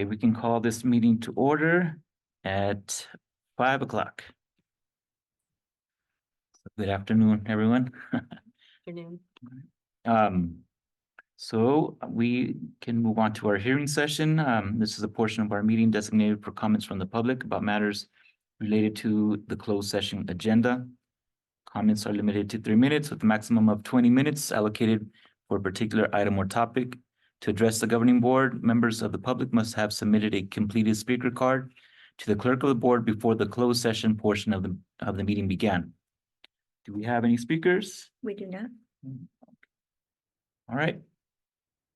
Okay, we can call this meeting to order at 5 o'clock. Good afternoon, everyone. Afternoon. So we can move on to our hearing session. This is a portion of our meeting designated for comments from the public about matters related to the closed session agenda. Comments are limited to 3 minutes with a maximum of 20 minutes allocated for a particular item or topic. To address the governing board, members of the public must have submitted a completed speaker card to the clerk of the board before the closed session portion of the meeting began. Do we have any speakers? We do not. All right.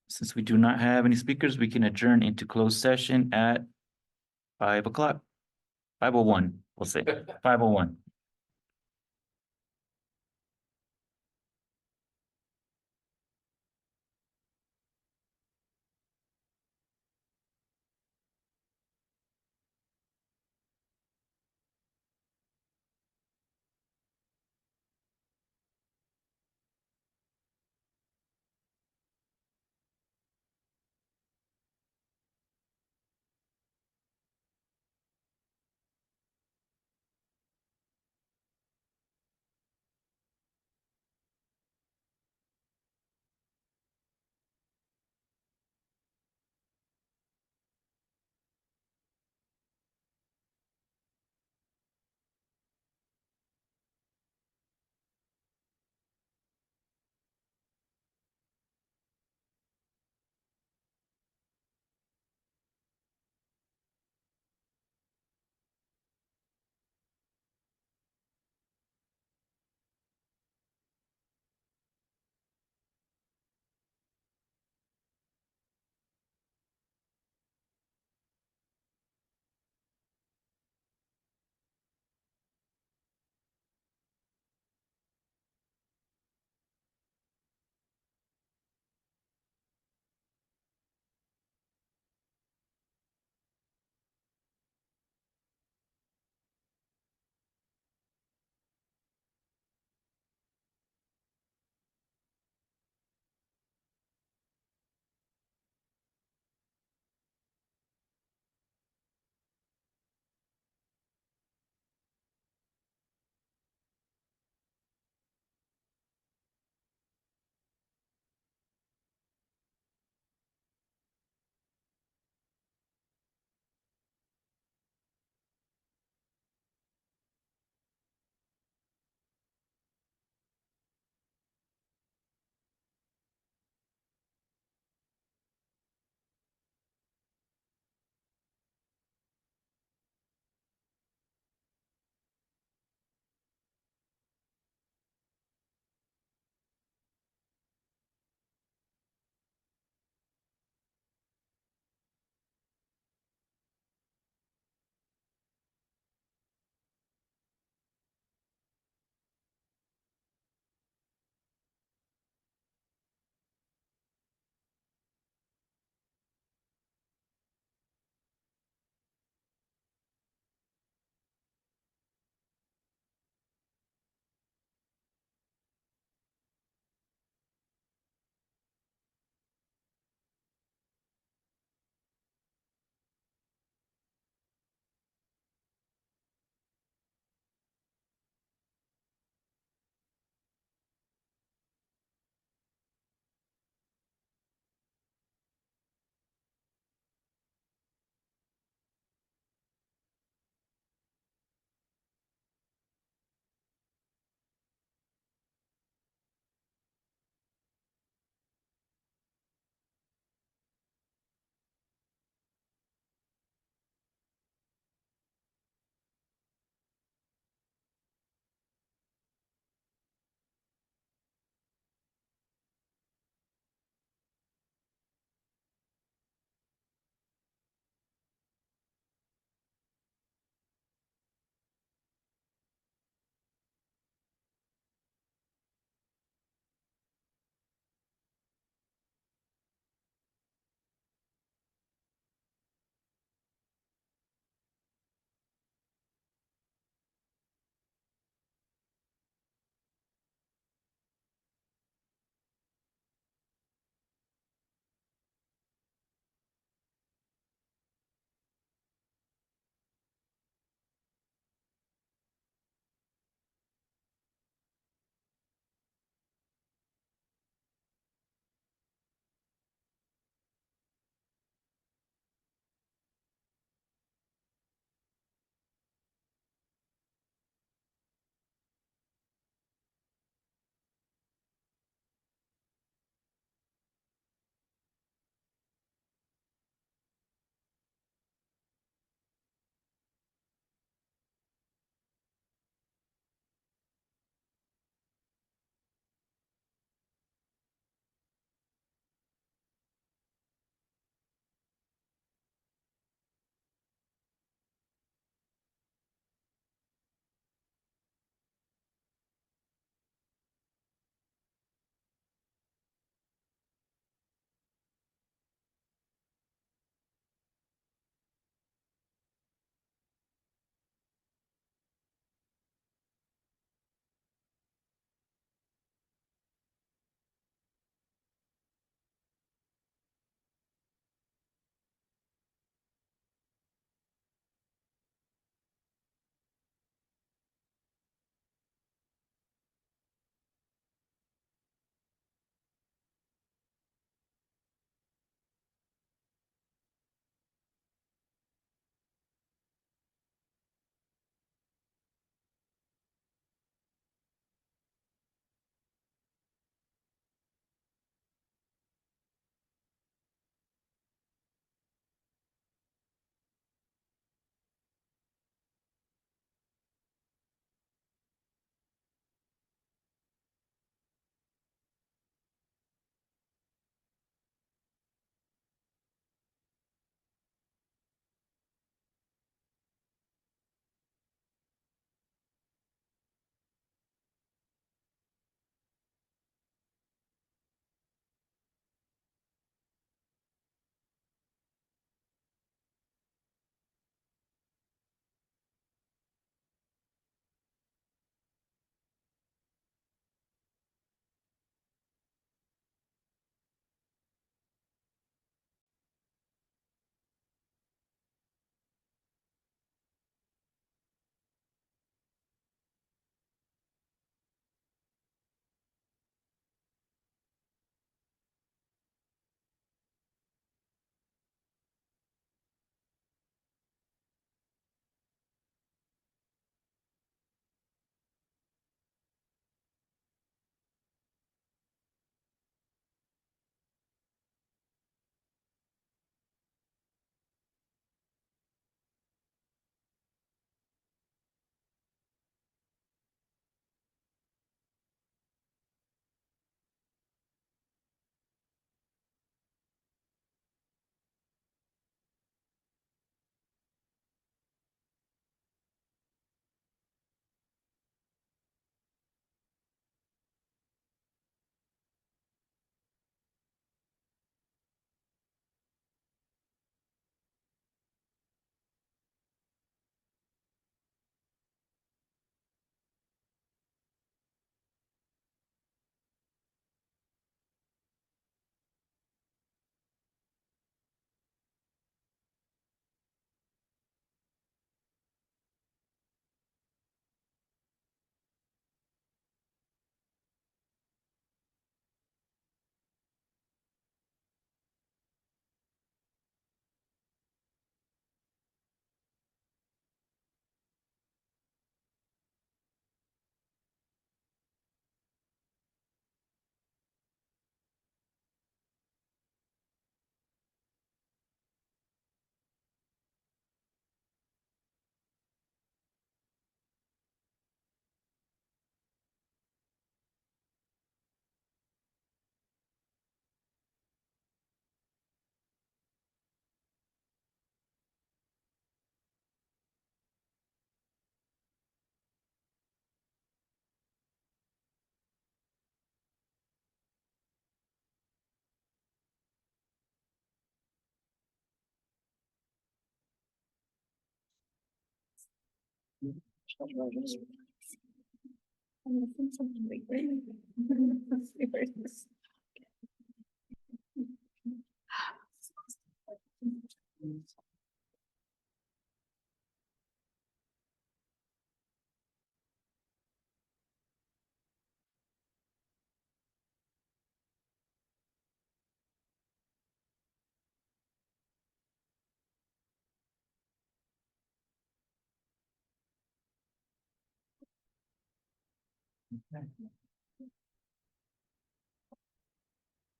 Since we do not have any speakers, we can adjourn into closed session at 5 o'clock. 5:01, we'll say 5:01.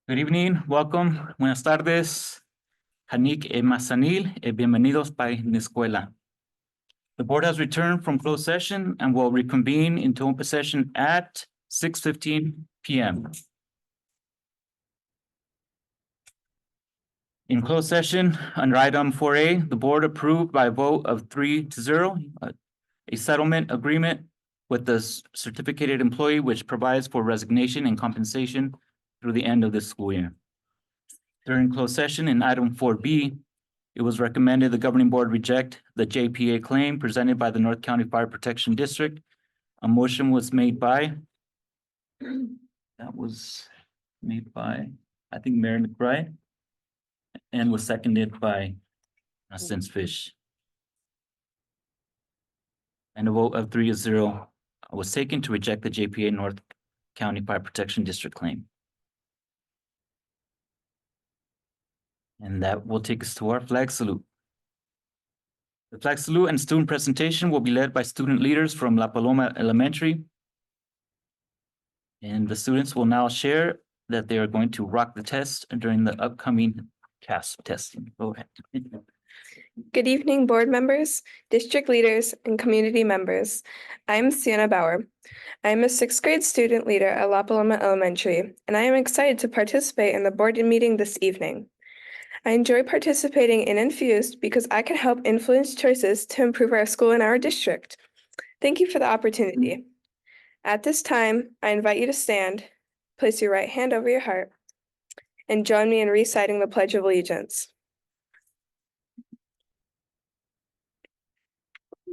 Good evening, welcome, buenas tardes, Hanik e Masanil, bienvenidos pa la escuela. The board has returned from closed session and will reconvene into open session at 6:15 p.m. In closed session, under item 4A, the board approved by a vote of 3-0 a settlement agreement with the certificated employee which provides for resignation and compensation through the end of this school year. During closed session in item 4B, it was recommended the governing board reject the JPA claim presented by the North County Fire Protection District. A motion was made by, that was made by, I think, Mayor McBride, and was seconded by Sense Fish. And a vote of 3-0 was taken to reject the JPA North County Fire Protection District claim. And that will take us to our flag salute. The flag salute and student presentation will be led by student leaders from La Paloma Elementary. And the students will now share that they are going to rock the test during the upcoming CASP testing. Go ahead. Good evening, board members, district leaders, and community members. I'm Sienna Bauer. I am a sixth grade student leader at La Paloma Elementary, and I am excited to participate in the board meeting this evening. I enjoy participating in FUESD because I can help influence choices to improve our school and our district. Thank you for the opportunity. At this time, I invite you to stand, place your right hand over your heart, and join me in reciting the Pledge of Allegiance.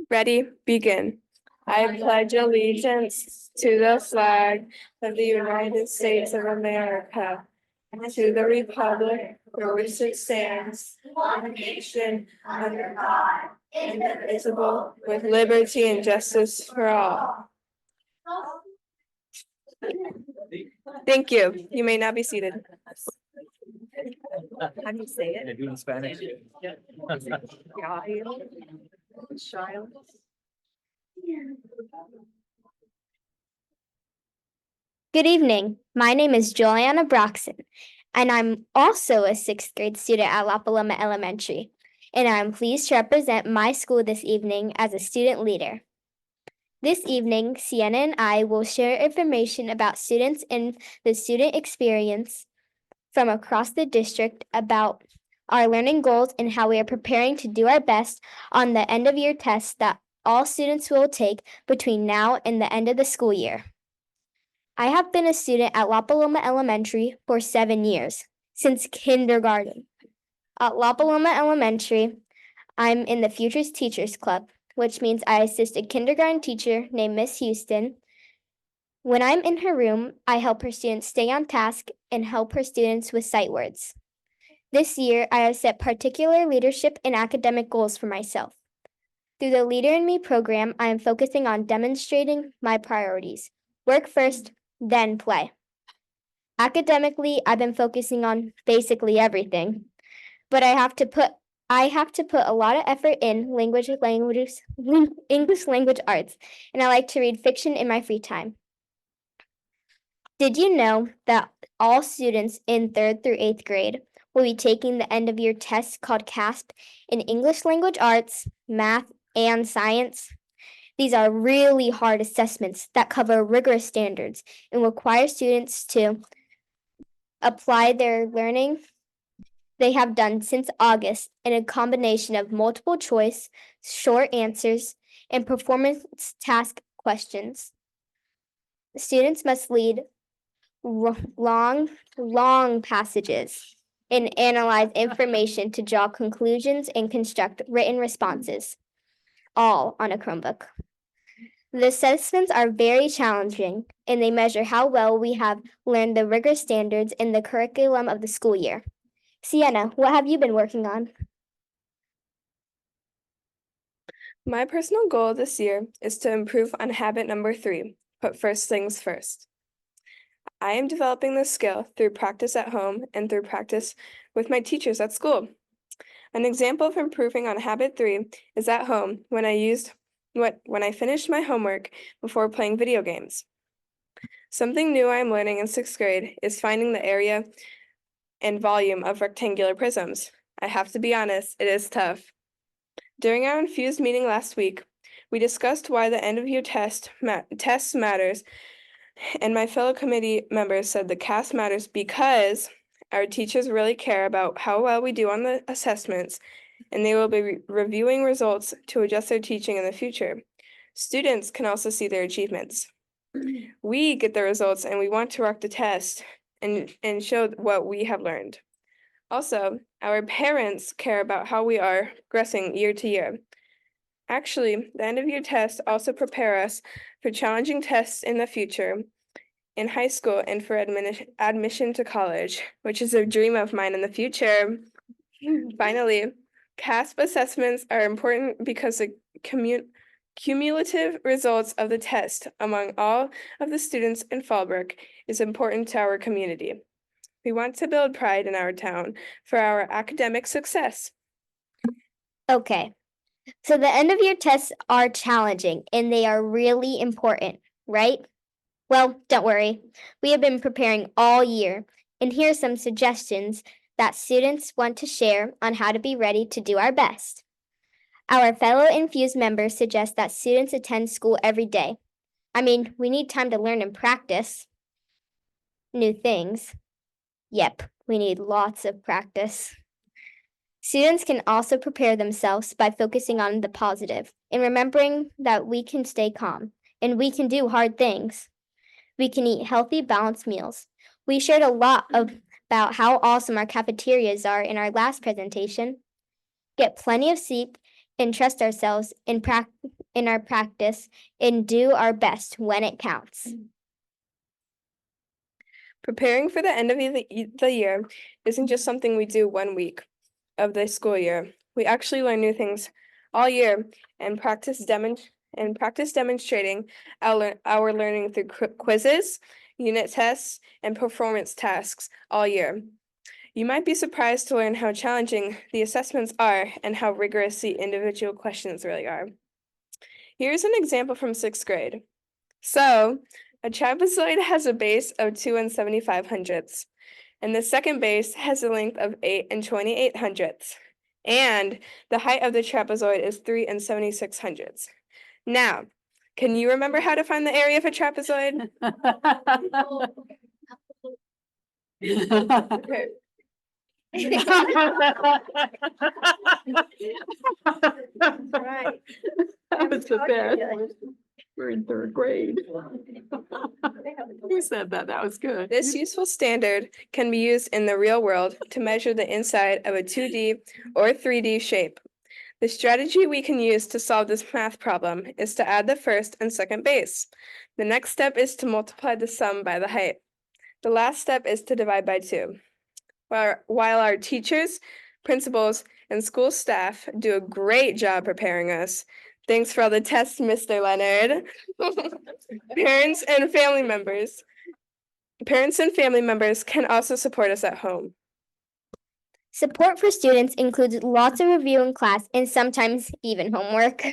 Ready, begin. I pledge allegiance to the flag of the United States of America and to the republic for which it stands, one nation, under God, indivisible, with liberty and justice for all. Thank you. You may now be seated. How do you say it? I do in Spanish. Good evening. My name is Juliana Broxson, and I'm also a sixth grade student at La Paloma Elementary, and I'm pleased to represent my school this evening as a student leader. This evening, Sienna and I will share information about students and the student experience from across the district about our learning goals and how we are preparing to do our best on the end-of-year tests that all students will take between now and the end of the school year. I have been a student at La Paloma Elementary for 7 years, since kindergarten. At La Paloma Elementary, I'm in the Futures Teachers Club, which means I assist a kindergarten teacher named Miss Houston. When I'm in her room, I help her students stay on task and help her students with sight words. This year, I have set particular leadership and academic goals for myself. Through the Leader in Me program, I am focusing on demonstrating my priorities. Work first, then play. Academically, I've been focusing on basically everything, but I have to put a lot of effort in English language arts, and I like to read fiction in my free time. Did you know that all students in 3rd through 8th grade will be taking the end-of-year test called CASP in English language arts, math, and science? These are really hard assessments that cover rigorous standards and require students to apply their learning they have done since August in a combination of multiple choice, short answers, and performance task questions. Students must lead long passages and analyze information to draw conclusions and construct written responses. all on a Chromebook. The assessments are very challenging, and they measure how well we have learned the rigorous standards in the curriculum of the school year. Sienna, what have you been working on? My personal goal this year is to improve on habit number 3, put first things first. I am developing this skill through practice at home and through practice with my teachers at school. An example of improving on habit 3 is at home when I finished my homework before playing video games. Something new I'm learning in 6th grade is finding the area and volume of rectangular prisms. I have to be honest, it is tough. During our FUESD meeting last week, we discussed why the end-of-year test matters, and my fellow committee members said the CAS matters because our teachers really care about how well we do on the assessments, and they will be reviewing results to adjust their teaching in the future. Students can also see their achievements. We get the results and we want to rock the test and show what we have learned. Also, our parents care about how we are progressing year to year. Actually, the end-of-year tests also prepare us for challenging tests in the future, in high school, and for admission to college, which is a dream of mine in the future. Finally, CASP assessments are important because the cumulative results of the test among all of the students in Fallbrook is important to our community. We want to build pride in our town for our academic success. Okay, so the end of year tests are challenging and they are really important, right? Well, don't worry. We have been preparing all year, and here are some suggestions that students want to share on how to be ready to do our best. Our fellow Infused members suggest that students attend school every day. I mean, we need time to learn and practice new things. Yep, we need lots of practice. Students can also prepare themselves by focusing on the positive and remembering that we can stay calm and we can do hard things. We can eat healthy, balanced meals. We shared a lot about how awesome our cafeterias are in our last presentation. Get plenty of sleep and trust ourselves in our practice and do our best when it counts. Preparing for the end of the year isn't just something we do 1 week of the school year. We actually learn new things all year and practice demonstrating our learning through quizzes, unit tests, and performance tasks all year. You might be surprised to learn how challenging the assessments are and how rigorous the individual questions really are. Here's an example from 6th grade. So, a trapezoid has a base of 2 7/500ths, and the second base has a length of 8 2800ths, and the height of the trapezoid is 3 7600ths. Now, can you remember how to find the area of a trapezoid? Okay. Right. That was the best. We're in 3rd grade. Who said that? That was good. This useful standard can be used in the real world to measure the inside of a 2D or 3D shape. The strategy we can use to solve this math problem is to add the first and second base. The next step is to multiply the sum by the height. The last step is to divide by 2. While our teachers, principals, and school staff do a great job preparing us, thanks for all the tests, Mr. Leonard. Parents and family members can also support us at home. Support for students includes lots of review in class and sometimes even homework.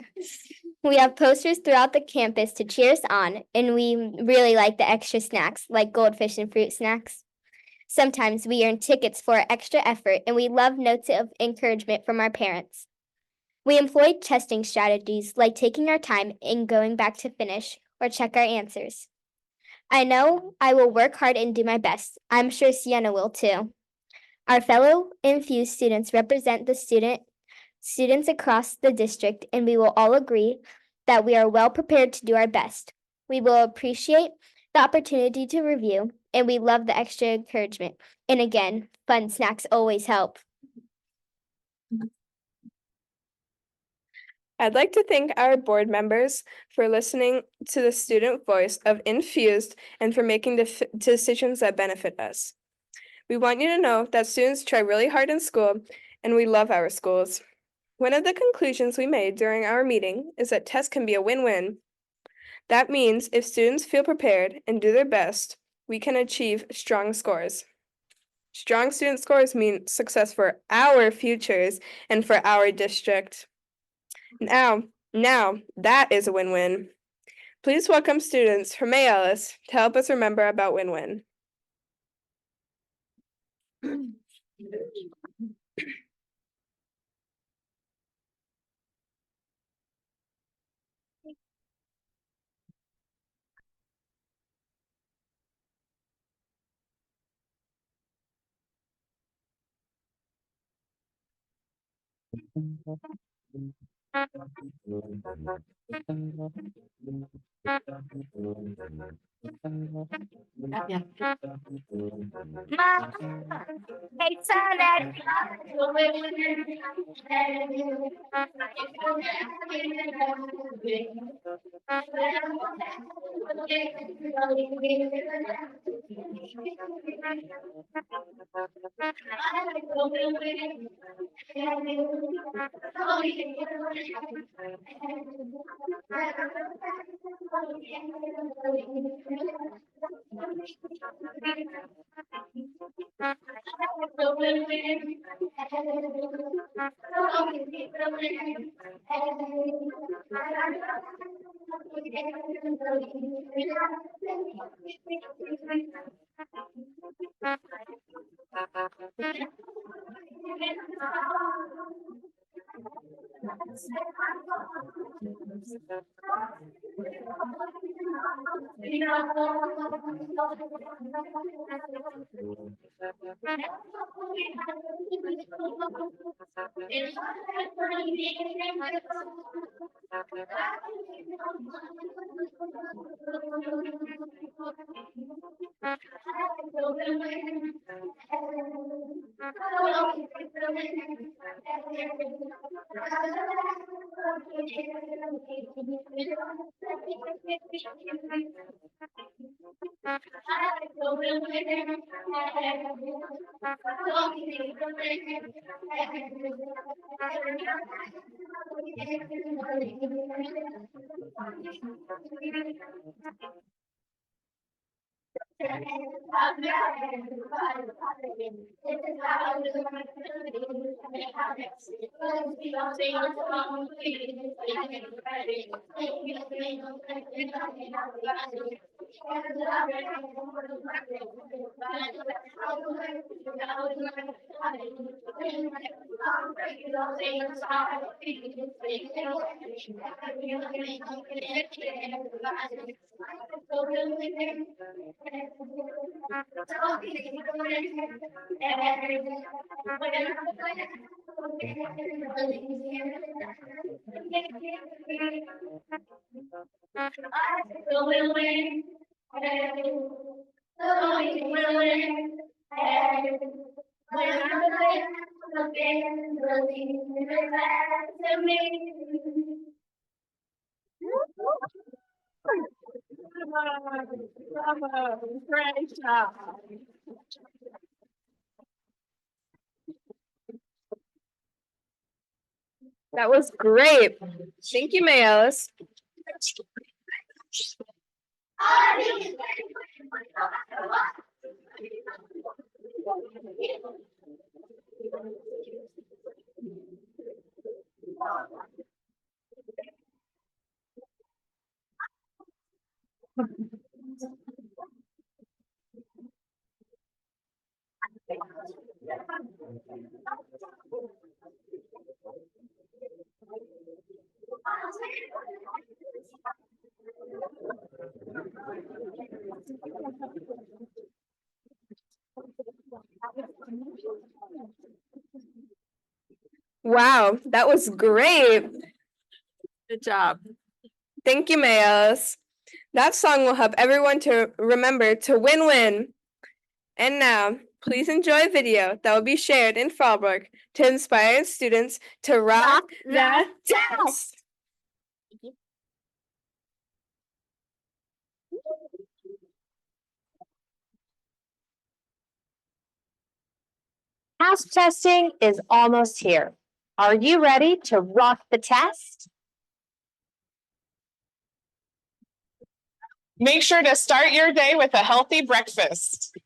We have posters throughout the campus to cheer us on, and we really like the extra snacks like goldfish and fruit snacks. Sometimes we earn tickets for our extra effort, and we love notes of encouragement from our parents. We employ testing strategies like taking our time and going back to finish or check our answers. I know I will work hard and do my best. I'm sure Sienna will too. Our fellow Infused students represent the students across the district, and we will all agree that we are well prepared to do our best. We will appreciate the opportunity to review, and we love the extra encouragement. And again, fun snacks always help. I'd like to thank our board members for listening to the student voice of Infused and for making decisions that benefit us. We want you to know that students try really hard in school and we love our schools. One of the conclusions we made during our meeting is that tests can be a win-win. That means if students feel prepared and do their best, we can achieve strong scores. Strong student scores mean success for our futures and for our district. Now, that is a win-win. Please welcome students from May Ellis to help us remember about win-win. Bravo, great job. That was great. Thank you, May Ellis. Wow, that was great. Good job. Thank you, May Ellis. That song will help everyone to remember to win-win. And now, please enjoy a video that will be shared in Fallbrook to inspire students to rock the test. Task testing is almost here. Are you ready to rock the test? Make sure to start your day with a healthy breakfast.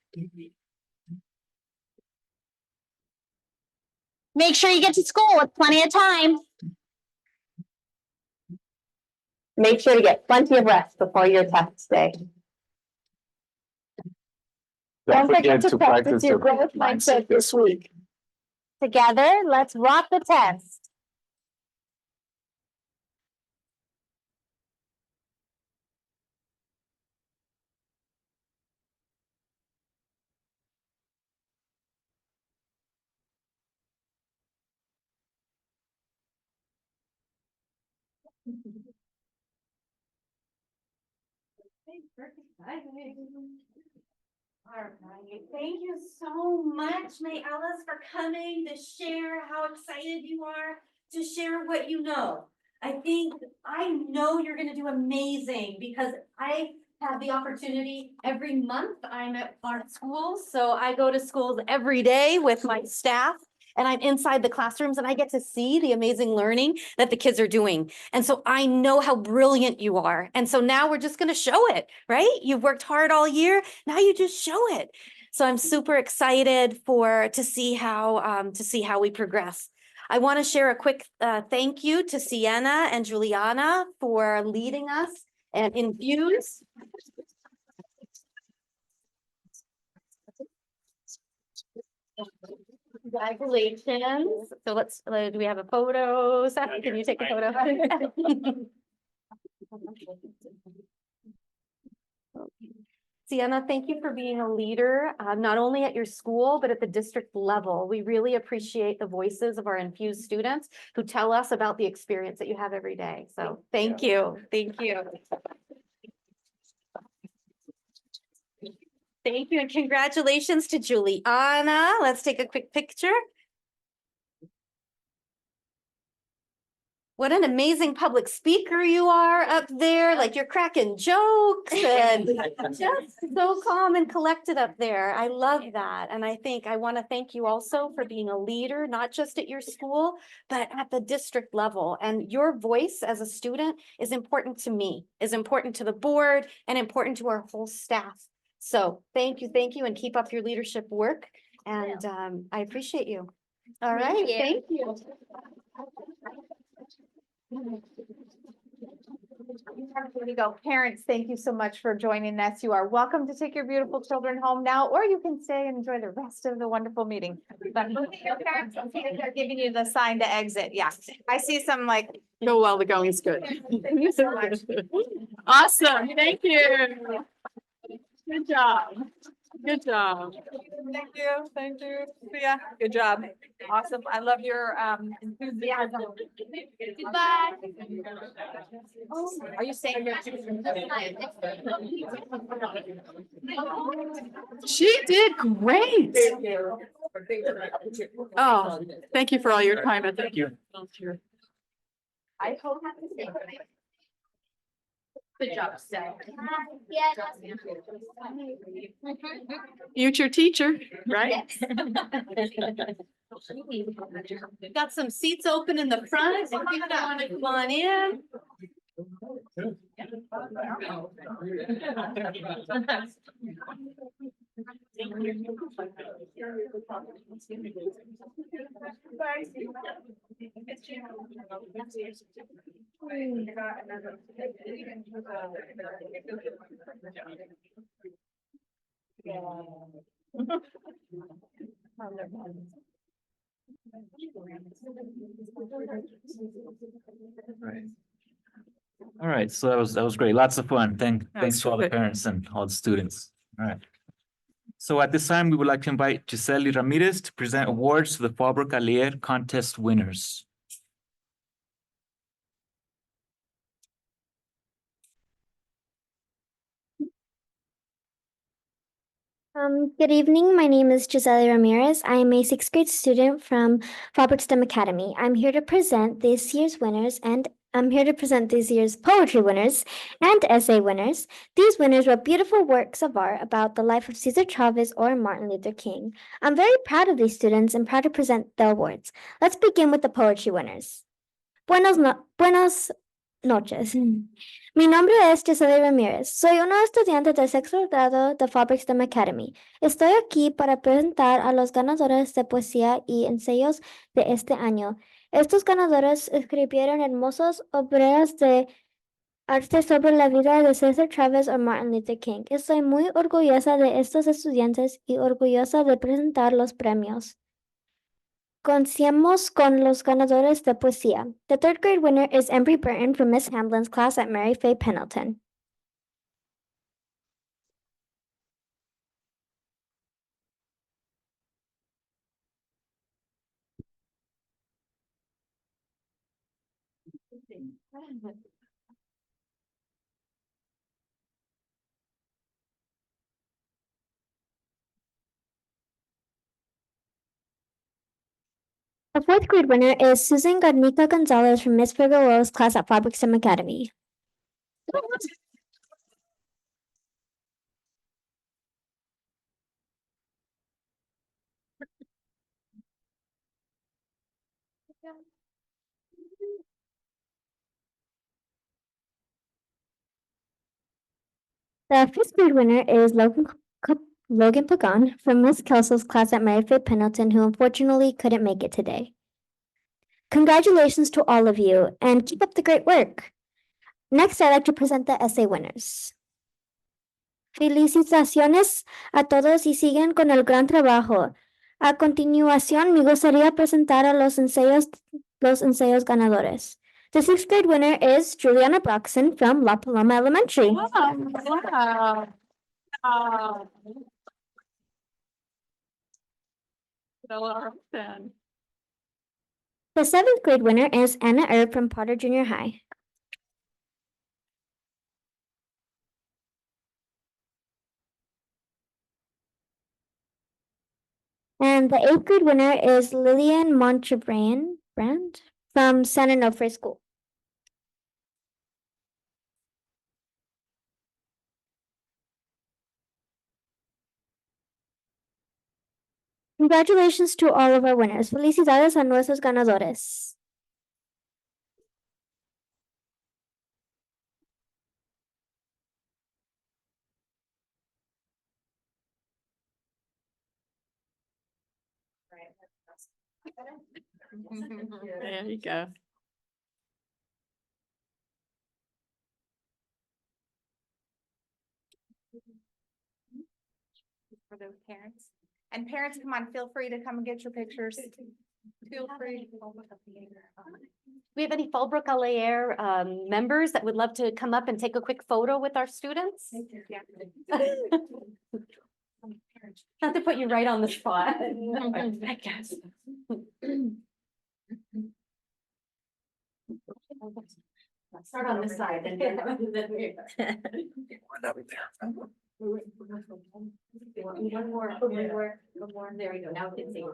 Make sure you get to school with plenty of time. Make sure to get plenty of rest before your test day. Don't forget to practice your growth mindset this week. Together, let's rock the test. All right, thank you so much, May Alice, for coming to share how excited you are to share what you know. I know you're gonna do amazing because I have the opportunity every month. I'm at our schools, so I go to schools every day with my staff. And I'm inside the classrooms and I get to see the amazing learning that the kids are doing. And so I know how brilliant you are. And so now we're just gonna show it, right? You've worked hard all year. Now you just show it. So I'm super excited to see how we progress. I want to share a quick thank you to Sienna and Juliana for leading us and Infuse. Congratulations. So do we have a photo? Seth, can you take a photo? Sienna, thank you for being a leader, not only at your school, but at the district level. We really appreciate the voices of our Infused students who tell us about the experience that you have every day. So thank you. Thank you. Thank you and congratulations to Juliana. Let's take a quick picture. What an amazing public speaker you are up there. Like you're cracking jokes and just so calm and collected up there. I love that. And I want to thank you also for being a leader, not just at your school, but at the district level. And your voice as a student is important to me, is important to the board, and important to our whole staff. So thank you, and keep up your leadership work. And I appreciate you. All right, thank you. Here we go. Parents, thank you so much for joining us. You are welcome to take your beautiful children home now, or you can stay and enjoy the rest of the wonderful meeting. But your parents, they're giving you the sign to exit. Yeah, I see some like. Go while the going is good. Thank you so much. Awesome. Thank you. Good job. Good job. Thank you. Thank you. Yeah, good job. Awesome. I love your enthusiasm. Goodbye. Are you saying you're? She did great. Oh, thank you for all your time. And thank you. I hope. Good job, Steph. Future teacher, right? Got some seats open in the front. If you want to come on in. All right, so that was great. Lots of fun. Thanks to all the terrific. parents and all the students. All right. So at this time, we would like to invite Giselle Ramirez to present awards to the Faber Calier contest winners. Good evening. My name is Giselle Ramirez. I am a sixth grade student from Faber STEM Academy. I'm here to present this year's winners and I'm here to present this year's poetry winners and essay winners. These winners wrote beautiful works of art about the life of Cesar Chavez or Martin Luther King. I'm very proud of these students and proud to present the awards. Let's begin with the poetry winners. Buenas noches. Mi nombre es Giselle Ramírez. Soy una estudiante del sexto grado de Fabric STEM Academy. Estoy aquí para presentar a los ganadores de poesía y ensayos de este año. Estos ganadores escribieron hermosas obras de arte sobre la vida de César Chávez o Martin Luther King. Estoy muy orgullosa de estos estudiantes y orgullosa de presentar los premios. Comencemos con los ganadores de poesía. The third grade winner is Embry Burton from Miss Hamlin's class at Mary Faye Pendleton. The fourth grade winner is Susan Garnica Gonzalez from Miss Figueroa's class at Fabric STEM Academy. The fifth grade winner is Logan Pagan from Miss Kelso's class at Mary Faye Pendleton, who unfortunately couldn't make it today. Congratulations to all of you and keep up the great work. Next, I'd like to present the essay winners. Felicitaciones a todos y siguen con el gran trabajo. A continuación, me gustaría presentar a los ensayos ganadores. The sixth grade winner is Juliana Broxson from La Paloma Elementary. Wow. The seventh grade winner is Anna Erb from Potter Junior High. And the eighth grade winner is Lillian Montrebrand from San Onofre School. Congratulations to all of our winners. Felicidades a nuestros ganadores. There you go. For those parents. And parents, come on, feel free to come and get your pictures. Feel free. We have any Fallbrook LAR members that would love to come up and take a quick photo with our students? Not to put you right on the spot. I guess. Let's start on this side. One more. There we go. Now we can see.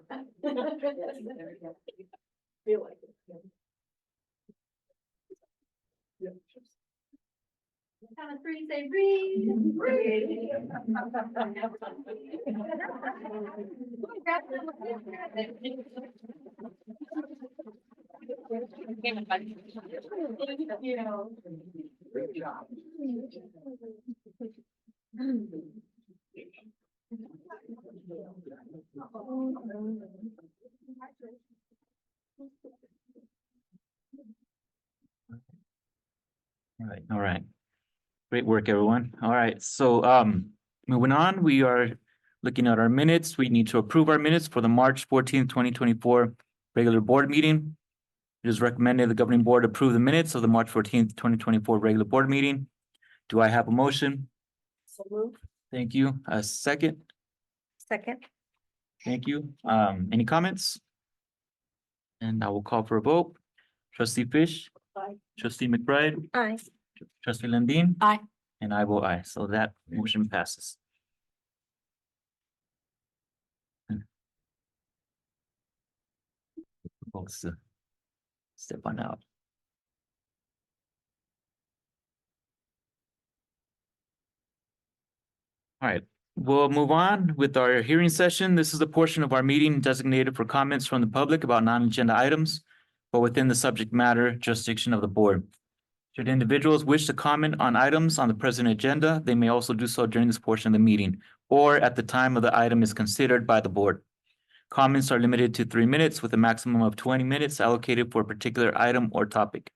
Feel like it. Count of three, say breathe. Great job. All right. Great work, everyone. All right, so moving on, we are looking at our minutes. We need to approve our minutes for the March 14th, 2024 regular board meeting. It is recommended the governing board approve the minutes of the March 14th, 2024 regular board meeting. Do I have a motion? So move. Thank you. A second. Second. Thank you. Any comments? And I will call for a vote. Trustee Fish. Aye. Trustee McBride. Aye. Trustee Landine. Aye. And I vote aye. So that motion passes. Folks, step on out. All right, we'll move on with our hearing session. This is a portion of our meeting designated for comments from the public about non-agenda items, but within the subject matter jurisdiction of the board. Should individuals wish to comment on items on the present agenda, they may also do so during this portion of the meeting or at the time of the item is considered by the board. Comments are limited to 3 minutes with a maximum of 20 minutes allocated for a particular item or topic.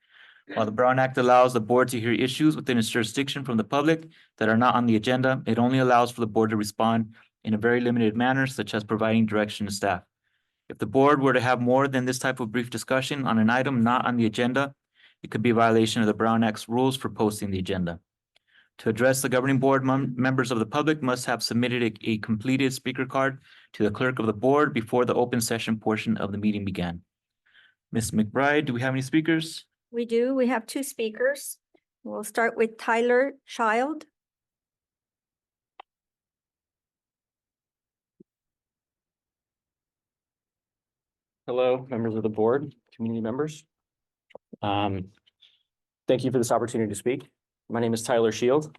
While the Brown Act allows the board to hear issues within its jurisdiction from the public that are not on the agenda, it only allows for the board to respond in a very limited manner, such as providing direction to staff. If the board were to have more than this type of brief discussion on an item not on the agenda, it could be a violation of the Brown Act's rules for posting the agenda. To address the governing board, members of the public must have submitted a completed speaker card to the clerk of the board before the open session portion of the meeting began. Ms. McBride, do we have any speakers? We do. We have 2 speakers. We'll start with Tyler Child. Hello, members of the board, community members. Thank you for this opportunity to speak. My name is Tyler Shield.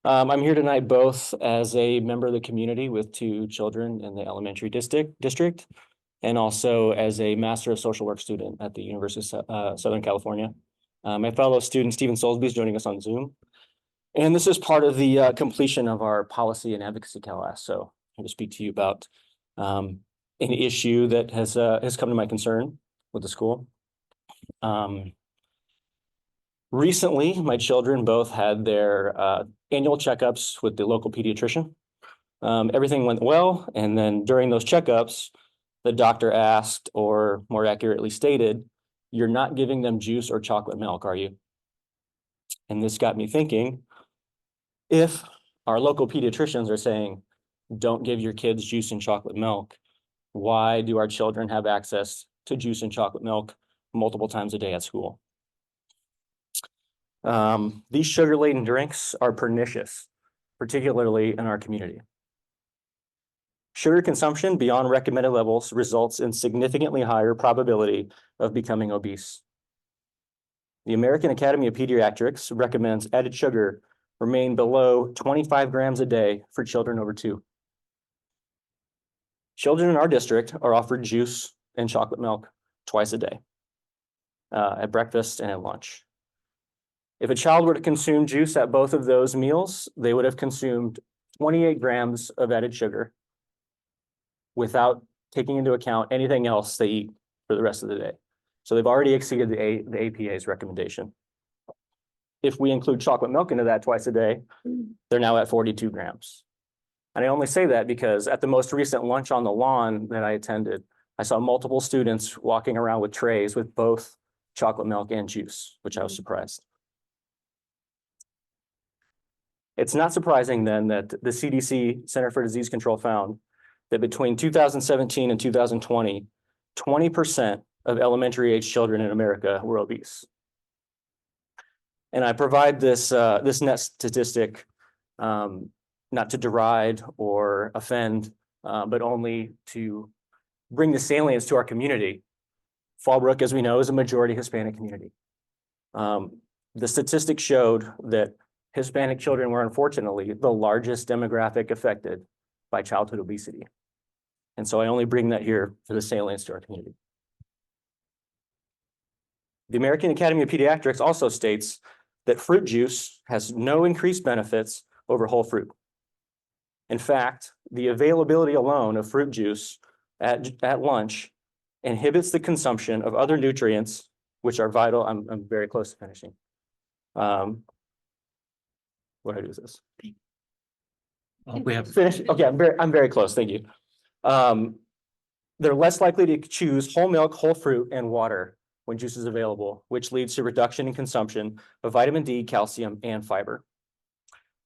I'm here tonight both as a member of the community with 2 children in the elementary district, and also as a Master of Social Work student at the University of Southern California. My fellow student, Stephen Soulsby, is joining us on Zoom. And this is part of the completion of our policy and advocacy class. So I'm going to speak to you about an issue that has come to my concern with the school. Recently, my children both had their annual checkups with the local pediatrician. Everything went well, and then during those checkups, the doctor asked, or more accurately stated, "You're not giving them juice or chocolate milk, are you?" And this got me thinking, if our local pediatricians are saying, "Don't give your kids juice and chocolate milk," why do our children have access to juice and chocolate milk multiple times a day at school? These sugar-laden drinks are pernicious, particularly in our community. Sugar consumption beyond recommended levels results in significantly higher probability of becoming obese. The American Academy of Pediatrics recommends added sugar remain below 25 grams a day for children over 2. Children in our district are offered juice and chocolate milk twice a day, at breakfast and at lunch. If a child were to consume juice at both of those meals, they would have consumed 28 grams of added sugar without taking into account anything else they eat for the rest of the day. So they've already exceeded the APA's recommendation. If we include chocolate milk into that twice a day, they're now at 42 grams. And I only say that because at the most recent lunch on the lawn that I attended, I saw multiple students walking around with trays with both chocolate milk and juice, which I was surprised. It's not surprising then that the CDC, Center for Disease Control, found that between 2017 and 2020, 20% of elementary age children in America were obese. And I provide this net statistic not to deride or offend, but only to bring the salience to our community. Fallbrook, as we know, is a majority Hispanic community. The statistics showed that Hispanic children were unfortunately the largest demographic affected by childhood obesity. And so I only bring that here for the salience to our community. The American Academy of Pediatrics also states that fruit juice has no increased benefits over whole fruit. In fact, the availability alone of fruit juice at lunch inhibits the consumption of other nutrients, which are vital. I'm very close to finishing. What do I do with this? We have Finish. Okay, I'm very close. Thank you. They're less likely to choose whole milk, whole fruit, and water when juice is available, which leads to reduction in consumption of vitamin D, calcium, and fiber.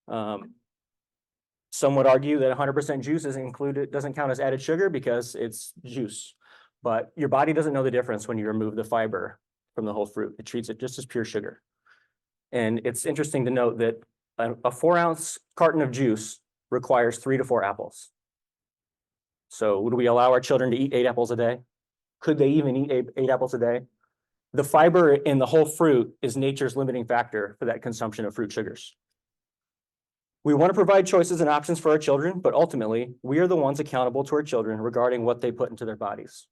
Some would argue that 100% juice doesn't count as added sugar because it's juice, but your body doesn't know the difference when you remove the fiber from the whole fruit. It treats it just as pure sugar. And it's interesting to note that a 4-ounce carton of juice requires 3 to 4 apples. So would we allow our children to eat 8 apples a day? Could they even eat 8 apples a day? The fiber in the whole fruit is nature's limiting factor for that consumption of fruit sugars. We want to provide choices and options for our children, but ultimately, we are the ones accountable to our children regarding what they put into their bodies.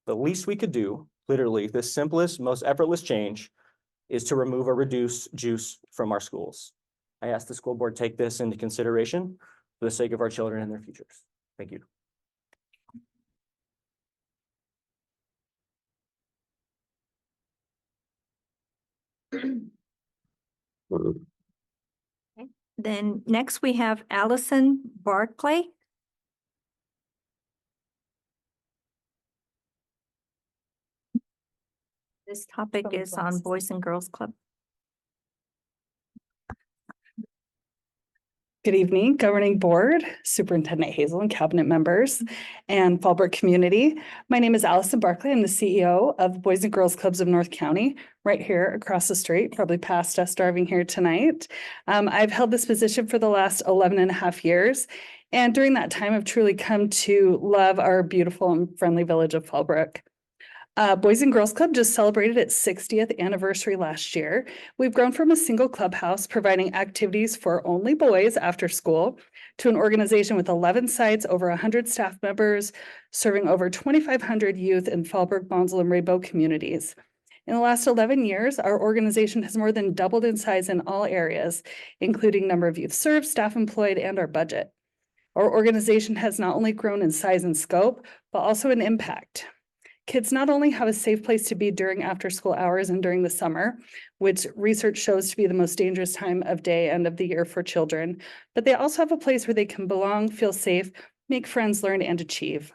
The least we could do, literally, the simplest, most effortless change is to remove or reduce juice from our schools. I ask the school board take this into consideration for the sake of our children and their futures. Thank you. Then next we have Allison Barclay. This topic is on Boys and Girls Club. Good evening, Governing Board, Superintendent Hazel and Cabinet members, and Fallbrook community. My name is Allison Barclay. I'm the CEO of Boys and Girls Clubs of North County, right here across the street, probably past us driving here tonight. I've held this position for the last 11 and a half years. And during that time, I've truly come to love our beautiful and friendly village of Fallbrook. Boys and Girls Club just celebrated its 60th anniversary last year. We've grown from a single clubhouse providing activities for only boys after school to an organization with 11 sites, over 100 staff members, serving over 2,500 youth in Fallbrook, Bonsall, and Rainbow communities. In the last 11 years, our organization has more than doubled in size in all areas, including number of youth served, staff employed, and our budget. Our organization has not only grown in size and scope, but also in impact. Kids not only have a safe place to be during after school hours and during the summer, which research shows to be the most dangerous time of day and of the year for children, but they also have a place where they can belong, feel safe, make friends, learn, and achieve.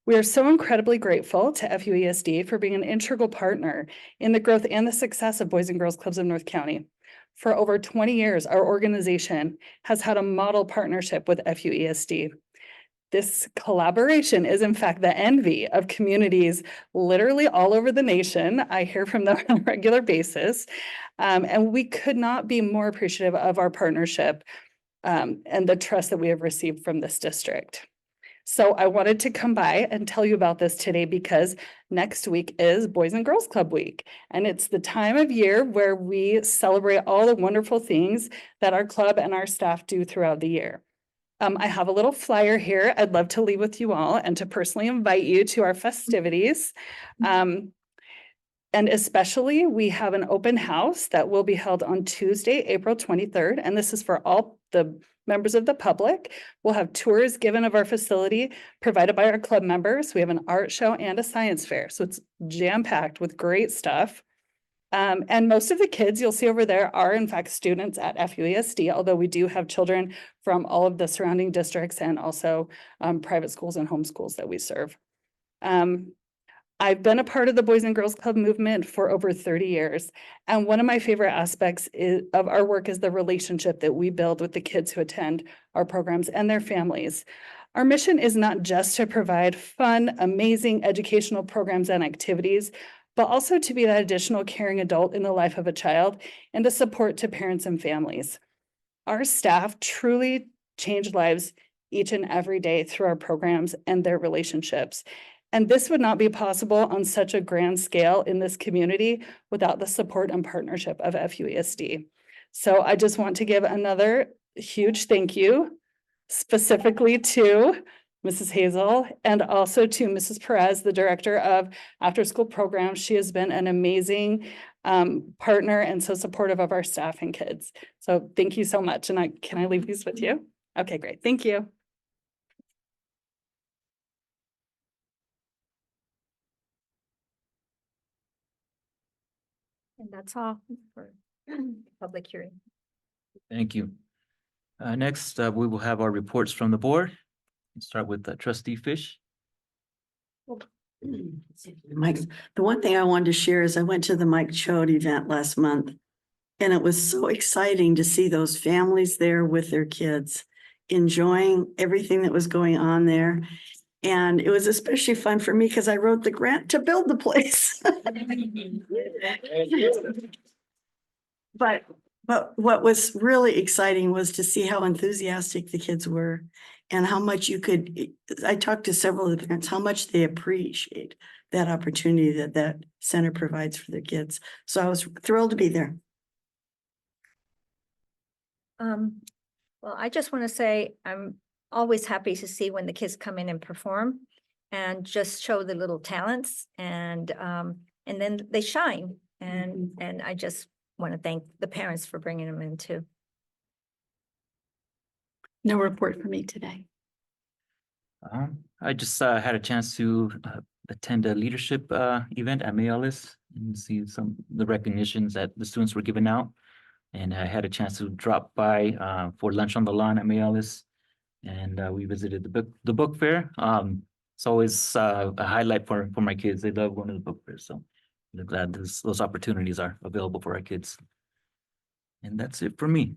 We are so incredibly grateful to FUESD for being an integral partner in the growth and the success of Boys and Girls Clubs of North County. For over 20 years, our organization has had a model partnership with FUESD. This collaboration is in fact the envy of communities literally all over the nation. I hear from them on a regular basis. And we could not be more appreciative of our partnership and the trust that we have received from this district. So I wanted to come by and tell you about this today because next week is Boys and Girls Club Week. And it's the time of year where we celebrate all the wonderful things that our club and our staff do throughout the year. I have a little flyer here I'd love to leave with you all and to personally invite you to our festivities. And especially we have an open house that will be held on Tuesday, April 23rd. And this is for all the members of the public. We'll have tours given of our facility provided by our club members. We have an art show and a science fair. So it's jam-packed with great stuff. And most of the kids you'll see over there are in fact students at FUESD, although we do have children from all of the surrounding districts and also private schools and homeschools that we serve. I've been a part of the Boys and Girls Club movement for over 30 years. And one of my favorite aspects of our work is the relationship that we build with the kids who attend our programs and their families. Our mission is not just to provide fun, amazing educational programs and activities, but also to be that additional caring adult in the life of a child and a support to parents and families. Our staff truly change lives each and every day through our programs and their relationships. And this would not be possible on such a grand scale in this community without the support and partnership of FUESD. So I just want to give another huge thank you specifically to Mrs. Hazel, and also to Mrs. Perez, the Director of After School Programs. She has been an amazing partner and so supportive of our staff and kids. So thank you so much. And can I leave these with you? Okay, great. Thank you. And that's all for public hearing. Thank you. Next, we will have our reports from the board. Let's start with Trustee Fish. Mike, the one thing I wanted to share is I went to the Mike Choate event last month, and it was so exciting to see those families there with their kids, enjoying everything that was going on there. And it was especially fun for me because I wrote the grant to build the place. But what was really exciting was to see how enthusiastic the kids were and how much I talked to several of the parents, how much they appreciate that opportunity that center provides for their kids. So I was thrilled to be there. Well, I just want to say I'm always happy to see when the kids come in and perform and just show the little talents and then they shine. And I just want to thank the parents for bringing them in too. No report for me today. I just had a chance to attend a leadership event at Mayales and see some of the recognitions that the students were giving out. And I had a chance to drop by for lunch on the lawn at Mayales, and we visited the book fair. It's always a highlight for my kids. They love going to the book fair, so I'm glad those opportunities are available for our kids. And that's it for me.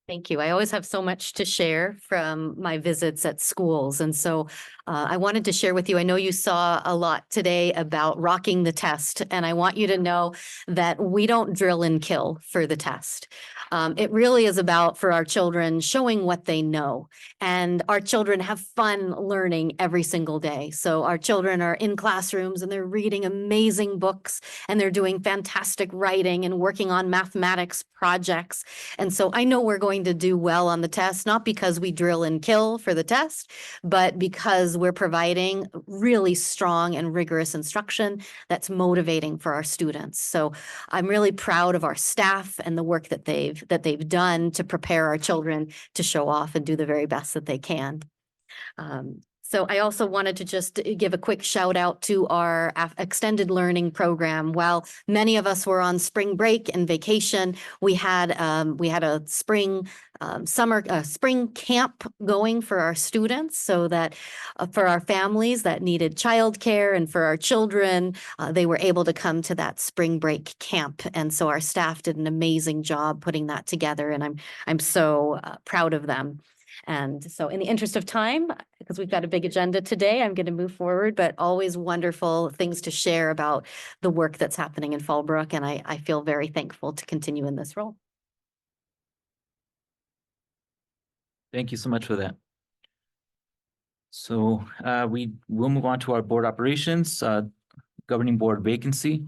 Thank you. I always have so much to share from my visits at schools. And so I wanted to share with you, I know you saw a lot today about rocking the test, and I want you to know that we don't drill and kill for the test. It really is about, for our children, showing what they know. And our children have fun learning every single day. So our children are in classrooms and they're reading amazing books and they're doing fantastic writing and working on mathematics projects. And so I know we're going to do well on the test, not because we drill and kill for the test, but because we're providing really strong and rigorous instruction that's motivating for our students. So I'm really proud of our staff and the work that they've done to prepare our children to show off and do the very best that they can. So I also wanted to just give a quick shout out to our extended learning program. While many of us were on spring break and vacation, we had a spring spring camp going for our students, so that for our families that needed childcare and for our children, they were able to come to that spring break camp. And so our staff did an amazing job putting that together, and I'm so proud of them. And so in the interest of time, because we've got a big agenda today, I'm going to move forward, but always wonderful things to share about the work that's happening in Fallbrook. And I feel very thankful to continue in this role. Thank you so much for that. So we will move on to our board operations, governing board vacancy.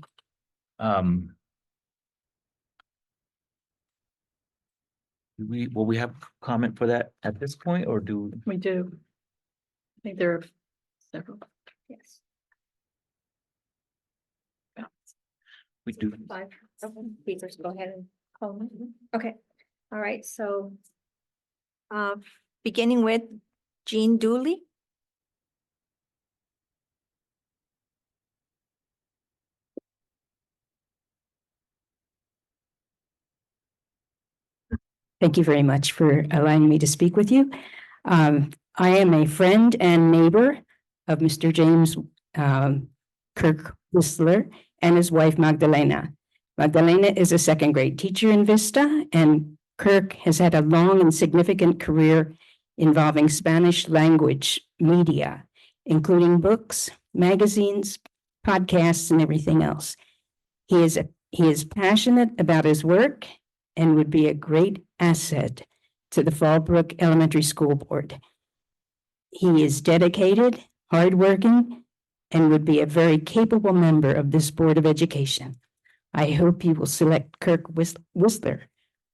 Will we have comment for that at this point, or do We do. I think there are several. Yes. we do? Five. Peters, go ahead and call them. Okay, all right, so beginning with Jean Dooley. Thank you very much for allowing me to speak with you. I am a friend and neighbor of Mr. James Kirk Whistler and his wife Magdalena. Magdalena is a second grade teacher in Vista, and Kirk has had a long and significant career involving Spanish language media, including books, magazines, podcasts, and everything else. He is passionate about his work and would be a great asset to the Fallbrook Elementary School Board. He is dedicated, hardworking, and would be a very capable member of this Board of Education. I hope you will select Kirk Whistler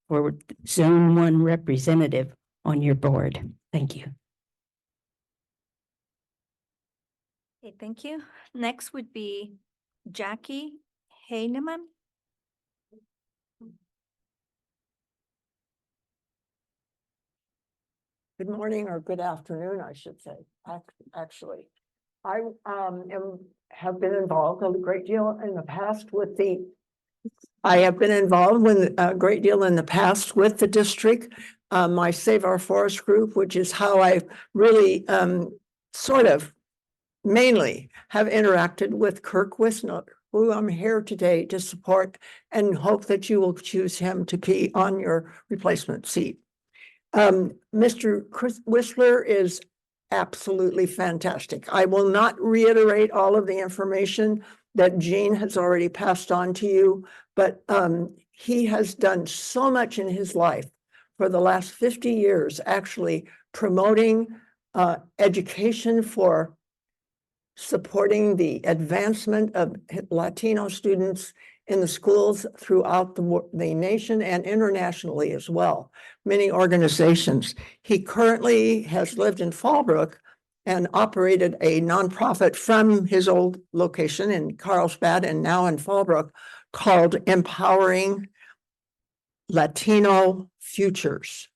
for Zone 1 representative on your board. Thank you. Okay, thank you. Next would be Jackie Heineman. Good morning or good afternoon, I should say, actually. I have been involved a great deal in the past with the district. My Save Our Forest group, which is how I really sort of mainly have interacted with Kirk Whistler, who I'm here today to support and hope that you will choose him to be on your replacement seat. Mr. Whistler is absolutely fantastic. I will not reiterate all of the information that Jean has already passed on to you, but he has done so much in his life for the last 50 years, actually promoting education for supporting the advancement of Latino students in the schools throughout the nation and internationally as well, many organizations. He currently has lived in Fallbrook and operated a nonprofit from his old location in Carlsbad and now in Fallbrook called Empowering Latino Futures,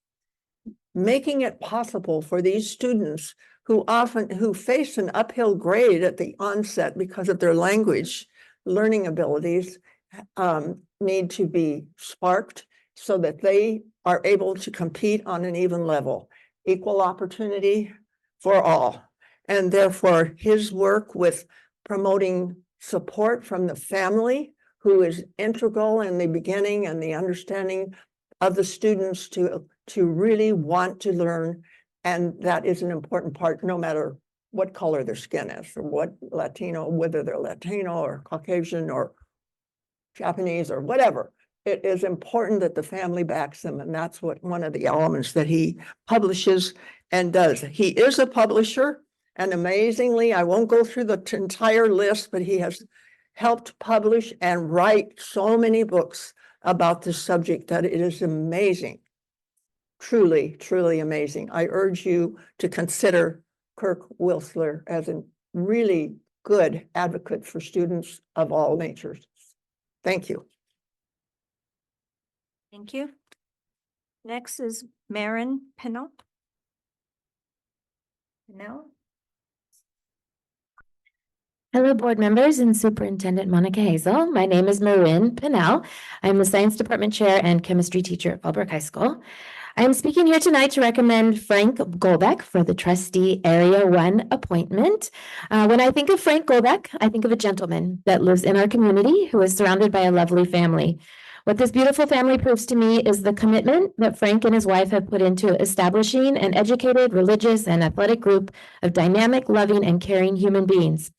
making it possible for these students who face an uphill grade at the onset because of their language learning abilities need to be sparked so that they are able to compete on an even level, equal opportunity for all. And therefore, his work with promoting support from the family, who is integral in the beginning and the understanding of the students to really want to learn. And that is an important part, no matter what color their skin is or what Latino, whether they're Latino or Caucasian or Japanese or whatever. It is important that the family backs them. And that's what one of the elements that he publishes and does. He is a publisher. And amazingly, I won't go through the entire list, but he has helped publish and write so many books about this subject that it is amazing. Truly, truly amazing. I urge you to consider Kirk Whistler as a really good advocate for students of all natures. Thank you. Thank you. Next is Marin Pennell. Hello, board members and Superintendent Monica Hazel. My name is Marin Pennell. I'm the Science Department Chair and Chemistry Teacher at Fallbrook High School. I am speaking here tonight to recommend Frank Golbeck for the Trustee Area 1 appointment. When I think of Frank Golbeck, I think of a gentleman that lives in our community who is surrounded by a lovely family. What this beautiful family proves to me is the commitment that Frank and his wife have put into establishing an educated, religious, and athletic group of dynamic, loving, and caring human beings.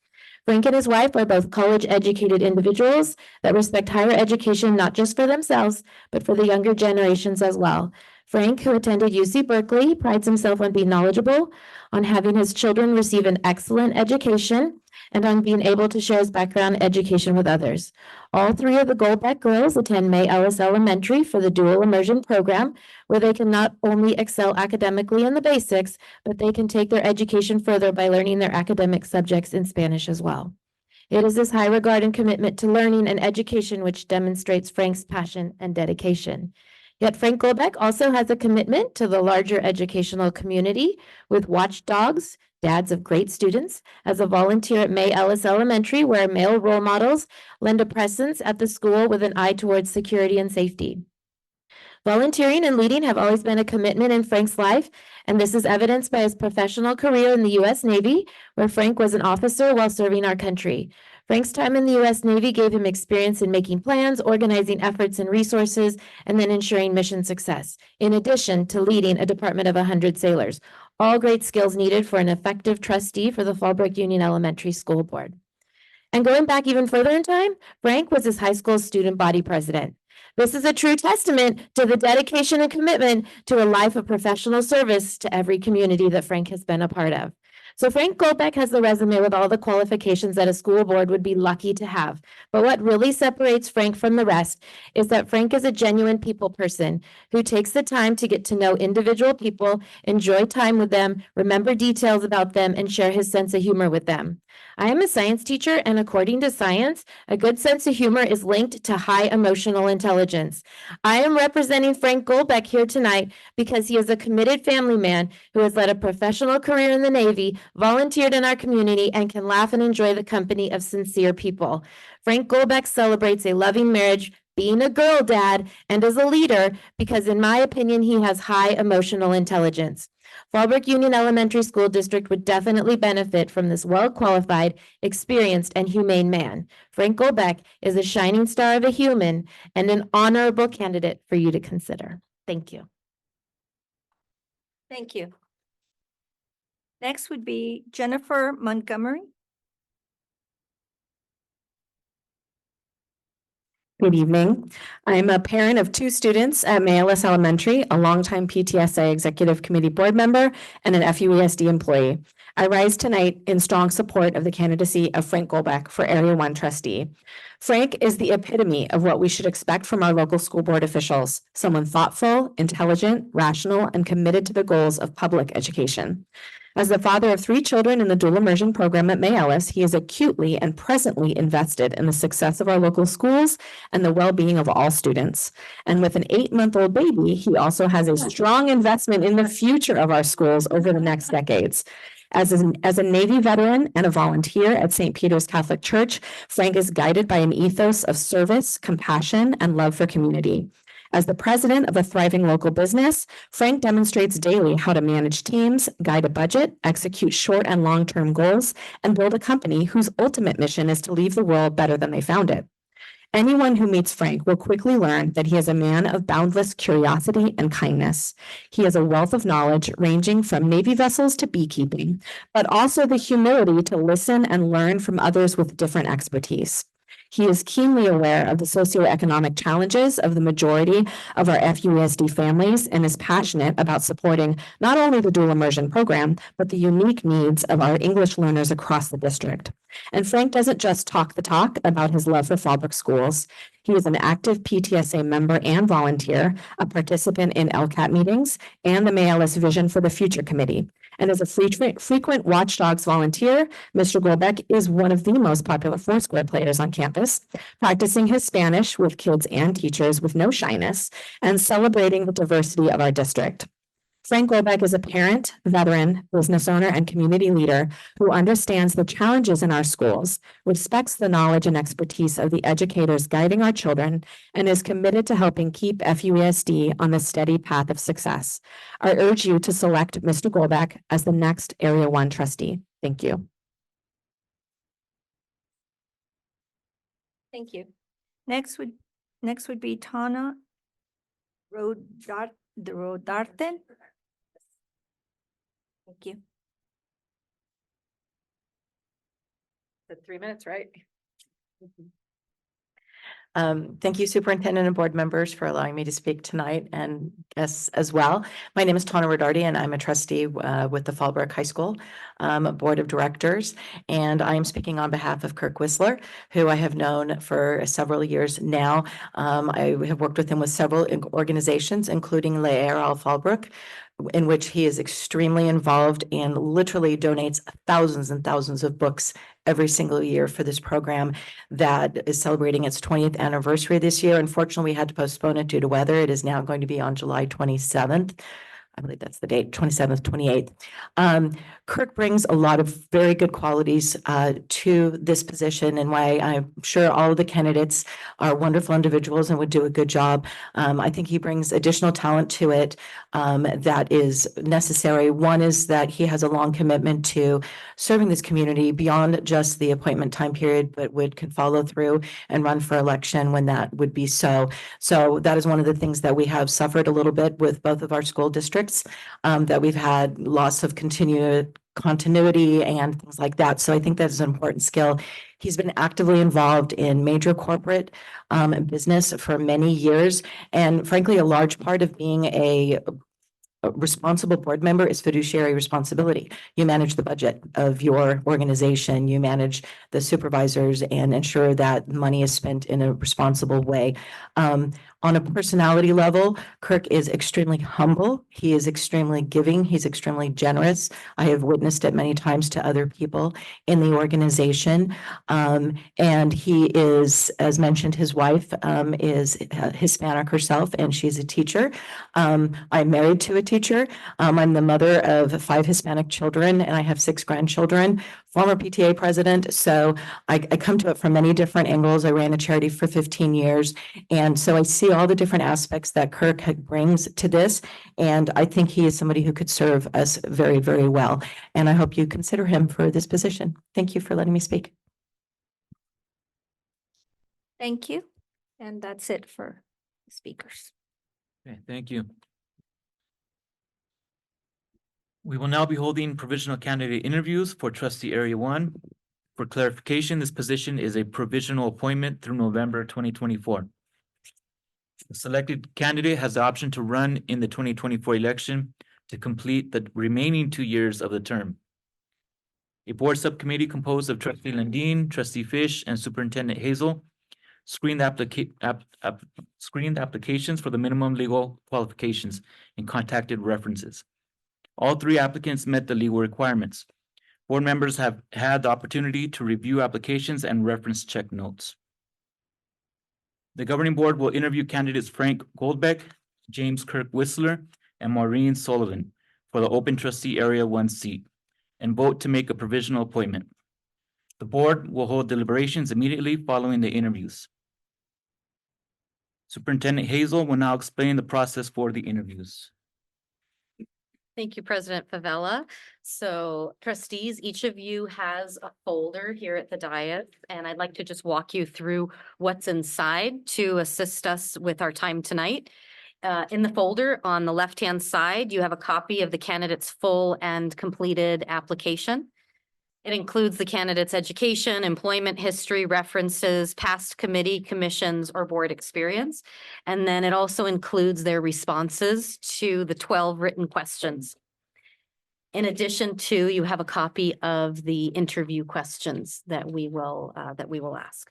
Frank and his wife are both college-educated individuals that respect higher education not just for themselves, but for the younger generations as well. Frank, who attended UC Berkeley, prides himself on being knowledgeable, on having his children receive an excellent education, and on being able to share his background education with others. All three of the Golbeck girls attend May Ellis Elementary for the dual immersion program, where they can not only excel academically in the basics, but they can take their education further by learning their academic subjects in Spanish as well. It is this high regard and commitment to learning and education which demonstrates Frank's passion and dedication. Yet Frank Golbeck also has a commitment to the larger educational community with Watchdogs, Dads of Great Students, as a volunteer at May Ellis Elementary, where male role models lend a presence at the school with an eye towards security and safety. Volunteering and leading have always been a commitment in Frank's life, and this is evidenced by his professional career in the U.S. Navy, where Frank was an officer while serving our country. Frank's time in the U.S. Navy gave him experience in making plans, organizing efforts and resources, and then ensuring mission success, in addition to leading a department of 100 sailors, all great skills needed for an effective trustee for the Fallbrook Union Elementary School Board. And going back even further in time, Frank was his high school student body president. This is a true testament to the dedication and commitment to a life of professional service to every community that Frank has been a part of. So Frank Golbeck has the resume with all the qualifications that a school board would be lucky to have. But what really separates Frank from the rest is that Frank is a genuine people person who takes the time to get to know individual people, enjoy time with them, remember details about them, and share his sense of humor with them. I am a science teacher, and according to science, a good sense of humor is linked to high emotional intelligence. I am representing Frank Golbeck here tonight because he is a committed family man who has led a professional career in the Navy, volunteered in our community, and can laugh and enjoy the company of sincere people. Frank Golbeck celebrates a loving marriage, being a girl dad, and as a leader because, in my opinion, he has high emotional intelligence. Fallbrook Union Elementary School District would definitely benefit from this well-qualified, experienced, and humane man. Frank Golbeck is a shining star of a human and an honorable candidate for you to consider. Thank you. Thank you. Next would be Jennifer Montgomery. Good evening. I'm a parent of two students at May Ellis Elementary, a longtime PTSA Executive Committee board member, and an FUESD employee. I rise tonight in strong support of the candidacy of Frank Golbeck for Area 1 trustee. Frank is the epitome of what we should expect from our local school board officials, someone thoughtful, intelligent, rational, and committed to the goals of public education. As the father of 3 children in the dual immersion program at May Ellis, he is acutely and presently invested in the success of our local schools and the well-being of all students. And with an 8-month-old baby, he also has a strong investment in the future of our schools over the next decades. As a Navy veteran and a volunteer at St. Peter's Catholic Church, Frank is guided by an ethos of service, compassion, and love for community. As the president of a thriving local business, Frank demonstrates daily how to manage teams, guide a budget, execute short and long-term goals, and build a company whose ultimate mission is to leave the world better than they found it. Anyone who meets Frank will quickly learn that he is a man of boundless curiosity and kindness. He has a wealth of knowledge ranging from Navy vessels to beekeeping, but also the humility to listen and learn from others with different expertise. He is keenly aware of the socioeconomic challenges of the majority of our FUESD families and is passionate about supporting not only the dual immersion program, but the unique needs of our English learners across the district. And Frank doesn't just talk the talk about his love for Fallbrook schools. He is an active PTSA member and volunteer, a participant in LCAT meetings, and the May Ellis Vision for the Future Committee. And as a frequent Watchdogs volunteer, Mr. Golbeck is one of the most popular Foursquare players on campus, practicing his Spanish with kids and teachers with no shyness, and celebrating the diversity of our district. Frank Golbeck is a parent, veteran, business owner, and community leader who understands the challenges in our schools, respects the knowledge and expertise of the educators guiding our children, and is committed to helping keep FUESD on the steady path of success. I urge you to select Mr. Golbeck as the next Area 1 trustee. Thank you. Thank you. Next would be Tana Rodarten. Thank you. The 3 minutes, right? Thank you, Superintendent and board members, for allowing me to speak tonight, and as well. My name is Tana Rodarty, and I'm a trustee with the Fallbrook High School Board of Directors, and I am speaking on behalf of Kirk Whistler, who I have known for several years now. I have worked with him with several organizations, including Le'er al Fallbrook, in which he is extremely involved and literally donates thousands and thousands of books every single year for this program that is celebrating its 20th anniversary this year. Unfortunately, we had to postpone it due to weather. It is now going to be on July 27th. I believe that's the date, 27th, 28th. Kirk brings a lot of very good qualities to this position, and why I'm sure all of the candidates are wonderful individuals and would do a good job. I think he brings additional talent to it that is necessary. One is that he has a long commitment to serving this community beyond just the appointment time period, but can follow through and run for election when that would be so. So that is one of the things that we have suffered a little bit with both of our school districts, that we've had loss of continuity and things like that. So I think that's an important skill. He's been actively involved in major corporate business for many years. And frankly, a large part of being a responsible board member is fiduciary responsibility. You manage the budget of your organization, you manage the supervisors, and ensure that money is spent in a responsible way. On a personality level, Kirk is extremely humble. He is extremely giving. He's extremely generous. I have witnessed it many times to other people in the organization. And he is, as mentioned, his wife is Hispanic herself, and she's a teacher. I'm married to a teacher. I'm the mother of 5 Hispanic children, and I have 6 grandchildren, former PTA president. So I come to it from many different angles. I ran a charity for 15 years. And so I see all the different aspects that Kirk brings to this. And I think he is somebody who could serve us very, very well. And I hope you consider him for this position. Thank you for letting me speak. Thank you. And that's it for the speakers. Okay, thank you. We will now be holding provisional candidate interviews for trustee area 1. For clarification, this position is a provisional appointment through November 2024. The selected candidate has the option to run in the 2024 election to complete the remaining 2 years of the term. A board subcommittee composed of trustee Lundin, trustee Fish, and superintendent Hazel screened screened applications for the minimum legal qualifications and contacted references. All three applicants met the legal requirements. Board members have had the opportunity to review applications and reference check notes. The governing board will interview candidates Frank Goldbeck, James Kirk Whistler, and Maureen Sullivan for the open trustee Area 1 seat and vote to make a provisional appointment. The board will hold deliberations immediately following the interviews. Superintendent Hazel will now explain the process for the interviews. Thank you, President Favela. So trustees, each of you has a folder here at the dais, and I'd like to just walk you through what's inside to assist us with our time tonight. In the folder on the left-hand side, you have a copy of the candidate's full and completed application. It includes the candidate's education, employment history, references, past committee, commissions, or board experience. And then it also includes their responses to the 12 written questions. In addition to, you have a copy of the interview questions that we will ask.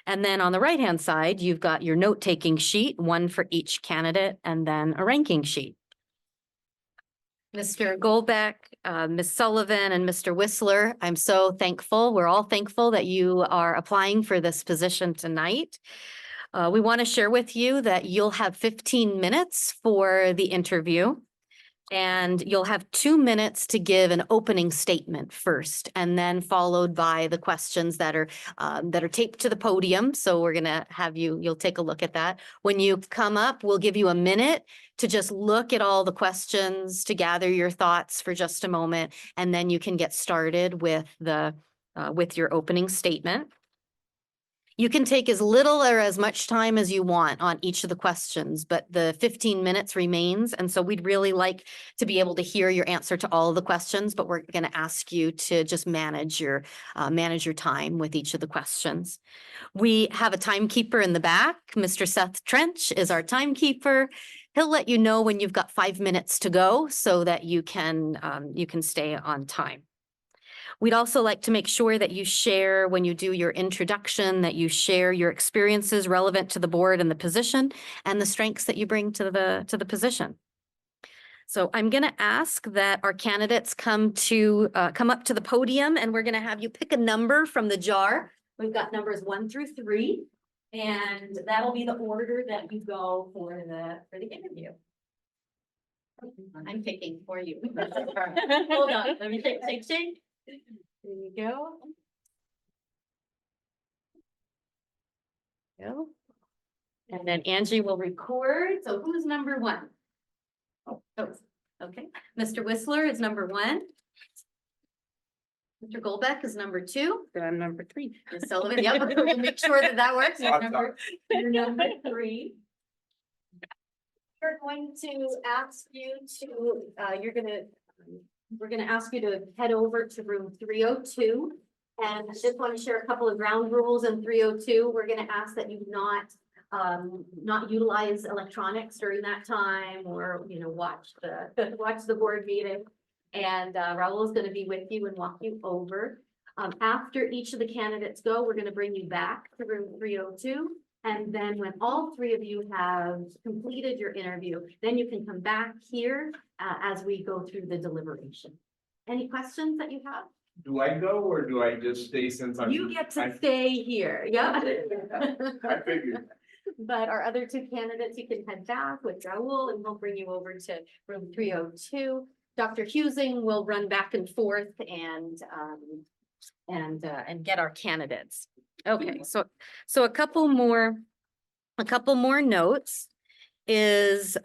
And then on the right-hand side, you've got your note-taking sheet, one for each candidate, and then a ranking sheet. Mr. Goldbeck, Ms. Sullivan, and Mr. Whistler, I'm so thankful. We're all thankful that you are applying for this position tonight. We want to share with you that you'll have 15 minutes for the interview. And you'll have 2 minutes to give an opening statement first, and then followed by the questions that are taped to the podium. So we're gonna have you'll take a look at that. When you come up, we'll give you a minute to just look at all the questions, to gather your thoughts for just a moment, and then you can get started with with your opening statement. You can take as little or as much time as you want on each of the questions, but the 15 minutes remains. And so we'd really like to be able to hear your answer to all of the questions, but we're going to ask you to just manage your time with each of the questions. We have a timekeeper in the back. Mr. Seth Trench is our timekeeper. He'll let you know when you've got 5 minutes to go so that you can stay on time. We'd also like to make sure that you share, when you do your introduction, that you share your experiences relevant to the board and the position and the strengths that you bring to the position. So I'm going to ask that our candidates come up to the podium, and we're going to have you pick a number from the jar. We've got numbers 1 through 3, and that'll be the order that you go for the interview. I'm picking for you. Hold on, let me take. There you go. And then Angie will record. So who's number 1? Oh, okay. Mr. Whistler is number 1. Mr. Goldbeck is number 2. Then I'm number 3. Ms. Sullivan, yep, we'll make sure that works. You're number 3. We're going to ask you to, we're going to ask you to head over to room 302. And I just want to share a couple of ground rules in 302. We're going to ask that you not utilize electronics during that time, or watch the board meeting. And Raul is going to be with you and walk you over. After each of the candidates go, we're going to bring you back to room 302. And then when all 3 of you have completed your interview, then you can come back here as we go through the deliberation. Any questions that you have? Do I go, or do I just stay since I'm? You get to stay here, yeah. I figured. But our other 2 candidates, you can head back with Raul, and we'll bring you over to room 302. Dr. Husing will run back and forth and get our candidates. Okay, so a couple more notes is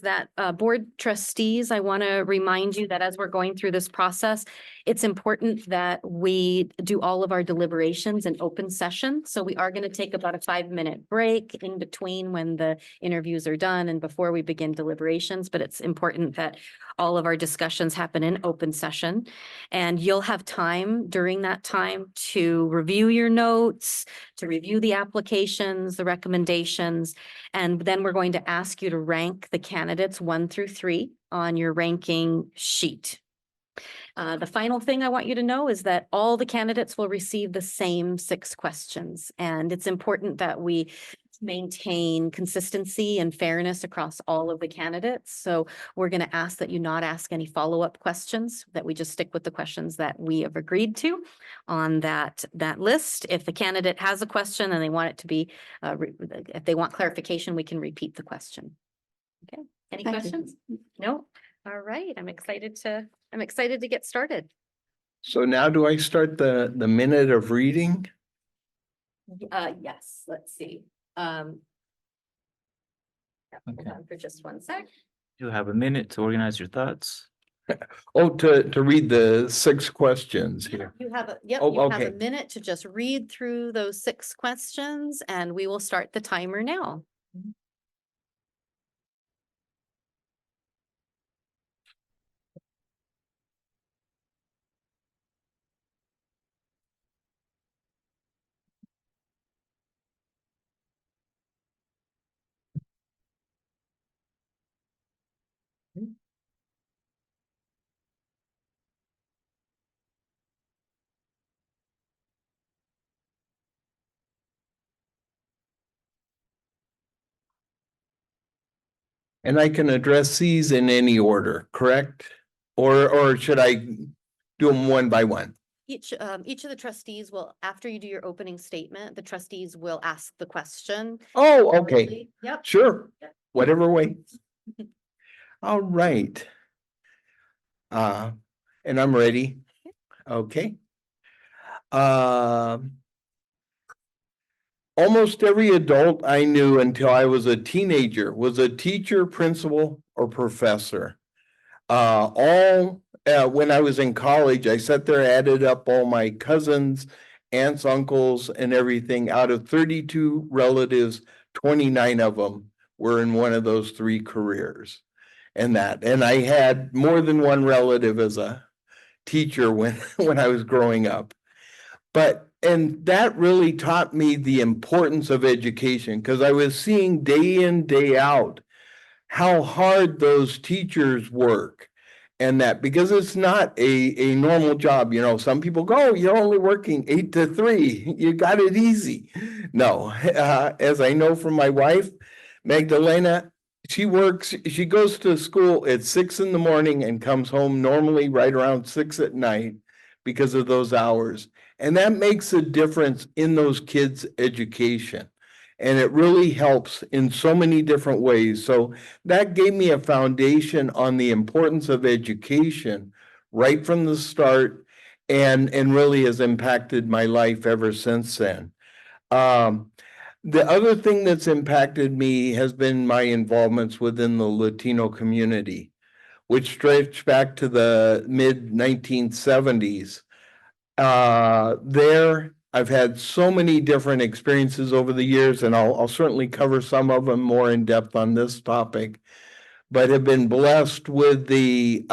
that board trustees, I want to remind you that as we're going through this process, it's important that we do all of our deliberations in open session. So we are going to take about a 5-minute break in between when the interviews are done and before we begin deliberations, but it's important that all of our discussions happen in open session, and you'll have time during that time to review your notes, to review the applications, the recommendations, and then we're going to ask you to rank the candidates 1 through 3 on your ranking sheet. The final thing I want you to know is that all the candidates will receive the same 6 questions. And it's important that we maintain consistency and fairness across all of the candidates. So we're going to ask that you not ask any follow-up questions, that we just stick with the questions that we have agreed to on that list. If the candidate has a question and they want it to be, if they want clarification, we can repeat the question. Okay, any Thank you. questions? No? All right, I'm excited to get started. So now do I start the minute of reading? Yes, let's see. Yeah, hold on for just one sec. You have a minute to organize your thoughts. Oh, to read the 6 questions here. You have you Oh, have a okay. minute to just read through those 6 questions and we will start the timer now. And I can address these in any order, correct? Or should I do them one by one? Each of the trustees will, after you do your opening statement, the trustees will ask the question. Oh, okay. Yep. Sure. Whatever way. All right. And I'm ready. Okay. Almost every adult I knew until I was a teenager was a teacher, principal, or professor. When I was in college, I sat there, added up all my cousins, aunts, uncles, and everything. Out of 32 relatives, 29 of them were in one of those 3 careers. And I had more than one relative as a teacher when I was growing up. And that really taught me the importance of education, because I was seeing day in, day out how hard those teachers work. And that because it's not a normal job, some people go, "Oh, you're only working 8 to 3. You got it easy." No, as I know from my wife, Magdalena, she goes to school at 6 in the morning and comes home normally right around 6 at night because of those hours. And that makes a difference in those kids' education. And it really helps in so many different ways. So that gave me a foundation on the importance of education right from the start, and really has impacted my life ever since then. The other thing that's impacted me has been my involvements within the Latino community, which stretch back to the mid-1970s. There, I've had so many different experiences over the years, and I'll certainly cover some of them more in depth on this topic, but have been blessed with the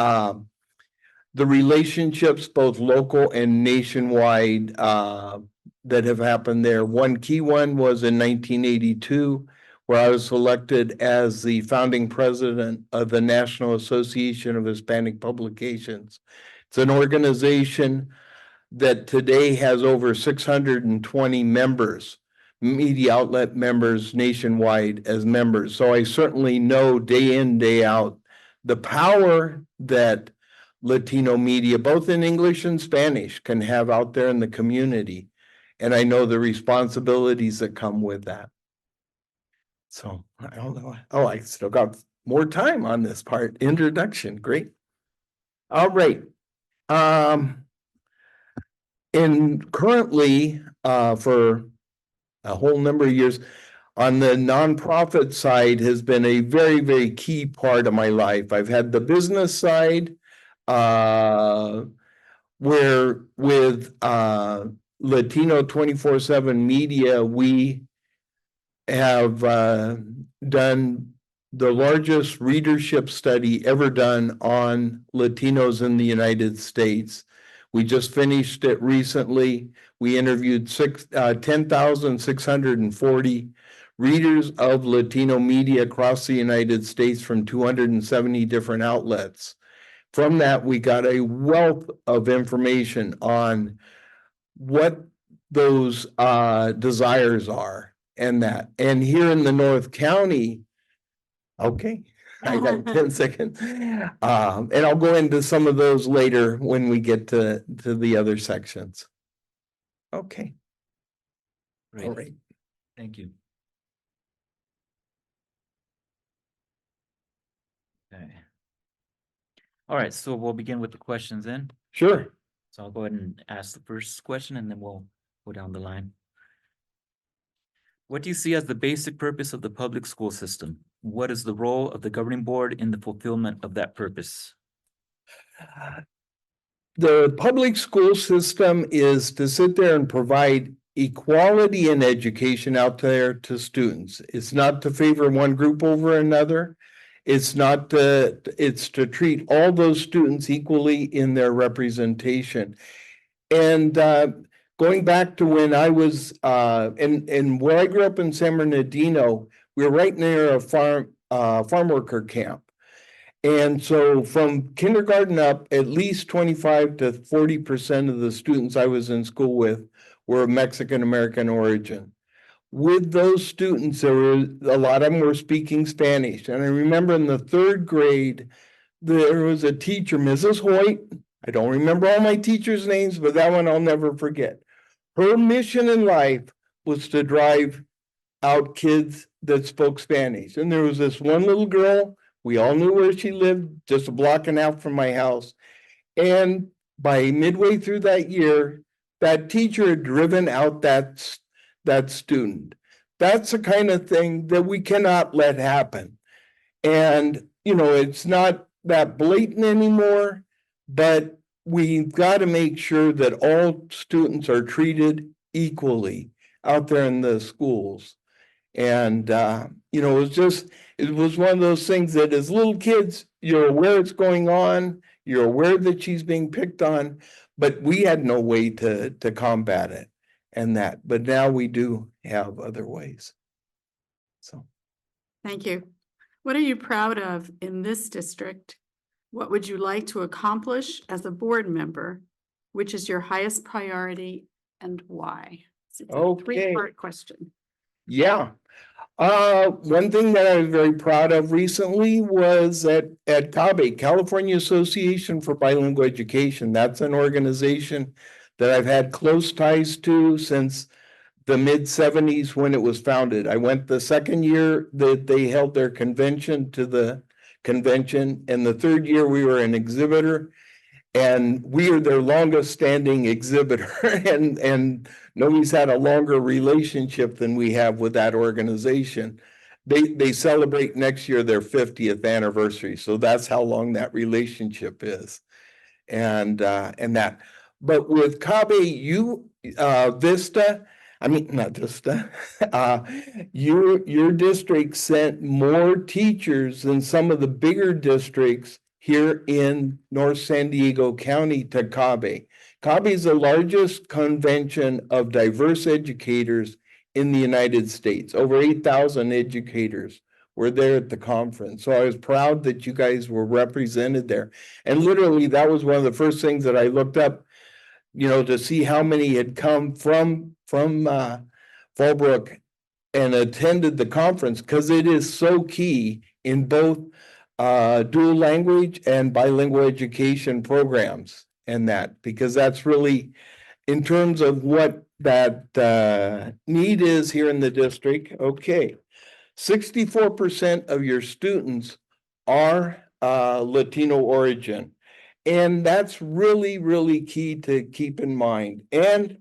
relationships, both local and nationwide, that have happened there. One key one was in 1982, where I was selected as the founding president of the National Association of Hispanic Publications. It's an organization that today has over 620 members, media outlet members nationwide as members. So I certainly know day in, day out, the power that Latino media, both in English and Spanish, can have out there in the community. And I know the responsibilities that come with that. So I don't know. Oh, I still got more time on this part. Introduction. Great. All right. And currently, for a whole number of years, on the nonprofit side has been a very, very key part of my life. I've had the business side, where with Latino 24/7 Media, we have done the largest readership study ever done on Latinos in the United States. We just finished it recently. We interviewed 10,640 readers of Latino media across the United States from 270 different outlets. From that, we got a wealth of information on what those desires are and that. And here in the North County, okay, I got 10 seconds. And I'll go into some of those later when we get to the other sections. Okay. Great. All right. Thank you. Okay. All right, so we'll begin with the questions then. Sure. So I'll go ahead and ask the first question and then we'll go down the line. What do you see as the basic purpose of the public school system? What is the role of the governing board in the fulfillment of that purpose? The public school system is to sit there and provide equality in education out there to students. It's not to favor one group over another. It's not to, it's to treat all those students equally in their representation. And going back to when I was and where I grew up in San Bernardino, we were right near a farm worker camp. And so from kindergarten up, at least 25 to 40% of the students I was in school with were of Mexican American origin. With those students, there were a lot of them were speaking Spanish. And I remember in the 3rd grade, there was a teacher, Mrs. Hoyt. I don't remember all my teachers' names, but that one I'll never forget. Her mission in life was to drive out kids that spoke Spanish. And there was this one little girl, we all knew where she lived, just a block and a half from my house. And by midway through that year, that teacher had driven out that student. That's the kind of thing that we cannot let happen. And, you know, it's not that blatant anymore, but we've got to make sure that all students are treated equally out there in the schools. And, you know, it was one of those things that as little kids, you're aware it's going on, you're aware that she's being picked on, but we had no way to combat it and that. But now we do have other ways. So. Thank you. What are you proud of in this district? What would you like to accomplish as a board member? Which is your highest priority and why? It's a Okay. 3-part question. Yeah. One thing that I was very proud of recently was at CABE, California Association for Bilingual Education. That's an organization that I've had close ties to since the mid-70s when it was founded. I went the 2nd year that they held their convention to the convention, and the 3rd year we were an exhibitor. And we are their longest standing exhibitor, and nobody's had a longer relationship than we have with that organization. They celebrate next year their 50th anniversary, so that's how long that relationship is, and that. But with CABE, Vista, I mean not Vista, your district sent more teachers than some of the bigger districts here in North San Diego County to CABE. CABE is the largest convention of diverse educators in the United States. Over 8,000 educators were there at the conference. So I was proud that you guys were represented there. And literally, that was one of the first things that I looked up, you know, to see how many had come from Fallbrook and attended the conference, because it is so key in both dual language and bilingual education programs, and that, because that's really in terms of what that need is here in the district. Okay, 64% of your students are Latino origin, and that's really, really key to keep in mind. And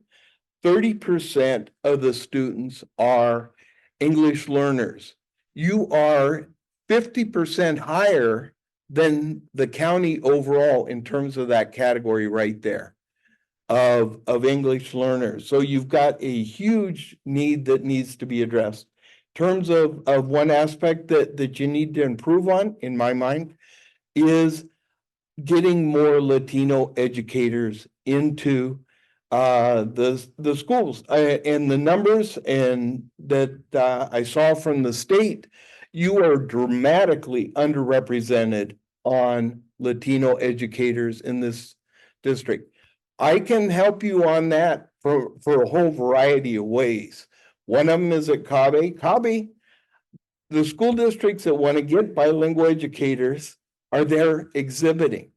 30% of the students are English learners. You are 50% higher than the county overall in terms of that category right there of English learners. So you've got a huge need that needs to be addressed. In terms of one aspect that you need to improve on, in my mind, is getting more Latino educators into the schools. And the numbers and that I saw from the state, you are dramatically underrepresented on Latino educators in this district. I can help you on that for a whole variety of ways. One of them is at CABE. The school districts that want to get bilingual educators are there exhibiting.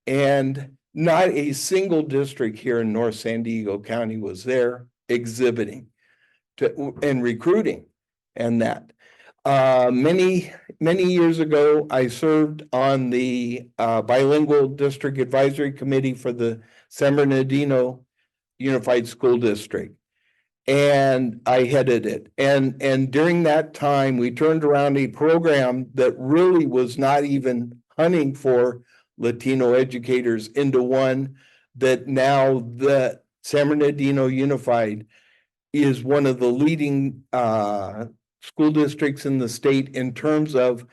And not a single district here in North San Diego County was there exhibiting and recruiting and that. Many years ago, I served on the bilingual district advisory committee for the San Bernardino Unified School District. And I headed it. And during that time, we turned around a program that really was not even hunting for Latino educators into one that now the San Bernardino Unified is one of the leading school districts in the state in terms of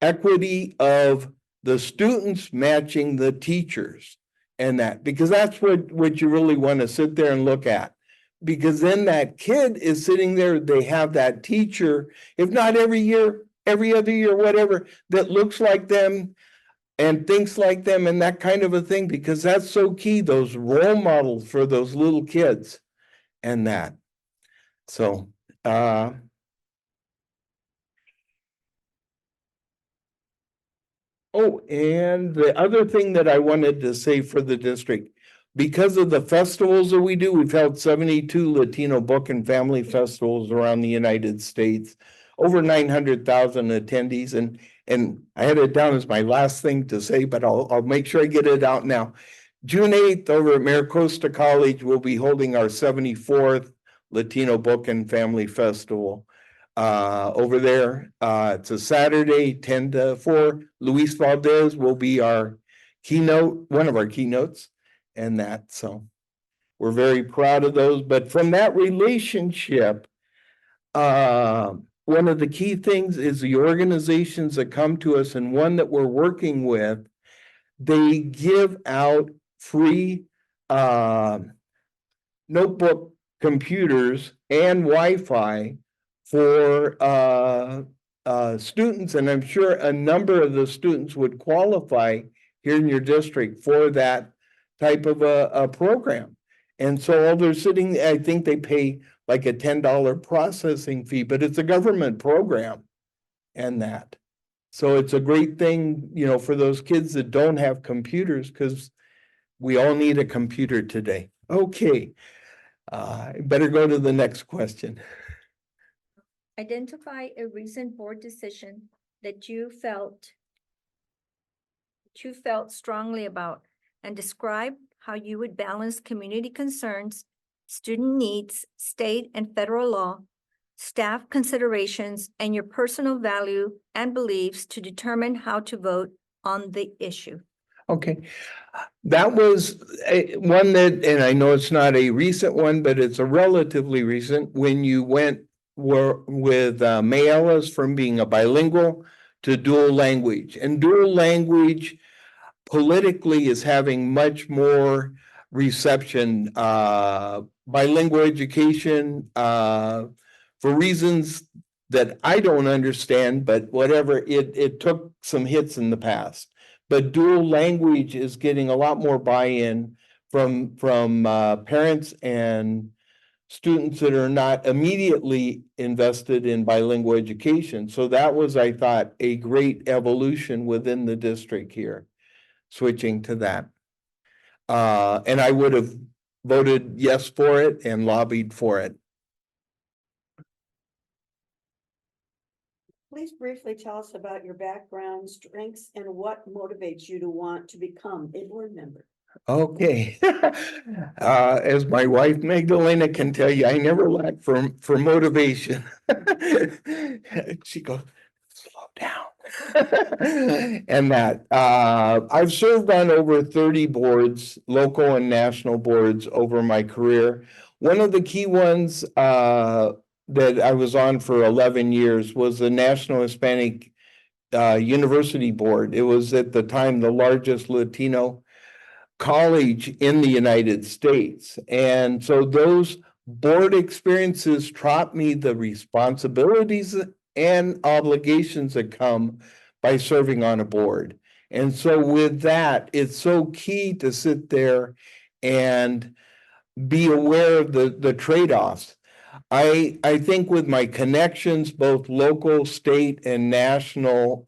equity of the students matching the teachers and that, because that's what you really want to sit there and look at. Because then that kid is sitting there, they have that teacher, if not every year, every other year, whatever, that looks like them and thinks like them and that kind of a thing, because that's so key, those role models for those little kids and that. So, oh, and the other thing that I wanted to say for the district, because of the festivals that we do, we've held 72 Latino book and family festivals around the United States, over 900,000 attendees. And I had it down as my last thing to say, but I'll make sure I get it out now. June 8th over at Maricosta College, we'll be holding our 74th Latino Book and Family Festival over there. It's a Saturday, 10 to 4. Luis Valdez will be our keynote, one of our keynotes, and that. So we're very proud of those. But from that relationship, one of the key things is the organizations that come to us, and one that we're working with, they give out free notebook computers and Wi-Fi for students, and I'm sure a number of the students would qualify here in your district for that type of a program. And so all they're sitting, I think they pay like a $10 processing fee, but it's a government program and that. So it's a great thing, you know, for those kids that don't have computers, because we all need a computer today. Okay, better go to the next question. Identify a recent board decision that you felt strongly about, and describe how you would balance community concerns, student needs, state and federal law, staff considerations, and your personal value and beliefs to determine how to vote on the issue. Okay, that was one that, and I know it's not a recent one, but it's a relatively recent, when you went with May Ellis from being a bilingual to dual language. And dual language politically is having much more reception. Bilingual education, for reasons that I don't understand, but whatever, it took some hits in the past. But dual language is getting a lot more buy-in from parents and students that are not immediately invested in bilingual education. So that was, I thought, a great evolution within the district here, switching to that. And I would have voted yes for it and lobbied for it. Please briefly tell us about your background, strengths, and what motivates you to want to become a board member. Okay. As my wife Magdalena can tell you, I never lack for motivation. She goes, slow down. And that I've served on over 30 boards, local and national boards over my career. One of the key ones that I was on for 11 years was the National Hispanic University Board. It was at the time the largest Latino college in the United States. And so those board experiences taught me the responsibilities and obligations that come by serving on a board. And so with that, it's so key to sit there and be aware of the trade-offs. I think with my connections, both local, state, and national,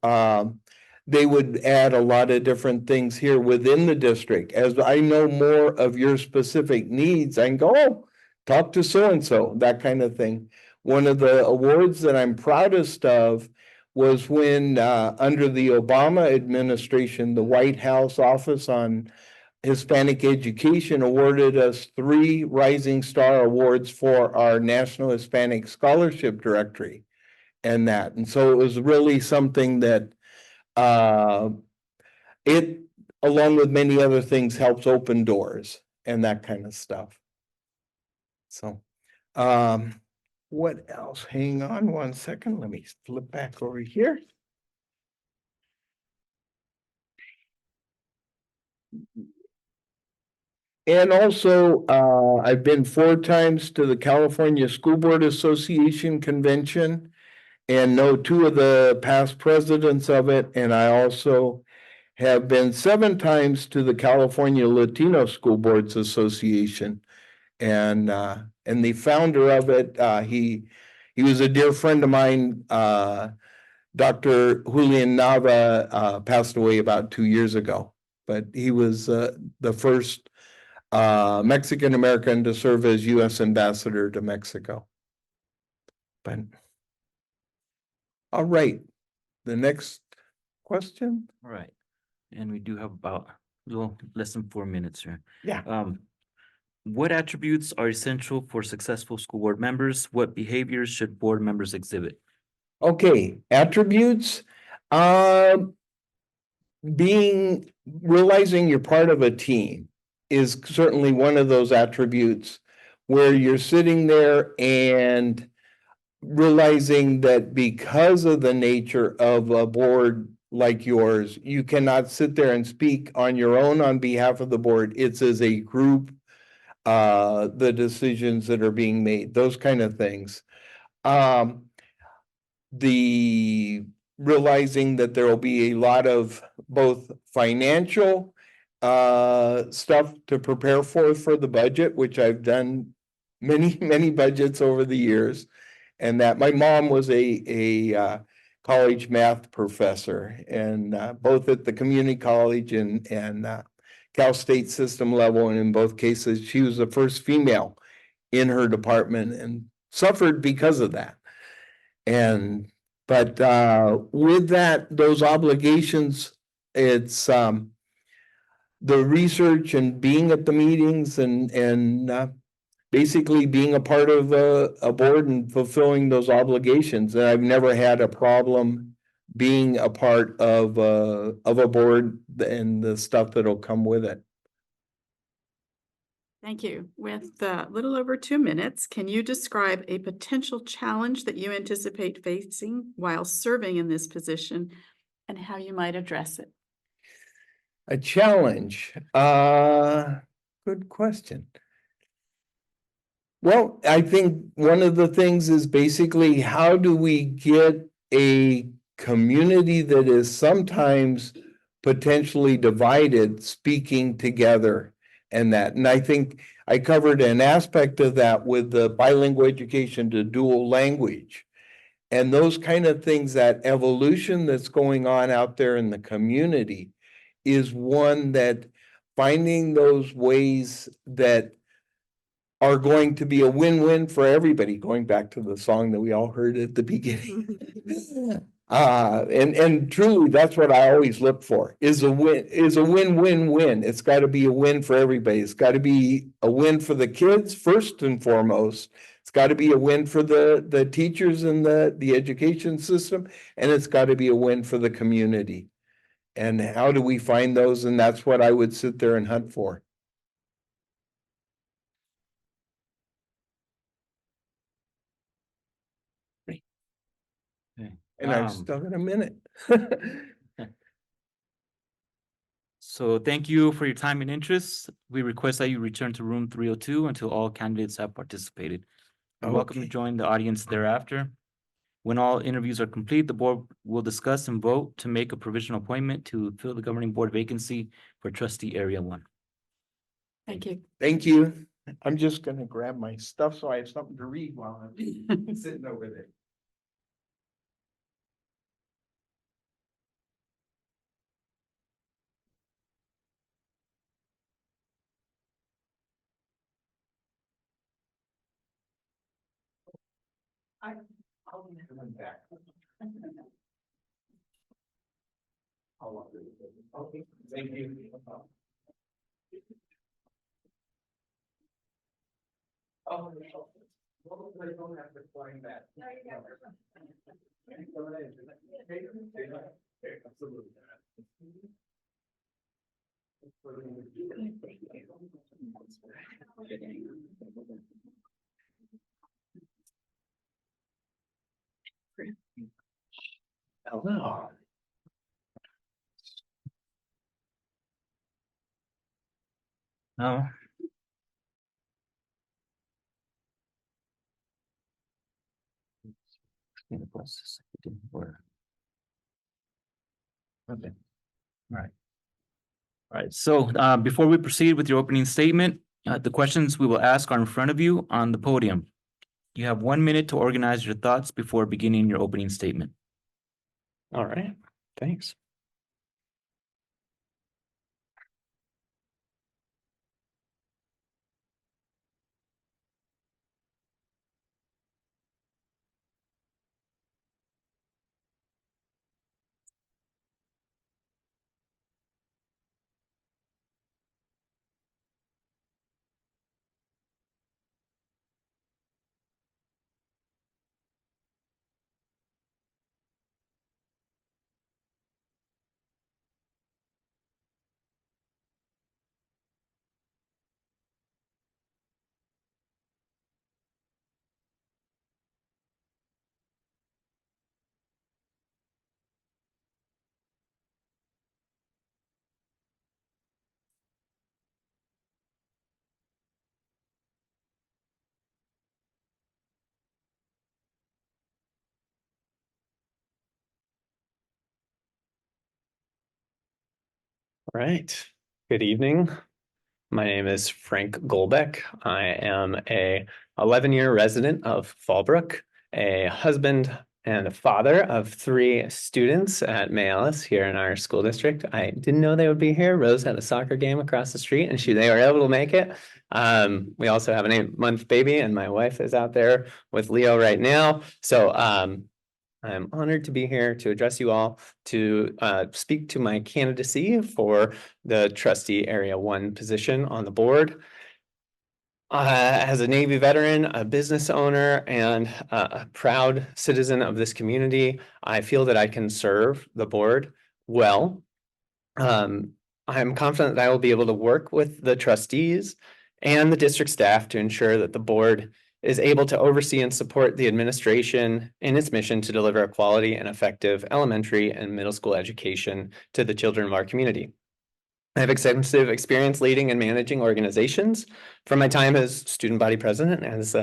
they would add a lot of different things here within the district. As I know more of your specific needs, I can go, oh, talk to so-and-so, that kind of thing. One of the awards that I'm proudest of was when, under the Obama administration, the White House Office on Hispanic Education awarded us 3 Rising Star Awards for our National Hispanic Scholarship Directory and that. And so it was really something that it, along with many other things, helps open doors and that kind of stuff. So, what else? Hang on one second. Let me flip back over here. And also, I've been 4 times to the California School Board Association Convention and know 2 of the past presidents of it. And I also have been 7 times to the California Latino School Boards Association. And the founder of it, he was a dear friend of mine, Dr. Julian Nava, passed away about 2 years ago. But he was the first Mexican American to serve as U.S. ambassador to Mexico. But all right, the next question. All right, and we do have about a little less than 4 minutes here. Yeah. What attributes are essential for successful school board members? What behaviors should board members exhibit? Okay, attributes. Realizing you're part of a team is certainly one of those attributes where you're sitting there and realizing that because of the nature of a board like yours, you cannot sit there and speak on your own on behalf of the board. It's as a group, the decisions that are being made, those kind of things. The realizing that there will be a lot of both financial stuff to prepare for the budget, which I've done many budgets over the years. And that my mom was a college math professor, and both at the community college and Cal State system level. And in both cases, she was the first female in her department and suffered because of that. But with that, those obligations, it's the research and being at the meetings and basically being a part of a board and fulfilling those obligations. And I've never had a problem being a part of a board and the stuff that'll come with it. Thank you. With a little over 2 minutes, can you describe a potential challenge that you anticipate facing while serving in this position and how you might address it? A challenge. Good question. Well, I think one of the things is basically how do we get a community that is sometimes potentially divided speaking together and that. And I think I covered an aspect of that with the bilingual education to dual language and those kind of things. That evolution that's going on out there in the community is one that finding those ways that are going to be a win-win for everybody, going back to the song that we all heard at the beginning. And truly, that's what I always look for, is a win-win-win. It's got to be a win for everybody. It's got to be a win for the kids first and foremost. It's got to be a win for the teachers and the education system, and it's got to be a win for the community. And how do we find those? And that's what I would sit there and hunt for. Okay. And I've still got a minute. So thank you for your time and interest. We request that you return to room 302 until all candidates have participated. You're welcome to join the audience thereafter. When all interviews are complete, the board will discuss and vote to make a provisional appointment to fill the governing board vacancy for trustee area 1. Thank you. Thank you. I'm just gonna grab my stuff so I have something to read while I'm sitting over there. I'll be coming back. Okay, thank you. Oh, I don't have to find that. Absolutely. Hello. No. Okay. All right. All right. So before we proceed with your opening statement, the questions we will ask are in front of you on the podium. You have 1 minute to organize your thoughts before beginning your opening statement. All right, thanks. All right, good evening. My name is Frank Golbeck. I am a 11-year resident of Fallbrook, a husband and a father of 3 students at May Ellis here in our school district. I didn't know they would be here. Rose had a soccer game across the street and they were able to make it. We also have an 8-month baby and my wife is out there with Leo right now. So I'm honored to be here to address you all to speak to my candidacy for the trustee area 1 position on the board. As a Navy veteran, a business owner, and a proud citizen of this community, I feel that I can serve the board well. I'm confident that I will be able to work with the trustees and the district staff to ensure that the board is able to oversee and support the administration in its mission to deliver a quality and effective elementary and middle school education to the children of our community. I have extensive experience leading and managing organizations from my time as student body president, as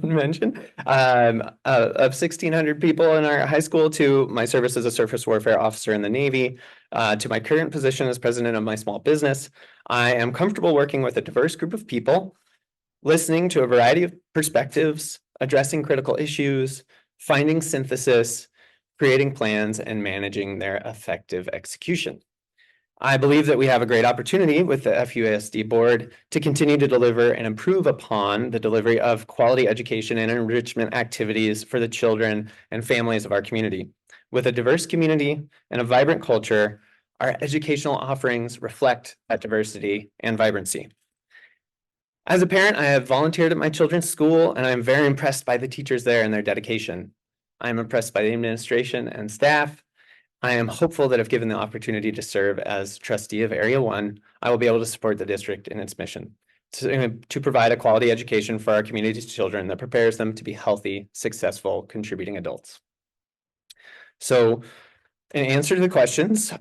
mentioned, of 1,600 people in our high school, to my service as a surface warfare officer in the Navy, to my current position as president of my small business. I am comfortable working with a diverse group of people, listening to a variety of perspectives, addressing critical issues, finding synthesis, creating plans, and managing their effective execution. I believe that we have a great opportunity with the FUESD board to continue to deliver and improve upon the delivery of quality education and enrichment activities for the children and families of our community. With a diverse community and a vibrant culture, our educational offerings reflect that diversity and vibrancy. As a parent, I have volunteered at my children's school, and I am very impressed by the teachers there and their dedication. I am impressed by the administration and staff. I am hopeful that if given the opportunity to serve as trustee of Area 1, I will be able to support the district in its mission to provide a quality education for our community's children that prepares them to be healthy, successful, contributing adults. So, in answer to the questions,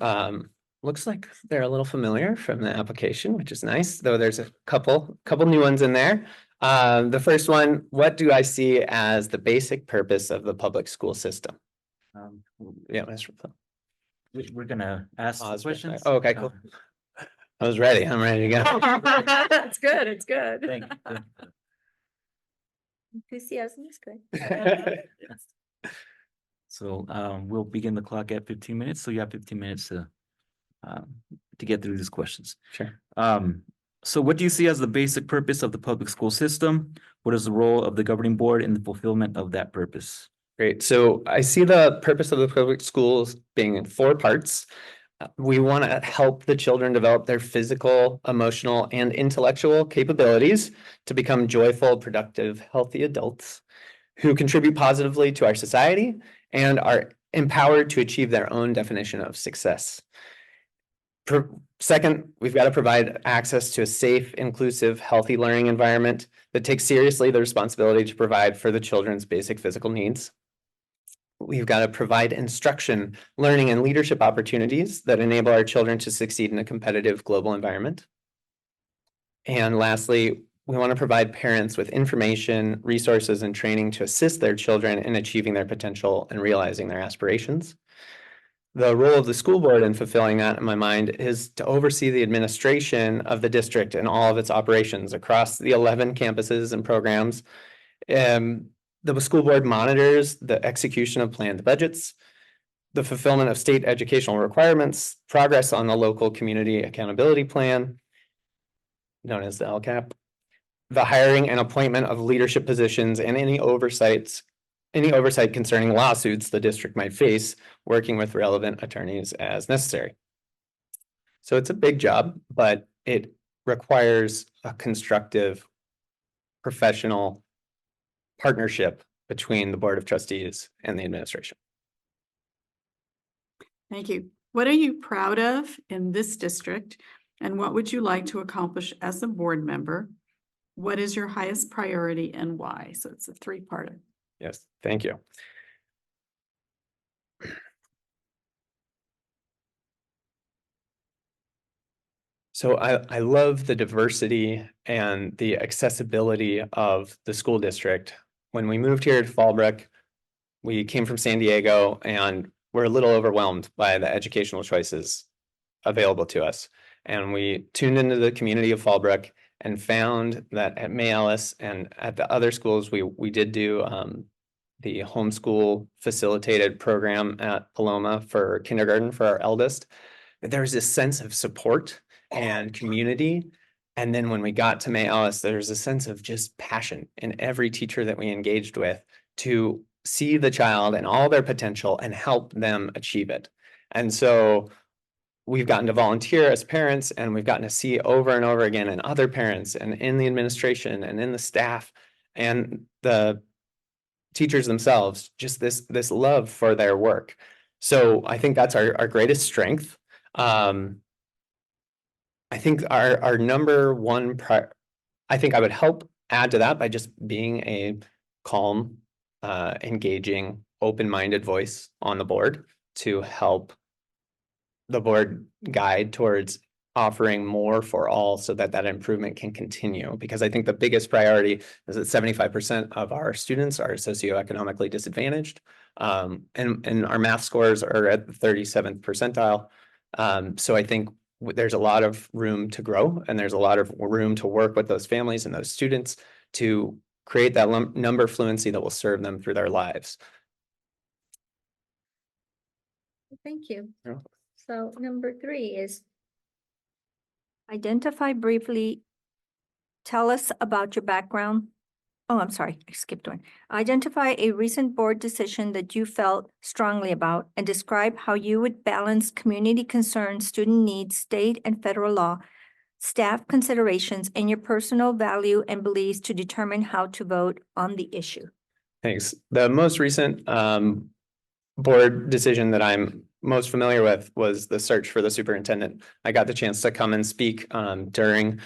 looks like they're a little familiar from the application, which is nice, though there's a couple new ones in there. The first one, what do I see as the basic purpose of the public school system? Um, Yeah, Mr. Phil. we're gonna ask the Pause for a second. questions. Oh, okay, cool. I was ready. I'm ready to go. It's good, it's good. Thank you. Enthusiasm is good. So we'll begin the clock at 15 minutes. So you have 15 minutes to get through these questions. Sure. So what do you see as the basic purpose of the public school system? What is the role of the governing board in the fulfillment of that purpose? Great. So I see the purpose of the public schools being in 4 parts. We want to help the children develop their physical, emotional, and intellectual capabilities to become joyful, productive, healthy adults who contribute positively to our society and are empowered to achieve their own definition of success. Second, we've got to provide access to a safe, inclusive, healthy learning environment that takes seriously the responsibility to provide for the children's basic physical needs. We've got to provide instruction, learning, and leadership opportunities that enable our children to succeed in a competitive global environment. And lastly, we want to provide parents with information, resources, and training to assist their children in achieving their potential and realizing their aspirations. The role of the school board in fulfilling that, in my mind, is to oversee the administration of the district and all of its operations across the 11 campuses and programs. The school board monitors the execution of planned budgets, the fulfillment of state educational requirements, progress on the local community accountability plan, known as the LCAP, the hiring and appointment of leadership positions, and any oversight concerning lawsuits the district might face, working with relevant attorneys as necessary. So it's a big job, but it requires a constructive, professional partnership between the Board of Trustees and the administration. Thank you. What are you proud of in this district? And what would you like to accomplish as a board member? What is your highest priority and why? So it's a 3-parter. Yes, thank you. So I love the diversity and the accessibility of the school district. When we moved here to Fallbrook, we came from San Diego and we're a little overwhelmed by the educational choices available to us. And we tuned into the community of Fallbrook and found that at May Ellis and at the other schools, we did do the homeschool facilitated program at Paloma for kindergarten for our eldest. There's this sense of support and community. And then when we got to May Ellis, there's a sense of just passion in every teacher that we engaged with to see the child and all their potential and help them achieve it. And so we've gotten to volunteer as parents, and we've gotten to see over and over again in other parents and in the administration and in the staff and the teachers themselves, just this love for their work. So I think that's our greatest strength. I think our number one I think I would help add to that by just being a calm, engaging, open-minded voice on the board to help the board guide towards offering more for all so that that improvement can continue. Because I think the biggest priority is that 75% of our students are socioeconomically disadvantaged. And our math scores are at the 37th percentile. So I think there's a lot of room to grow, and there's a lot of room to work with those families and those students to create that number fluency that will serve them through their lives. Thank you. Yeah. So number 3 is identify briefly, tell us about your background. Oh, I'm sorry, I skipped one. Identify a recent board decision that you felt strongly about and describe how you would balance community concerns, student needs, state and federal law, staff considerations, and your personal value and beliefs to determine how to vote on the issue. Thanks. The most recent board decision that I'm most familiar with was the search for the superintendent. I got the chance to come and speak during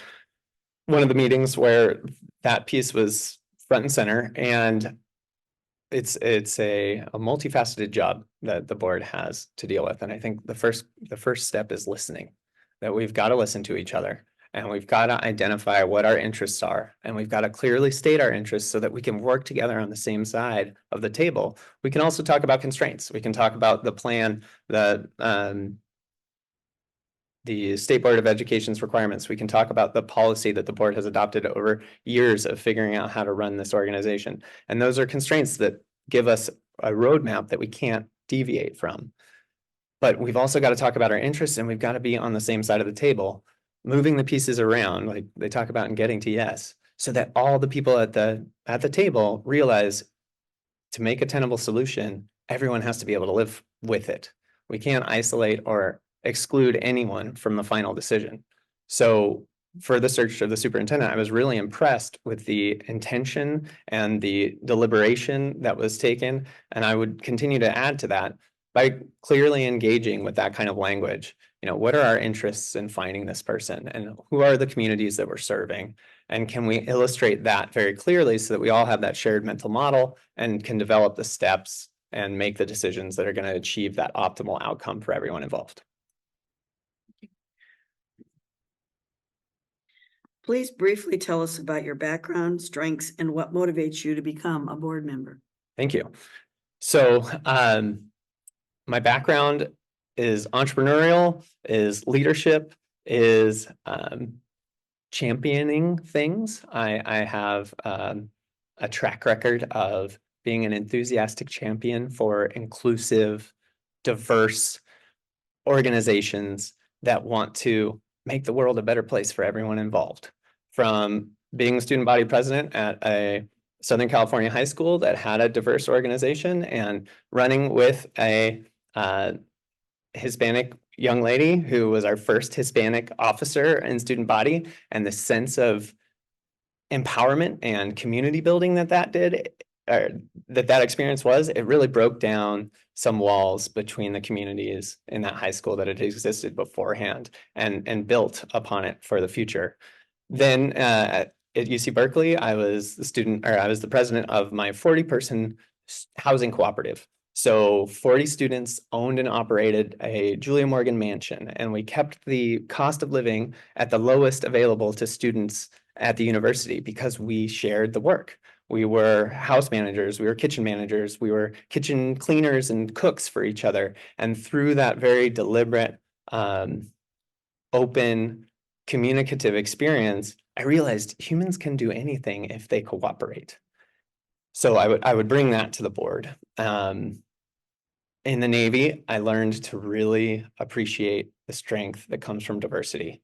one of the meetings where that piece was front and center, and it's a multifaceted job that the board has to deal with. And I think the first step is listening, that we've got to listen to each other. And we've got to identify what our interests are, and we've got to clearly state our interests so that we can work together on the same side of the table. We can also talk about constraints. We can talk about the plan, the State Board of Education's requirements. We can talk about the policy that the board has adopted over years of figuring out how to run this organization. And those are constraints that give us a roadmap that we can't deviate from. But we've also got to talk about our interests, and we've got to be on the same side of the table, moving the pieces around, like they talk about in Getting to Yes, so that all the people at the table realize to make a tenable solution, everyone has to be able to live with it. We can't isolate or exclude anyone from the final decision. So for the search of the superintendent, I was really impressed with the intention and the deliberation that was taken. And I would continue to add to that by clearly engaging with that kind of language. You know, what are our interests in finding this person, and who are the communities that we're serving? And can we illustrate that very clearly so that we all have that shared mental model and can develop the steps and make the decisions that are going to achieve that optimal outcome for everyone involved? Please briefly tell us about your background, strengths, and what motivates you to become a board member. Thank you. So my background is entrepreneurial, is leadership, is championing things. I have a track record of being an enthusiastic champion for inclusive, diverse organizations that want to make the world a better place for everyone involved. From being the student body president at a Southern California high school that had a diverse organization, and running with a Hispanic young lady who was our first Hispanic officer in student body, and the sense of empowerment and community building that did, or that experience was, it really broke down some walls between the communities in that high school that had existed beforehand, and built upon it for the future. Then at UC Berkeley, I was the president of my 40-person housing cooperative. So 40 students owned and operated a Julia Morgan mansion, and we kept the cost of living at the lowest available to students at the university because we shared the work. We were house managers, we were kitchen managers, we were kitchen cleaners and cooks for each other. And through that very deliberate, open, communicative experience, I realized humans can do anything if they cooperate. So I would bring that to the board. In the Navy, I learned to really appreciate the strength that comes from diversity.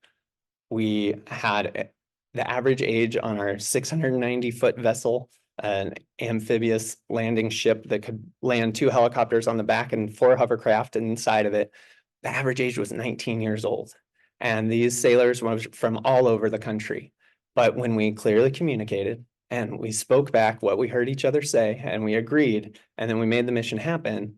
We had the average age on our 690-foot vessel, an amphibious landing ship that could land 2 helicopters on the back and 4 hovercraft inside of it. The average age was 19 years old. And these sailors were from all over the country. But when we clearly communicated and we spoke back what we heard each other say, and we agreed, and then we made the mission happen,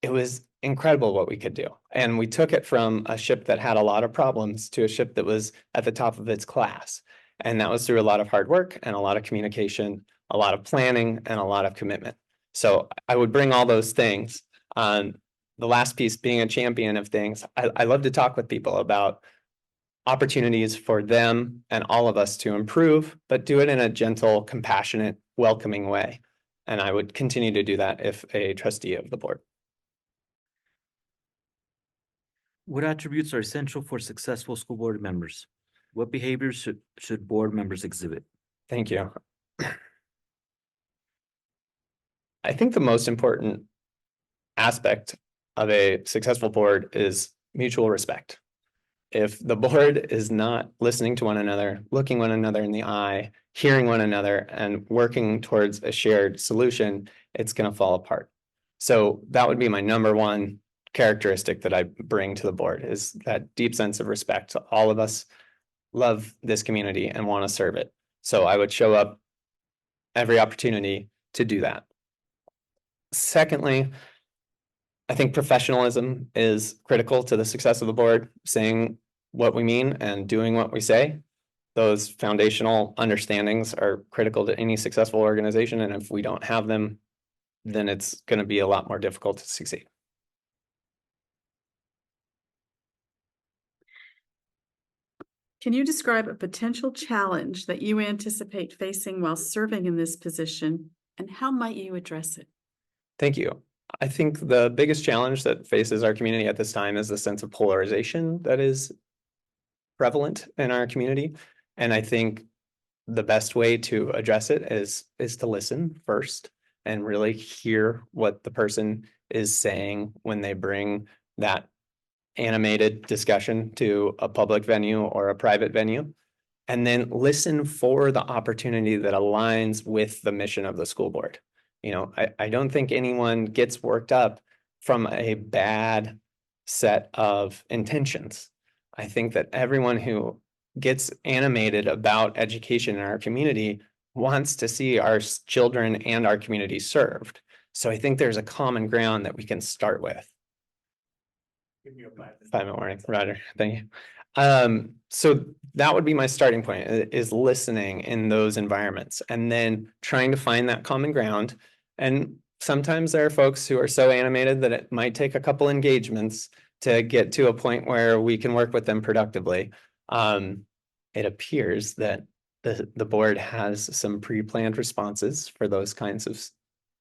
it was incredible what we could do. And we took it from a ship that had a lot of problems to a ship that was at the top of its class. And that was through a lot of hard work and a lot of communication, a lot of planning, and a lot of commitment. So I would bring all those things. The last piece, being a champion of things, I love to talk with people about opportunities for them and all of us to improve, but do it in a gentle, compassionate, welcoming way. And I would continue to do that if a trustee of the board. What attributes are essential for successful school board members? What behaviors should board members exhibit? Thank you. I think the most important aspect of a successful board is mutual respect. If the board is not listening to one another, looking one another in the eye, hearing one another, and working towards a shared solution, it's going to fall apart. So that would be my number one characteristic that I bring to the board, is that deep sense of respect. All of us love this community and want to serve it. So I would show up every opportunity to do that. Secondly, I think professionalism is critical to the success of the board, saying what we mean and doing what we say. Those foundational understandings are critical to any successful organization. And if we don't have them, then it's going to be a lot more difficult to succeed. Can you describe a potential challenge that you anticipate facing while serving in this position, and how might you address it? Thank you. I think the biggest challenge that faces our community at this time is the sense of polarization that is prevalent in our community. And I think the best way to address it is to listen first and really hear what the person is saying when they bring that animated discussion to a public venue or a private venue. And then listen for the opportunity that aligns with the mission of the school board. You know, I don't think anyone gets worked up from a bad set of intentions. I think that everyone who gets animated about education in our community wants to see our children and our community served. So I think there's a common ground that we can start with. Give me a 5-minute warning, Roger. Thank you. So that would be my starting point, is listening in those environments and then trying to find that common ground. And sometimes there are folks who are so animated that it might take a couple engagements to get to a point where we can work with them productively. It appears that the board has some pre-planned responses for those kinds of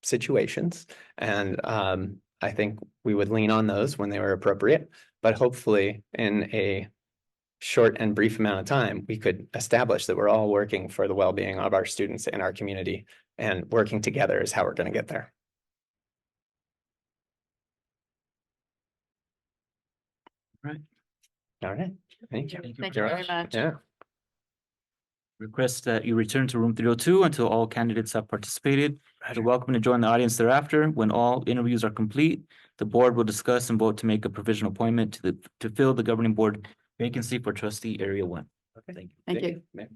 situations. And I think we would lean on those when they were appropriate, but hopefully in a short and brief amount of time, we could establish that we're all working for the well-being of our students and our community, and working together is how we're going to get there. Right. All right. Thank you. Thank you very much. Yeah. Request that you return to room 302 until all candidates have participated. You're welcome to join the audience thereafter. When all interviews are complete, the board will discuss and vote to make a provisional appointment to fill the governing board vacancy for trustee area 1. Okay. Thank you. Thank you.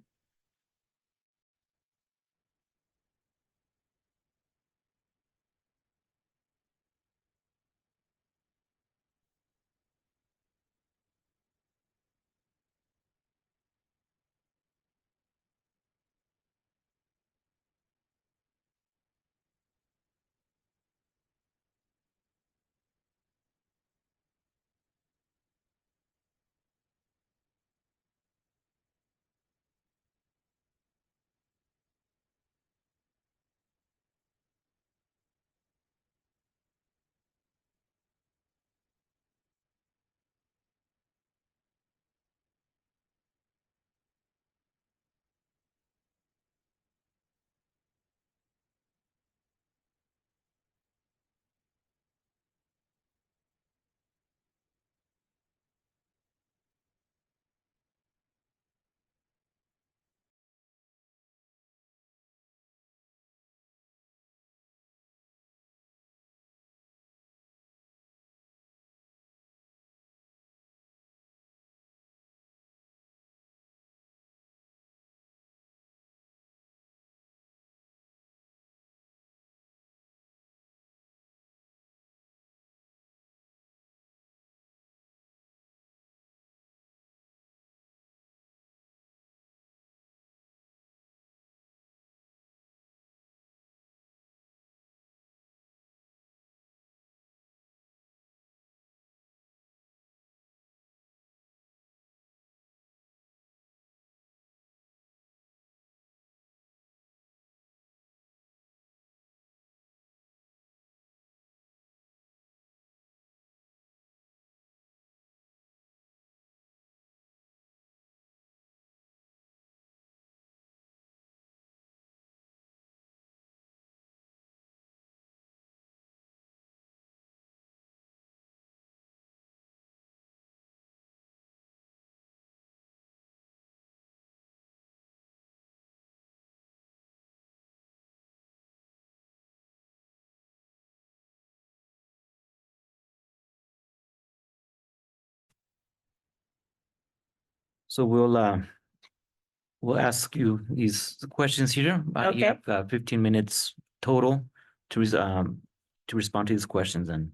So we'll ask you these questions here. You have 15 minutes total to respond to these questions and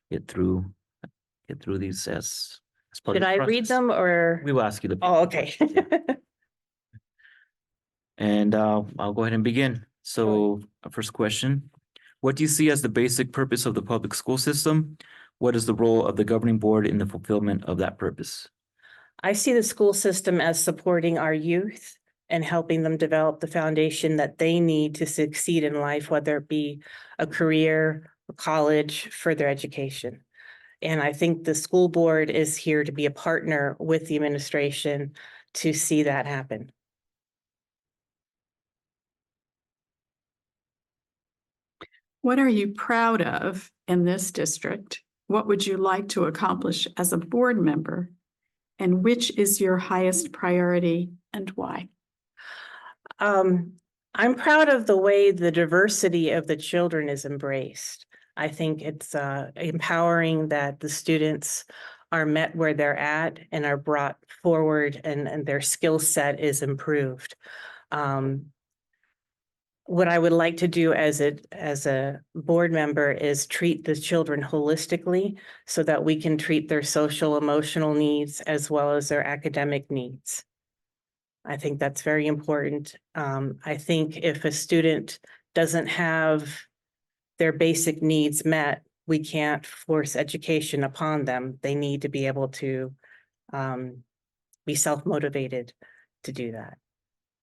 get through these as part of Should the I read process. them or? We will ask you the. Oh, okay. And I'll go ahead and begin. So first question, what do you see as the basic purpose of the public school system? What is the role of the governing board in the fulfillment of that purpose? I see the school system as supporting our youth and helping them develop the foundation that they need to succeed in life, whether it be a career, college, further education. And I think the school board is here to be a partner with the administration to see that happen. What are you proud of in this district? What would you like to accomplish as a board member? And which is your highest priority and why? I'm proud of the way the diversity of the children is embraced. I think it's empowering that the students are met where they're at and are brought forward and their skill set is improved. What I would like to do as a board member is treat the children holistically so that we can treat their social, emotional needs as well as their academic needs. I think that's very important. I think if a student doesn't have their basic needs met, we can't force education upon them. They need to be able to be self-motivated to do that.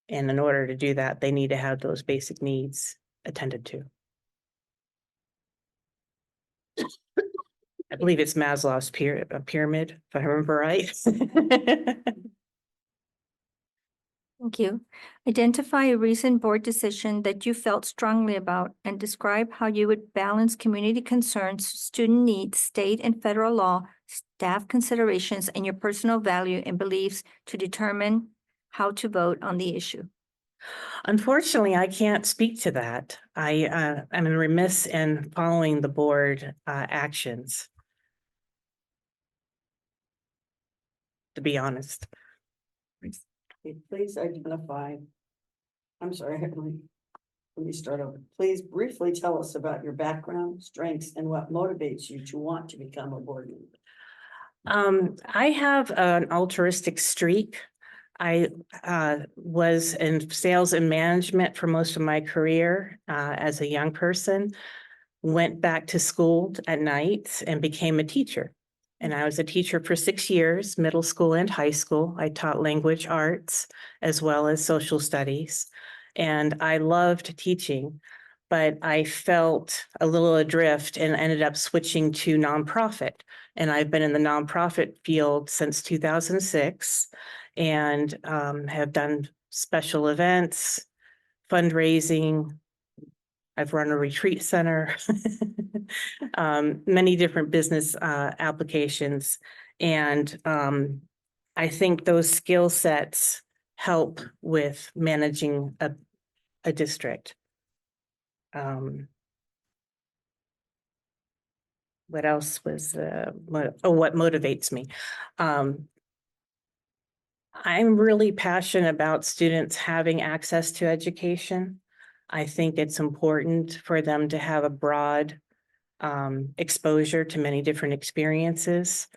And in order to do that, they need to have those basic needs attended to. I believe it's Maslow's pyramid, if I remember right. Thank you. Identify a recent board decision that you felt strongly about and describe how you would balance community concerns, student needs, state and federal law, staff considerations, and your personal value and beliefs to determine how to vote on the issue. Unfortunately, I can't speak to that. I'm remiss in following the board actions, to be honest. Please identify. I'm sorry, let me start over. Please briefly tell us about your background, strengths, and what motivates you to want to become a board member. I have an altruistic streak. I was in sales and management for most of my career as a young person, went back to school at night and became a teacher. And I was a teacher for 6 years, middle school and high school. I taught language arts as well as social studies. And I loved teaching, but I felt a little adrift and ended up switching to nonprofit. And I've been in the nonprofit field since 2006 and have done special events, fundraising. I've run a retreat center, many different business applications. And I think those skill sets help with managing a district. What else was, what motivates me? I'm really passionate about students having access to education. I think it's important for them to have a broad exposure to many different experiences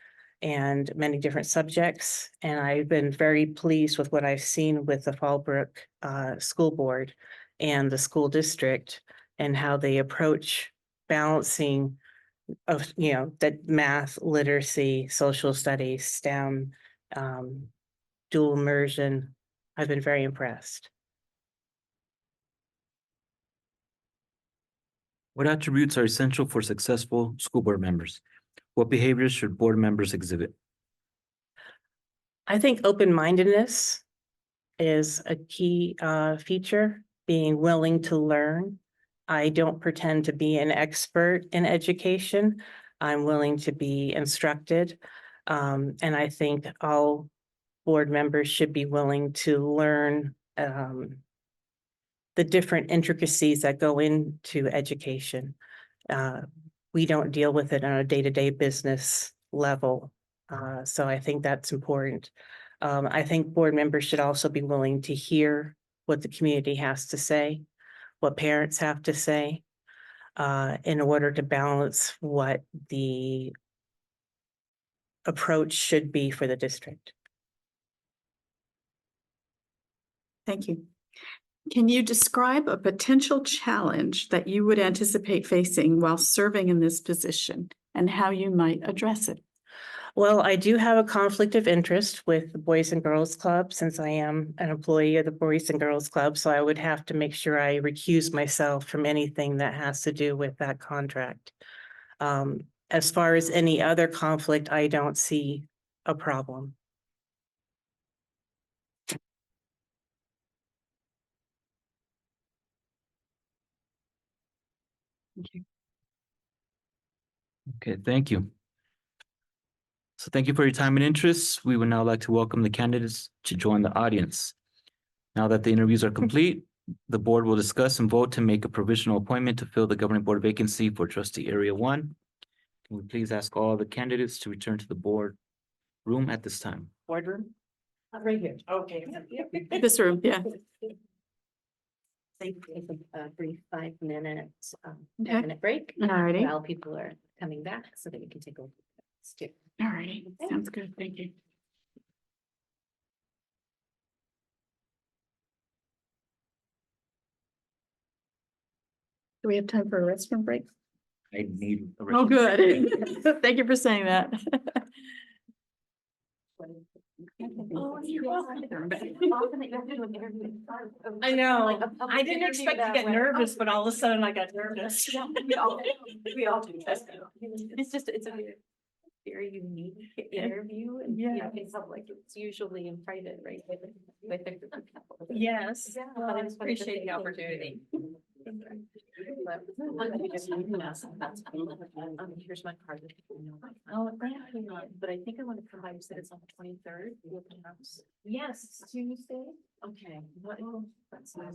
and many different subjects. And I've been very pleased with what I've seen with the Fallbrook School Board and the school district and how they approach balancing of, that math, literacy, social studies, STEM, dual immersion. I've been very impressed. What attributes are essential for successful school board members? What behaviors should board members exhibit? I think open-mindedness is a key feature, being willing to learn. I don't pretend to be an expert in education. I'm willing to be instructed. And I think all board members should be willing to learn the different intricacies that go into education. We don't deal with it on a day-to-day business level. So I think that's important. I think board members should also be willing to hear what the community has to say, what parents have to say, in order to balance what the approach should be for the district. Thank you. Can you describe a potential challenge that you would anticipate facing while serving in this position and how you might address it? Well, I do have a conflict of interest with the Boys and Girls Club since I am an employee of the Boys and Girls Club. So I would have to make sure I recuse myself from anything that has to do with that contract. As far as any other conflict, I don't see a problem. Okay, thank you. So thank you for your time and interest. We would now like to welcome the candidates to join the audience. Now that the interviews are complete, the board will discuss and vote to make a provisional appointment to fill the governing board vacancy for trustee area 1. Can we please ask all the candidates to return to the board room at this time? Boardroom? Right here. Okay. This room, yeah. Take a brief 5-minute, Okay. 5-minute break. Alrighty. While people are coming back so that we can take a look at this too. All right, sounds good. Thank you. Do we have time for a restroom break? I need. Oh, good. Thank you for saying that. Oh, you're welcome. I know. I didn't expect to get nervous, but all of a sudden I got nervous. We all do. It's just, it's a very unique interview and you know, in public, it's usually in private, right? With a group of people. Yes. Yeah, Well, but I it was appreciate the opportunity. Here's my card. Oh, but I think I want to come by and sit. It's on the 23rd. Yes, it's Tuesday. Okay. That's nice.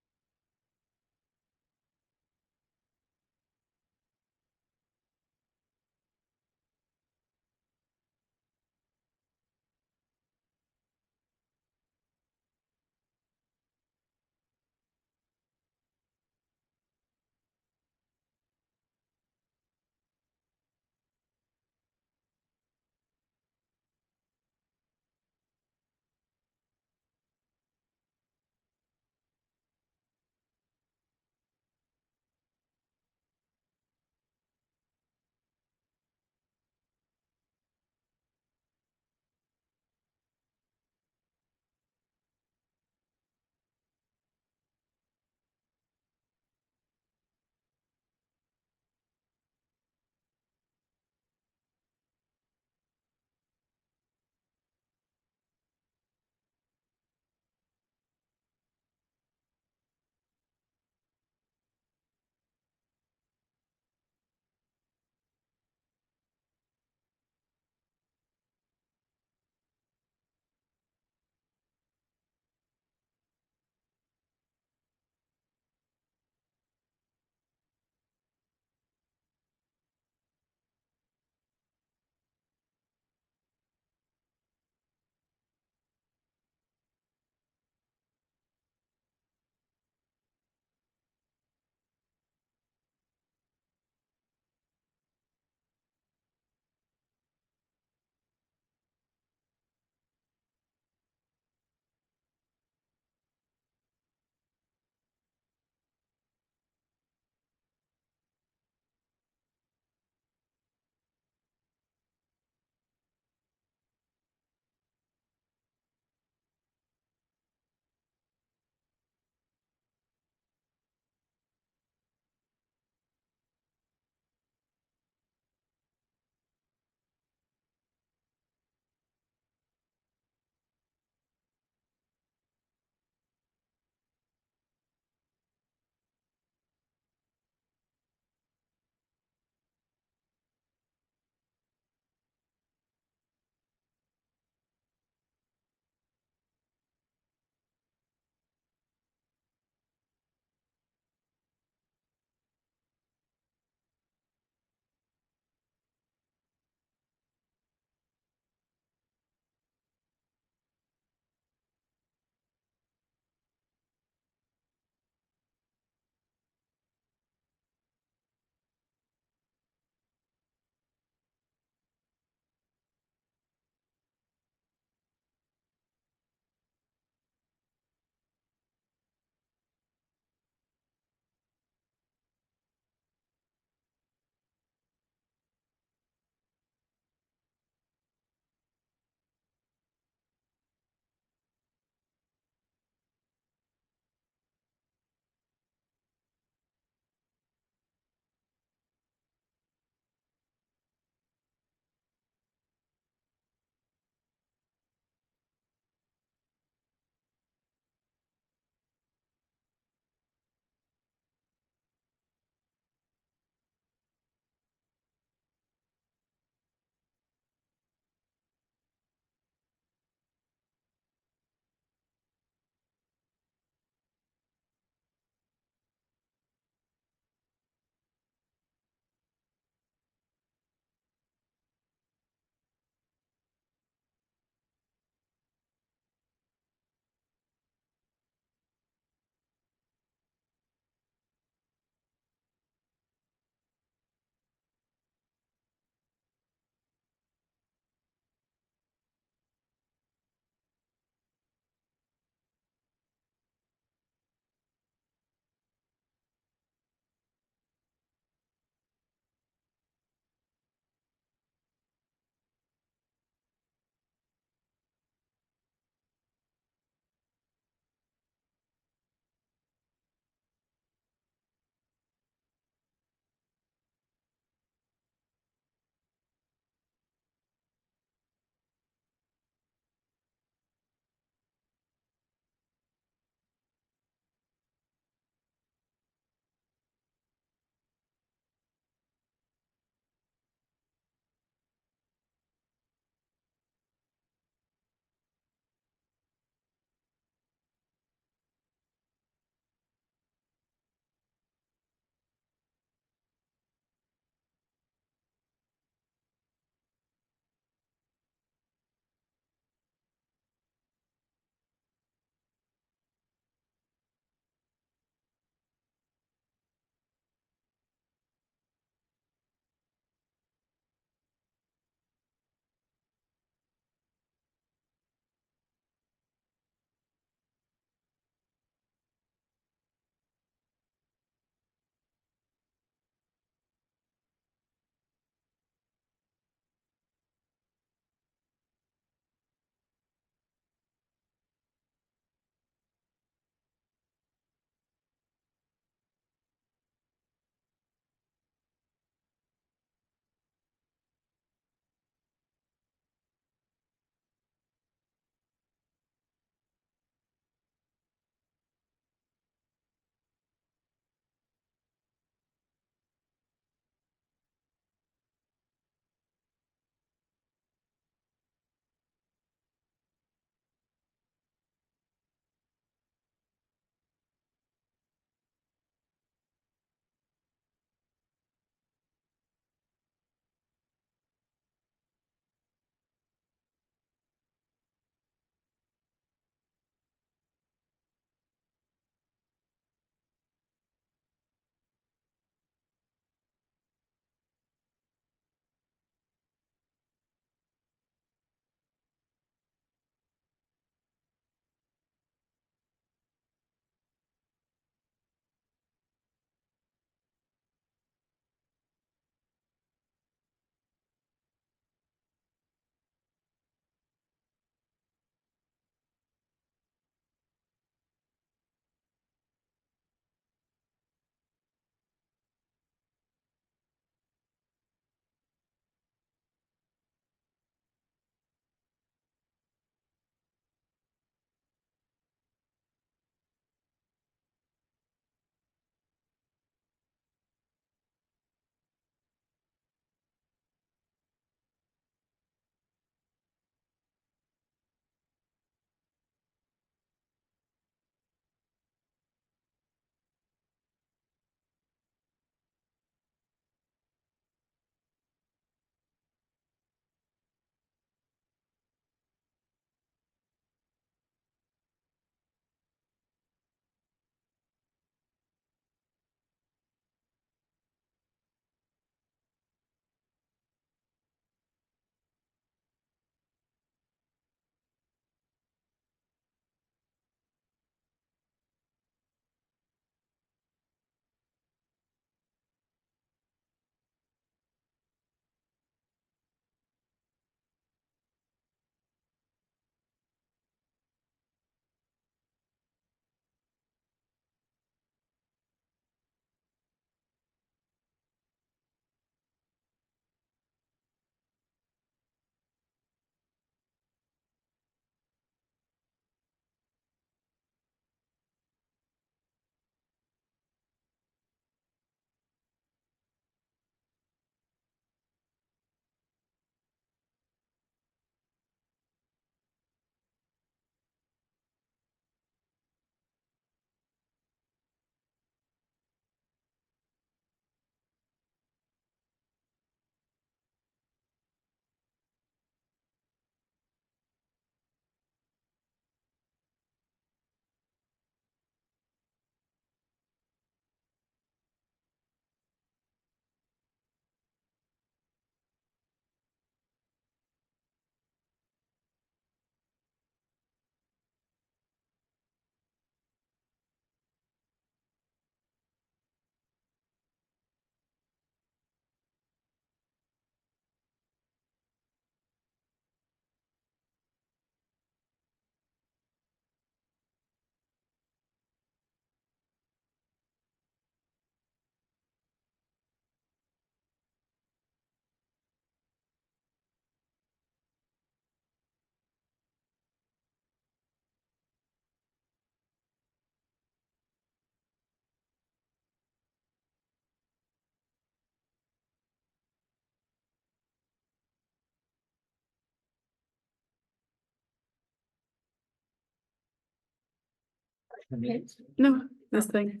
No, this thing.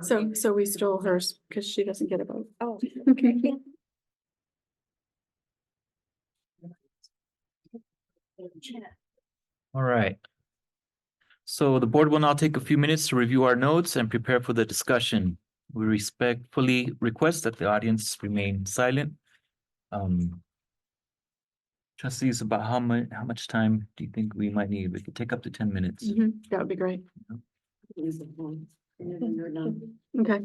So we stole hers because she doesn't get a vote. Oh. All right. So the board will now take a few minutes to review our notes and prepare for the discussion. We respectfully request that the audience remain silent. Trustees, about how much time do you think we might need? We could take up to 10 minutes. That would be great. Okay.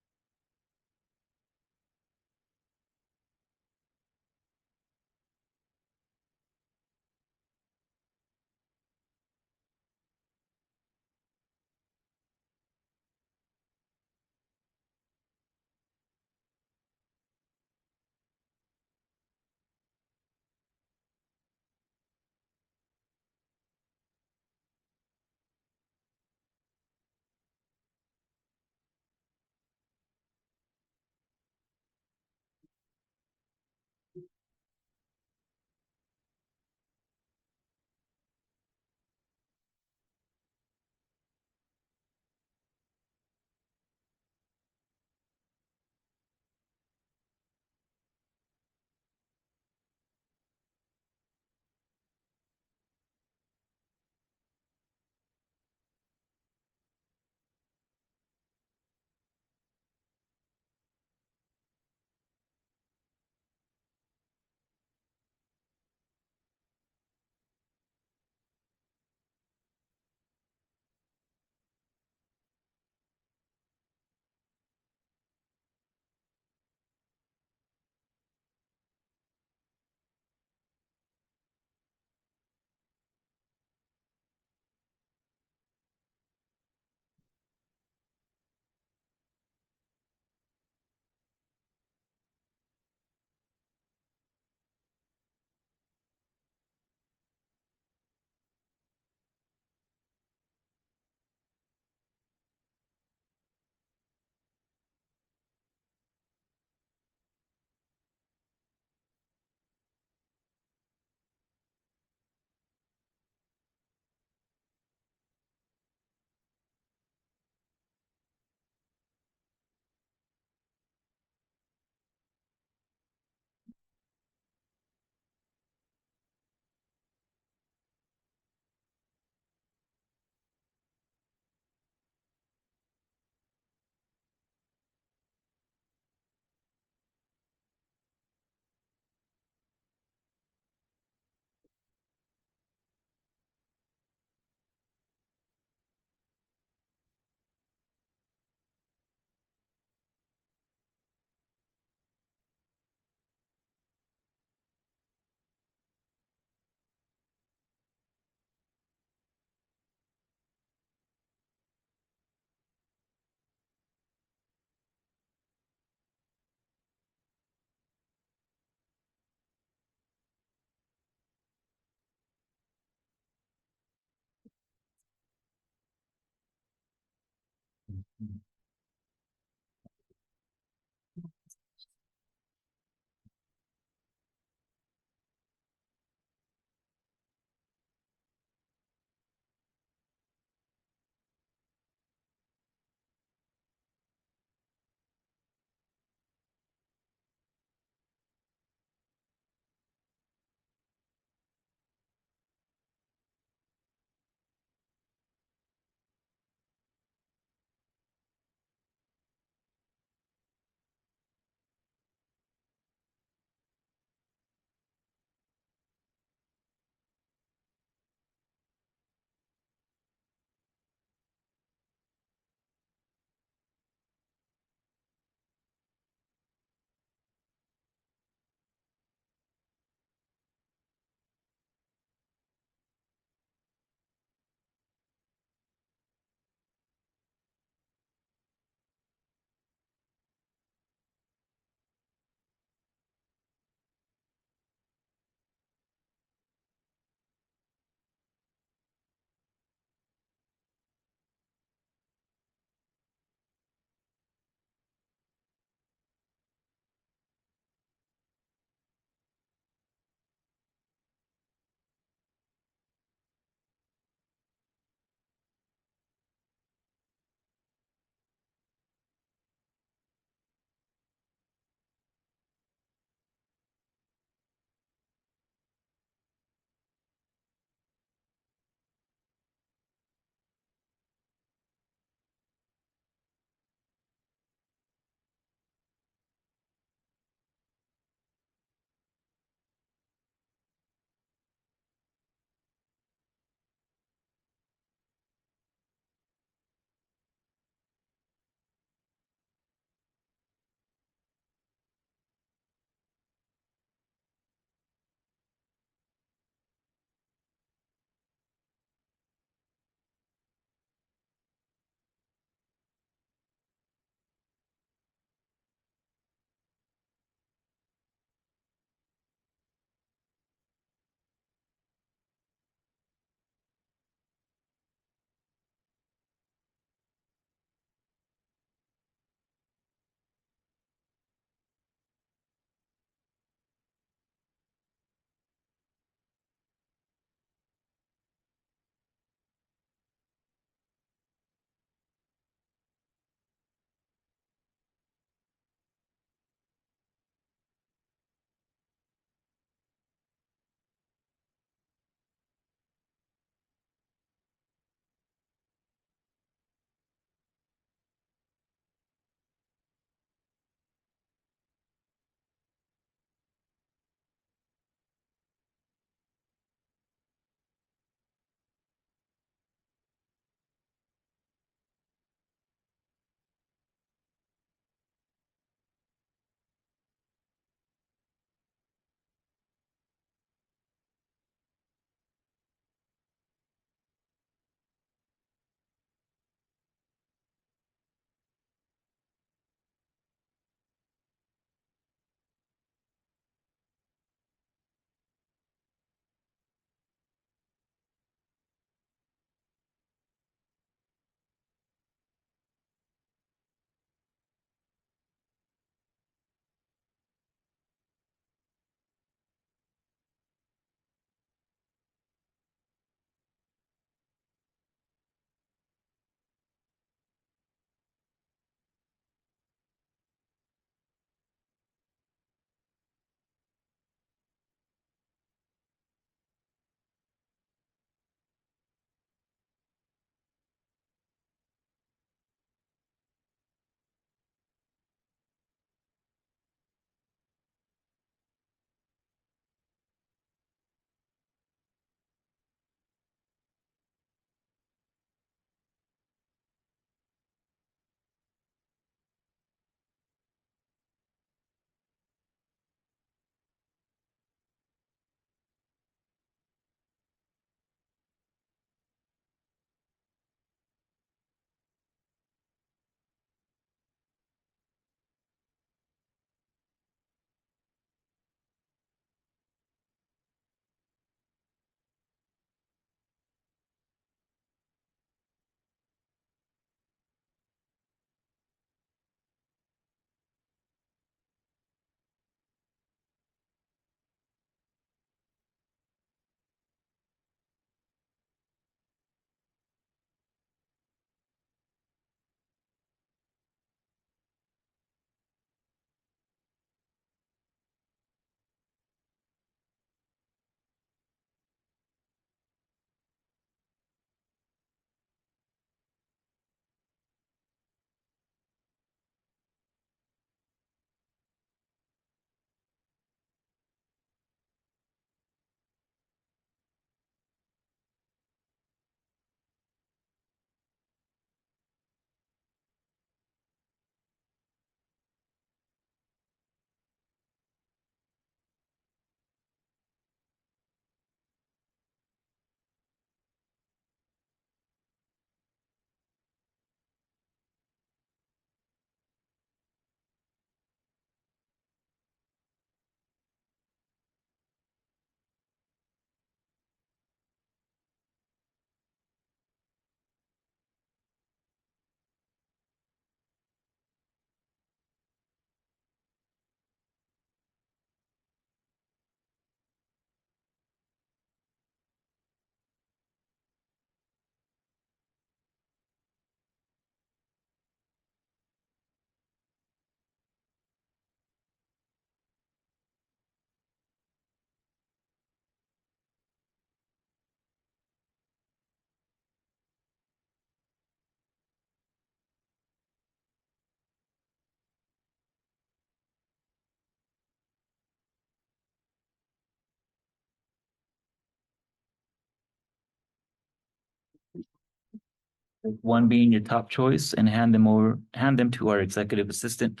one being your top choice, and hand them to our executive assistant,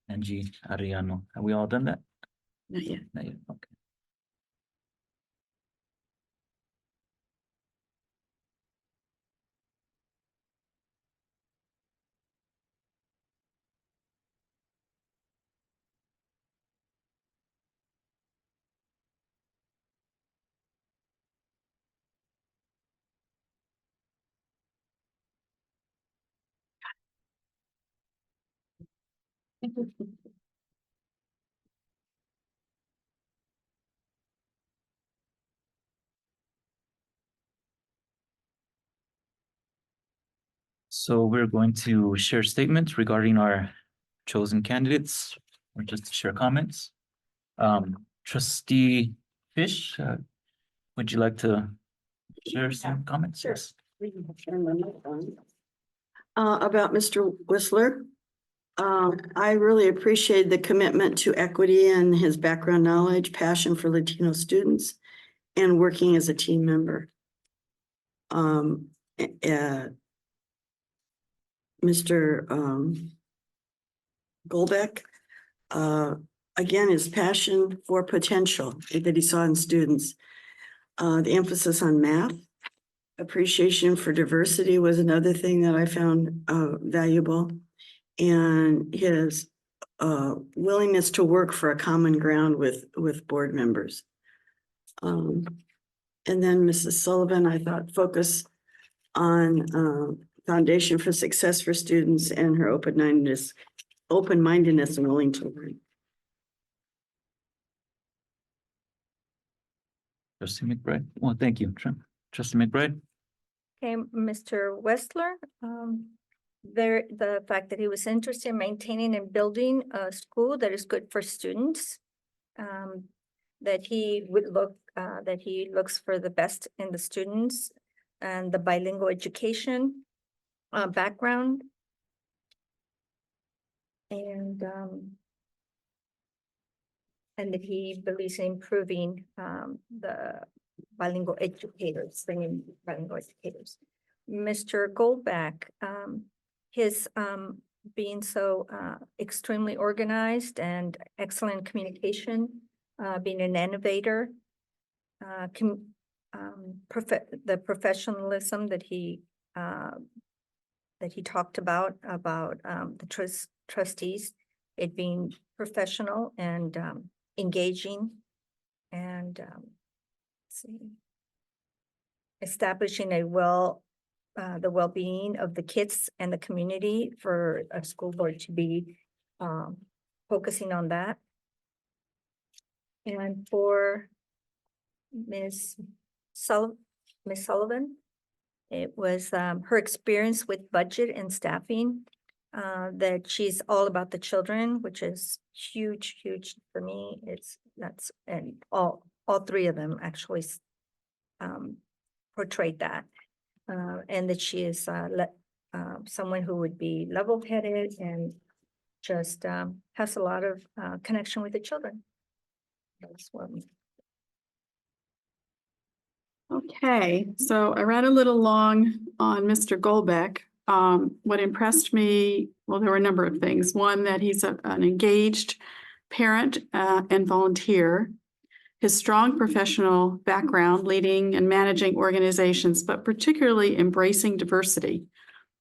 Angie Ariano. Have we all done that? Not yet. Not yet, okay. So we're going to share statements regarding our chosen candidates, or just to share comments. Trustee Fish, would you like to share some comments? Sure. About Mr. Whistler. I really appreciate the commitment to equity and his background knowledge, passion for Latino students, and working as a team member. Mr. Golbeck, again, his passion for potential that he saw in students. The emphasis on math, appreciation for diversity was another thing that I found valuable. And his willingness to work for a common ground with board members. And then Mrs. Sullivan, I thought, focus on foundation for success for students and her open-mindedness and willing to learn. Trustee McBride. Well, thank you. Trustee McBride. Okay, Mr. Westler, the fact that he was interested in maintaining and building a school that is good for students, that he looks for the best in the students and the bilingual education background. And that he believes in improving the bilingual educators, bringing bilingual educators. Mr. Goldback, his being so extremely organized and excellent communication, being an innovator, the professionalism that he talked about the trustees, it being professional and engaging, and establishing the well-being of the kids and the community for a school board to be focusing on that. And for Ms. Sullivan, it was her experience with budget and staffing, that she's all about the children, which is huge for me. And all three of them actually portrayed that, and that she is someone who would be level-headed and just has a lot of connection with the children. That's what. Okay, so I read a little long on Mr. Golbeck. What impressed me, well, there were a number of things. One, that he's an engaged parent and volunteer. His strong professional background leading and managing organizations, but particularly embracing diversity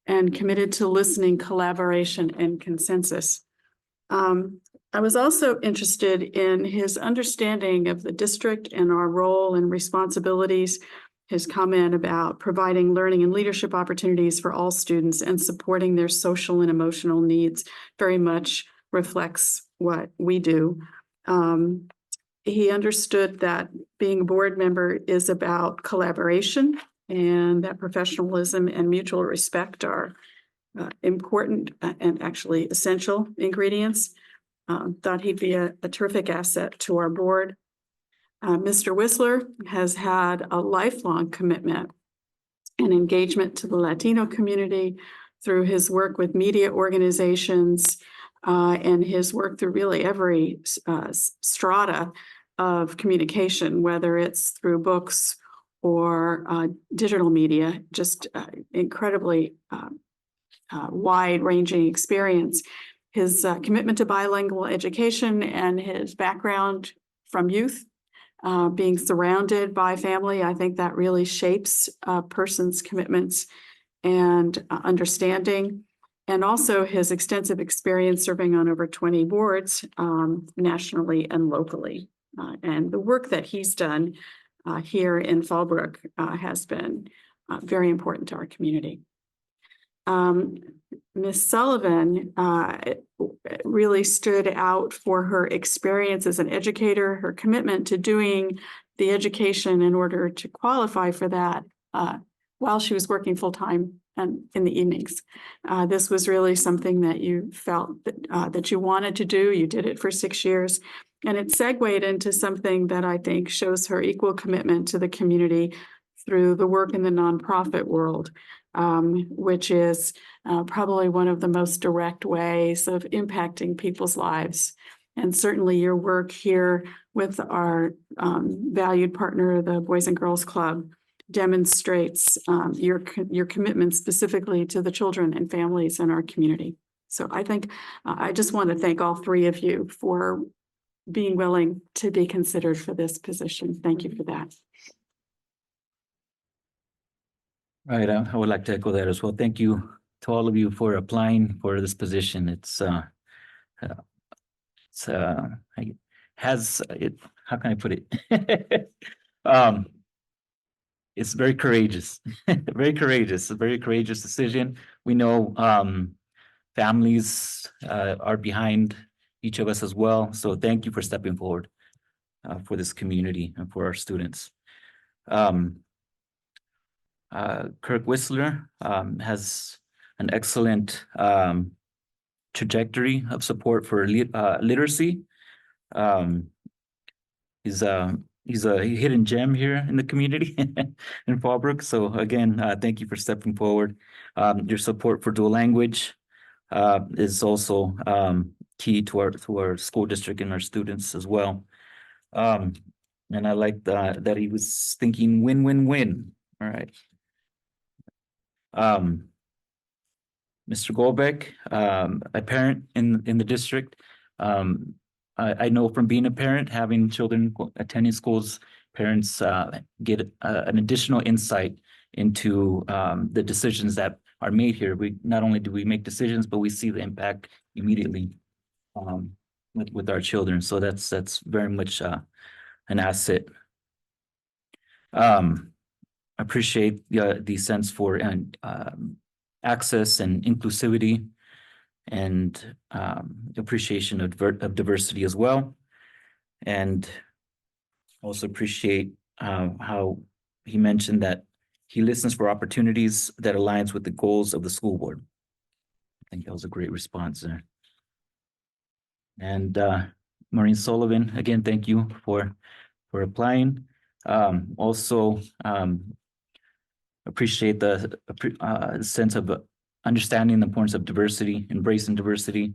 and committed to listening, collaboration, and consensus. I was also interested in his understanding of the district and our role and responsibilities. His comment about providing learning and leadership opportunities for all students and supporting their social and emotional needs very much reflects what we do. He understood that being a board member is about collaboration, and that professionalism and mutual respect are important and actually essential ingredients. Thought he'd be a terrific asset to our board. Mr. Whistler has had a lifelong commitment and engagement to the Latino community through his work with media organizations and his work through really every strata of communication, whether it's through books or digital media, just incredibly wide-ranging experience. His commitment to bilingual education and his background from youth, being surrounded by family, I think that really shapes a person's commitments and understanding. And also his extensive experience serving on over 20 boards nationally and locally. And the work that he's done here in Fallbrook has been very important to our community. Ms. Sullivan really stood out for her experience as an educator, her commitment to doing the education in order to qualify for that while she was working full-time and in the evenings. This was really something that you felt that you wanted to do. You did it for 6 years, and it segued into something that I think shows her equal commitment to the community through the work in the nonprofit world, which is probably one of the most direct ways of impacting people's lives. And certainly your work here with our valued partner, the Boys and Girls Club, demonstrates your commitment specifically to the children and families in our community. So I think I just want to thank all three of you for being willing to be considered for this position. Thank you for that. Right, I would like to echo that as well. Thank you to all of you for applying for this position. How can I put it? It's very courageous, very courageous, a very courageous decision. We know families are behind each of us as well. So thank you for stepping forward for this community and for our students. Kirk Whistler has an excellent trajectory of support for literacy. He's a hidden gem here in the community in Fallbrook. So again, thank you for stepping forward. Your support for dual language is also key to our school district and our students as well. And I like that he was thinking win-win-win. All right. Mr. Golbeck, a parent in the district. I know from being a parent, having children attending schools, parents get an additional insight into the decisions that are made here. We not only do we make decisions, but we see the impact immediately with our children. So that's very much an asset. Appreciate the sense for access and inclusivity, and appreciation of diversity as well. And also appreciate how he mentioned that he listens for opportunities that aligns with the goals of the school board. I think that was a great response there. And Maureen Sullivan, again, thank you for applying. Also appreciate the sense of understanding the importance of diversity, embracing diversity.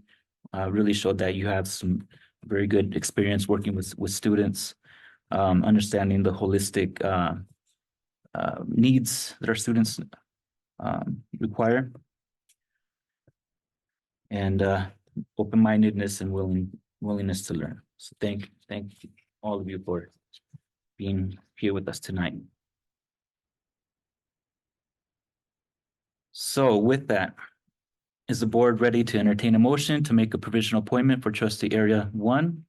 Really showed that you have some very good experience working with students, understanding the holistic needs that our students require, and open-mindedness and willingness to learn. So thank all of you for being here with us tonight. So with that, is the board ready to entertain a motion to make a provisional appointment for trustee area 1?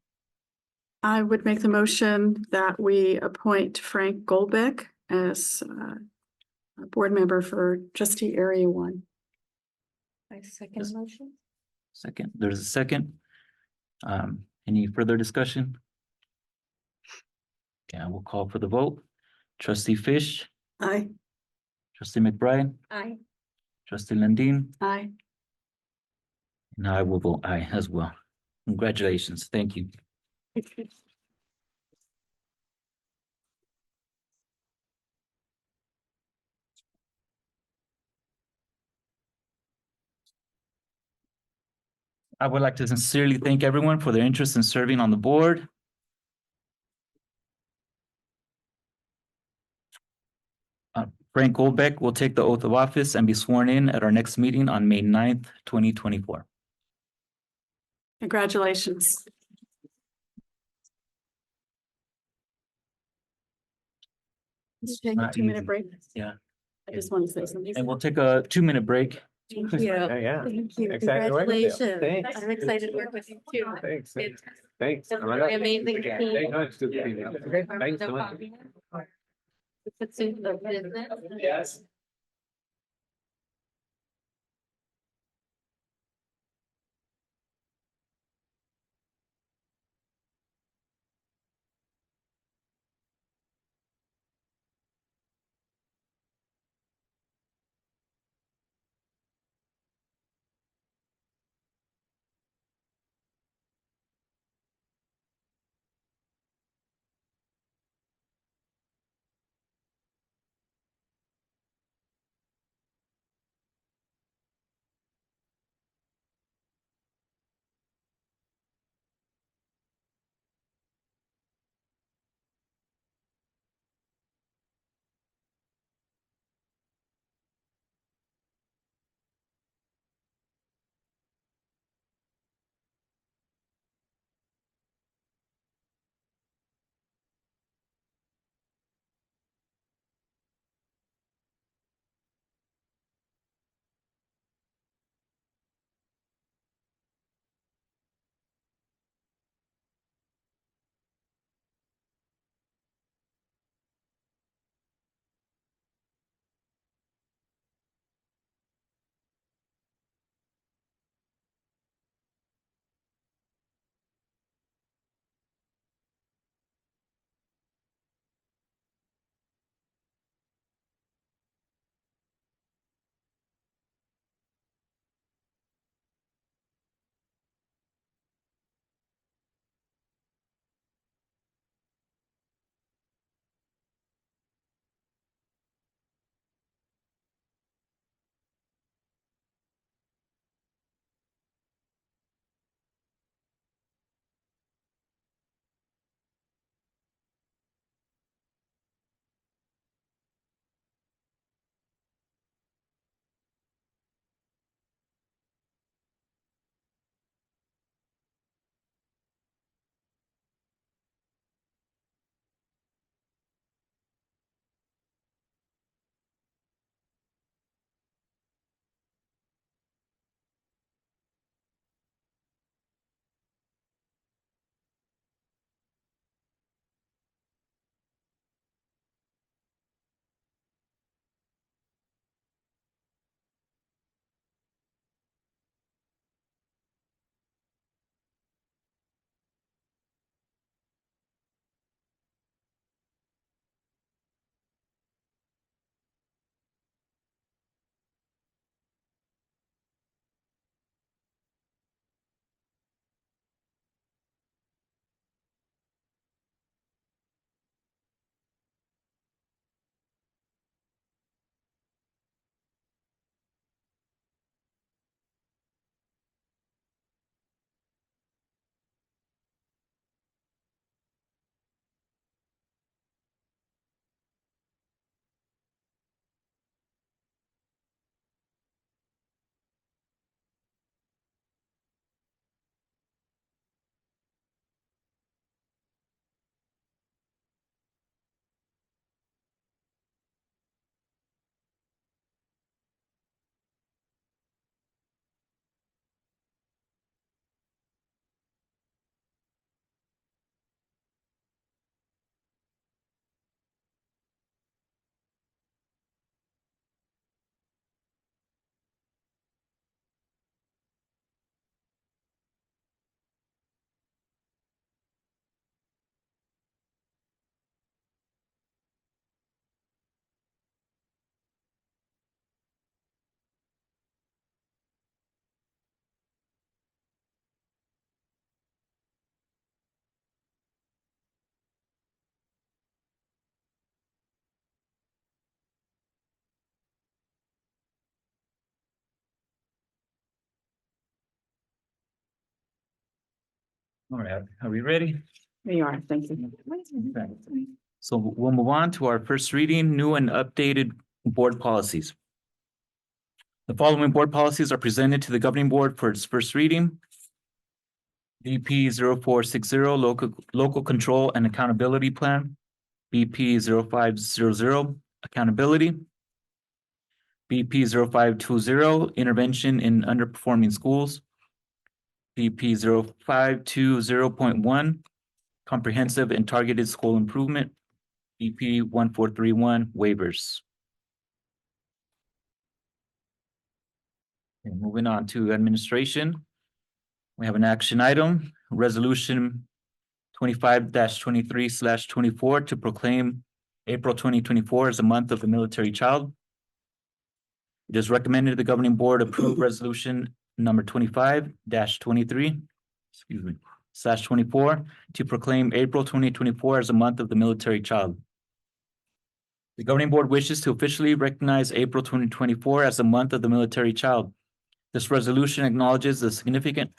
I would make the motion that we appoint Frank Golbeck as a board member for trustee area 1. I second the motion. Second, there's a second. Any further discussion? Okay, I will call for the vote. Trustee Fish, Aye. trustee McBride, Aye. trustee Landine, Aye. and I will vote aye as well. Congratulations. Thank you. I would like to sincerely thank everyone for their interest in serving on the board. Frank Golbeck will take the oath of office and be sworn in at our next meeting on May 9th, 2024. Congratulations. Let's take a Not 2-minute easy. break. Yeah. I just want to say something. And we'll take a 2-minute break. Thank you. Yeah. Thank you. Excited to work with you. Congratulations. Thanks. I'm excited to work with you too. Thanks. It's Thanks. a really amazing team. Okay, thanks so much. It's in the business. Yes. All right, are we ready? We are, thank you. So we'll move on to our first reading, new and updated board policies. The following board policies are presented to the governing board for its first reading. BP 0460, local control and accountability plan. BP 0500, accountability. BP 0520, intervention in underperforming schools. BP 0520.1, comprehensive and targeted school improvement. BP 1431, waivers. And moving on to administration. We have an action item, resolution 25-23/24 to proclaim April 2024 as a month of the military child. It is recommended the governing board approve resolution number 25-23, /24 to proclaim April 2024 as a month of the military child. The governing board wishes to officially recognize April 2024 as a month of the military child. This resolution acknowledges the significant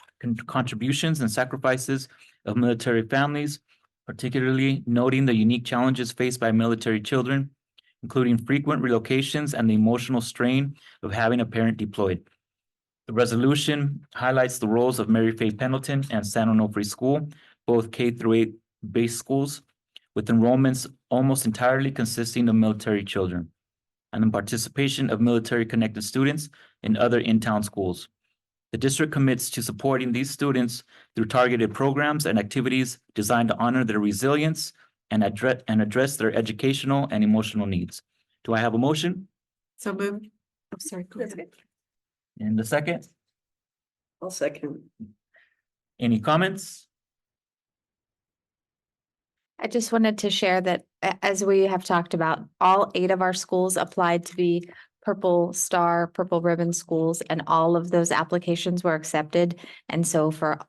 contributions and sacrifices of military families, particularly noting the unique challenges faced by military children, including frequent relocations and the emotional strain of having a parent deployed. The resolution highlights the roles of Mary Faye Pendleton and San Onofre School, both K-8 base schools, with enrollments almost entirely consisting of military children, and the participation of military-connected students in other in-town schools. The district commits to supporting these students through targeted programs and activities designed to honor their resilience and address their educational and emotional needs. Do I have a motion? So moved. I'm sorry. Go ahead. In the second, I'll second. any comments? I just wanted to share that as we have talked about, all 8 of our schools applied to be Purple Star, Purple Ribbon schools, and all of those applications were accepted. And so for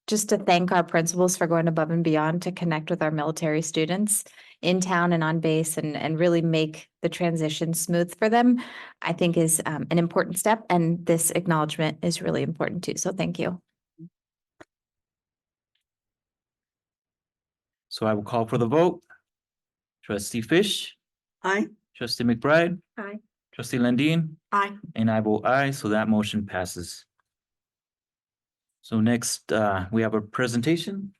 just to thank our principals for going above and beyond to connect with our military students in town and on base and really make the transition smooth for them, I think is an important step. And this acknowledgement is really important too. So thank you. So I will call for the vote. Trustee Fish, Aye. trustee McBride, Aye. trustee Landine, Aye. and I vote aye, so that motion passes. So next, we have a presentation.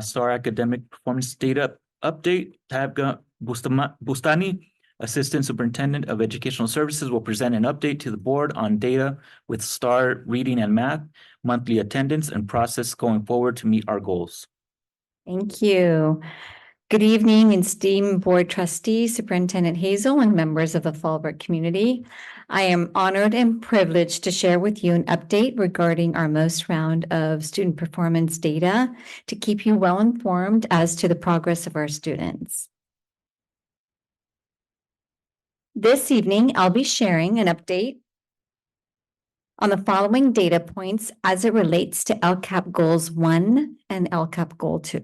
Star Academic Performance Data Update. Tabga Bustani, Assistant Superintendent of Educational Services, will present an update to the board on data with STAR reading and math, monthly attendance, and process going forward to meet our goals. Thank you. Good evening, esteemed board trustees, Superintendent Hazel, and members of the Fallbrook community. I am honored and privileged to share with you an update regarding our most round of student performance data to keep you well informed as to the progress of our students. This evening, I'll be sharing an update on the following data points as it relates to LCAP Goals 1 and LCAP Goal 2.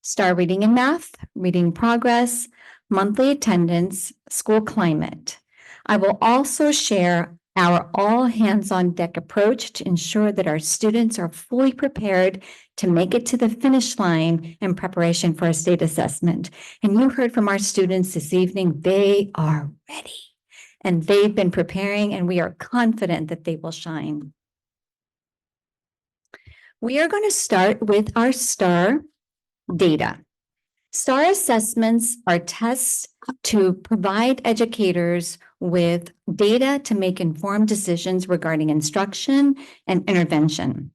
STAR reading and math, reading progress, monthly attendance, school climate. I will also share our all hands on deck approach to ensure that our students are fully prepared to make it to the finish line in preparation for a state assessment. And you heard from our students this evening, they are ready and they've been preparing, and we are confident that they will shine. We are going to start with our STAR data. STAR assessments are tests to provide educators with data to make informed decisions regarding instruction and intervention.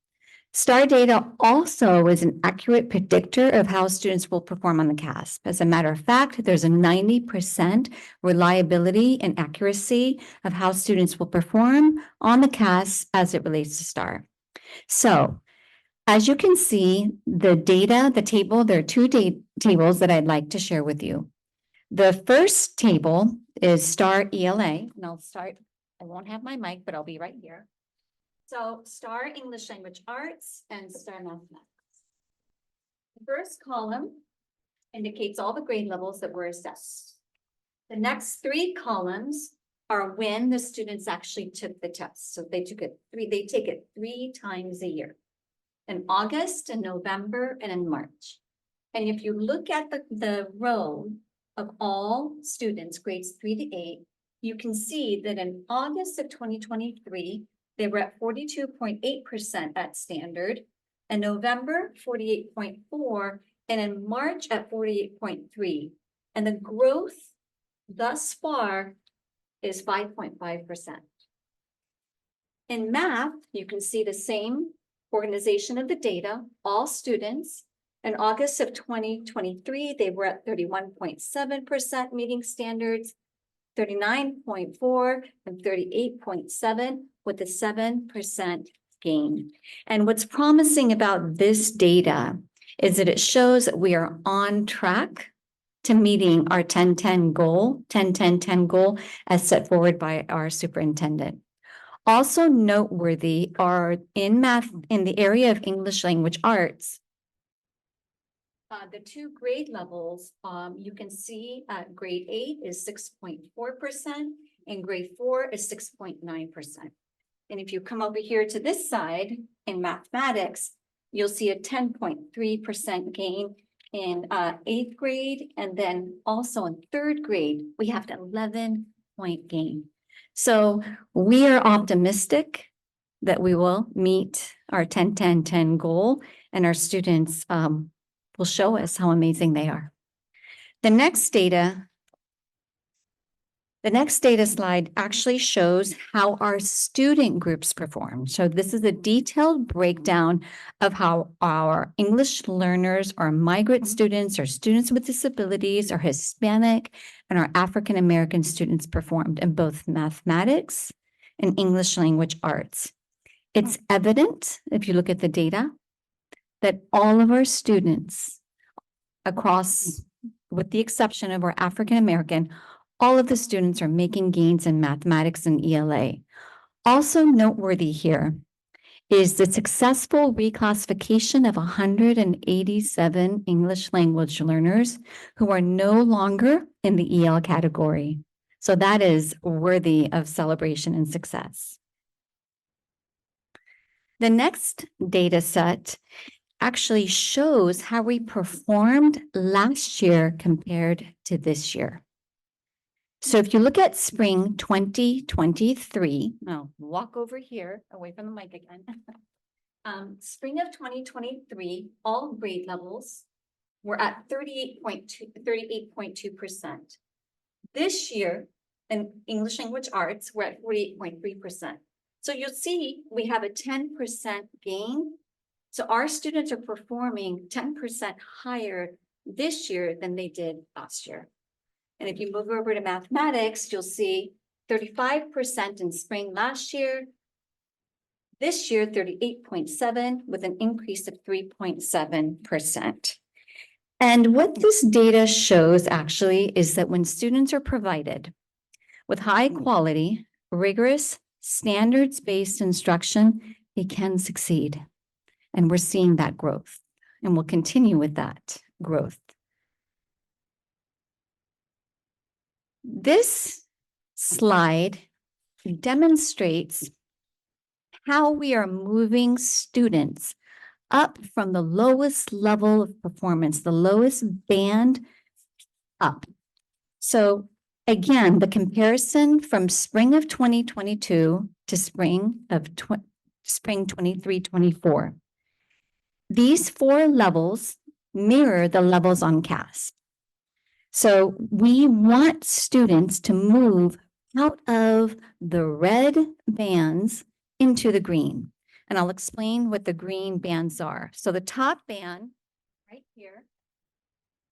STAR data also is an accurate predictor of how students will perform on the CASP. As a matter of fact, there's a 90% reliability and accuracy of how students will perform on the CASP as it relates to STAR. So, as you can see, the data, the table, there are 2 tables that I'd like to share with you. The first table is STAR ELA, and I'll start, I won't have my mic, but I'll be right here. So STAR English Language Arts and STAR Mathematics. The first column indicates all the grade levels that were assessed. The next 3 columns are when the students actually took the test. So they take it 3 times a year. In August, in November, and in March. And if you look at the row of all students, grades 3 to 8, you can see that in August of 2023, they were at 42.8% at standard, in November, 48.4%, and in March at 48.3%. And the growth thus far is 5.5%. In math, you can see the same organization of the data, all students. In August of 2023, they were at 31.7% meeting standards, 39.4% and 38.7% with a 7% gain. And what's promising about this data is that it shows that we are on track to meeting our 10-10 goal, 10-10-10 goal as set forward by our superintendent. Also noteworthy are in math, in the area of English language arts, the 2 grade levels, you can see grade 8 is 6.4% and grade 4 is 6.9%. And if you come over here to this side in mathematics, you'll see a 10.3% gain in 8th grade. And then also in 3rd grade, we have an 11-point gain. So we are optimistic that we will meet our 10-10-10 goal, and our students will show us how amazing they are. The next data slide actually shows how our student groups perform. So this is a detailed breakdown of how our English learners, our migrant students, our students with disabilities, our Hispanic, and our African American students performed in both mathematics and English language arts. It's evident, if you look at the data, that all of our students across, with the exception of our African American, all of the students are making gains in mathematics and ELA. Also noteworthy here is the successful reclassification of 187 English language learners who are no longer in the EL category. So that is worthy of celebration and success. The next data set actually shows how we performed last year compared to this year. So if you look at spring 2023, I'll walk over here away from the mic again. Spring of 2023, all grade levels were at 38.2%. This year in English language arts, we're at 48.3%. So you'll see we have a 10% gain. So our students are performing 10% higher this year than they did last year. And if you move over to mathematics, you'll see 35% in spring last year. This year, 38.7% with an increase of 3.7%. And what this data shows actually is that when students are provided with high quality, rigorous, standards-based instruction, they can succeed. And we're seeing that growth, and we'll continue with that growth. This slide demonstrates how we are moving students up from the lowest level of performance, the lowest band up. So again, the comparison from spring of 2022 to spring 23-24. These 4 levels mirror the levels on CASP. So we want students to move out of the red bands into the green. And I'll explain what the green bands are. So the top band right here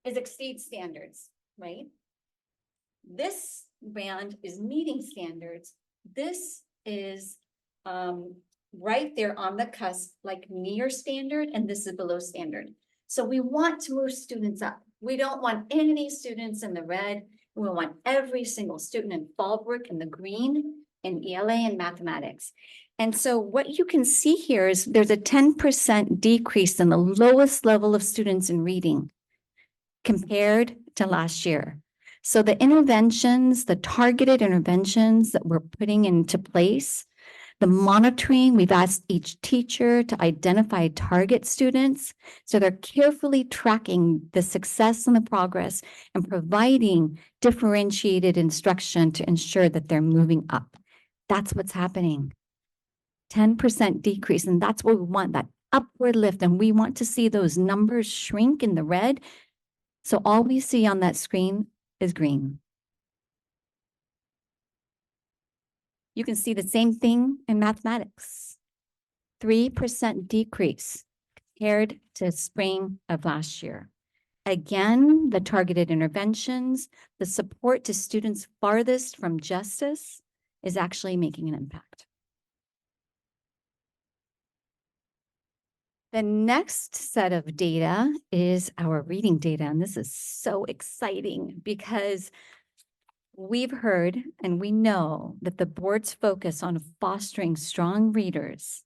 is exceed standards, right? This band is meeting standards. This is right there on the cusp, like near standard, and this is below standard. So we want to move students up. We don't want any students in the red. We want every single student in Fallbrook in the green, in ELA and mathematics. And so what you can see here is there's a 10% decrease in the lowest level of students in reading compared to last year. So the interventions, the targeted interventions that we're putting into place, The monitoring, we've asked each teacher to identify target students. So they're carefully tracking the success and the progress and providing differentiated instruction to ensure that they're moving up. That's what's happening. 10% decrease, and that's what we want, that upward lift. And we want to see those numbers shrink in the red. So all we see on that screen is green. You can see the same thing in mathematics. 3% decrease compared to spring of last year. Again, the targeted interventions, the support to students farthest from justice is actually making an impact. The next set of data is our reading data, and this is so exciting because we've heard and we know that the board's focus on fostering strong readers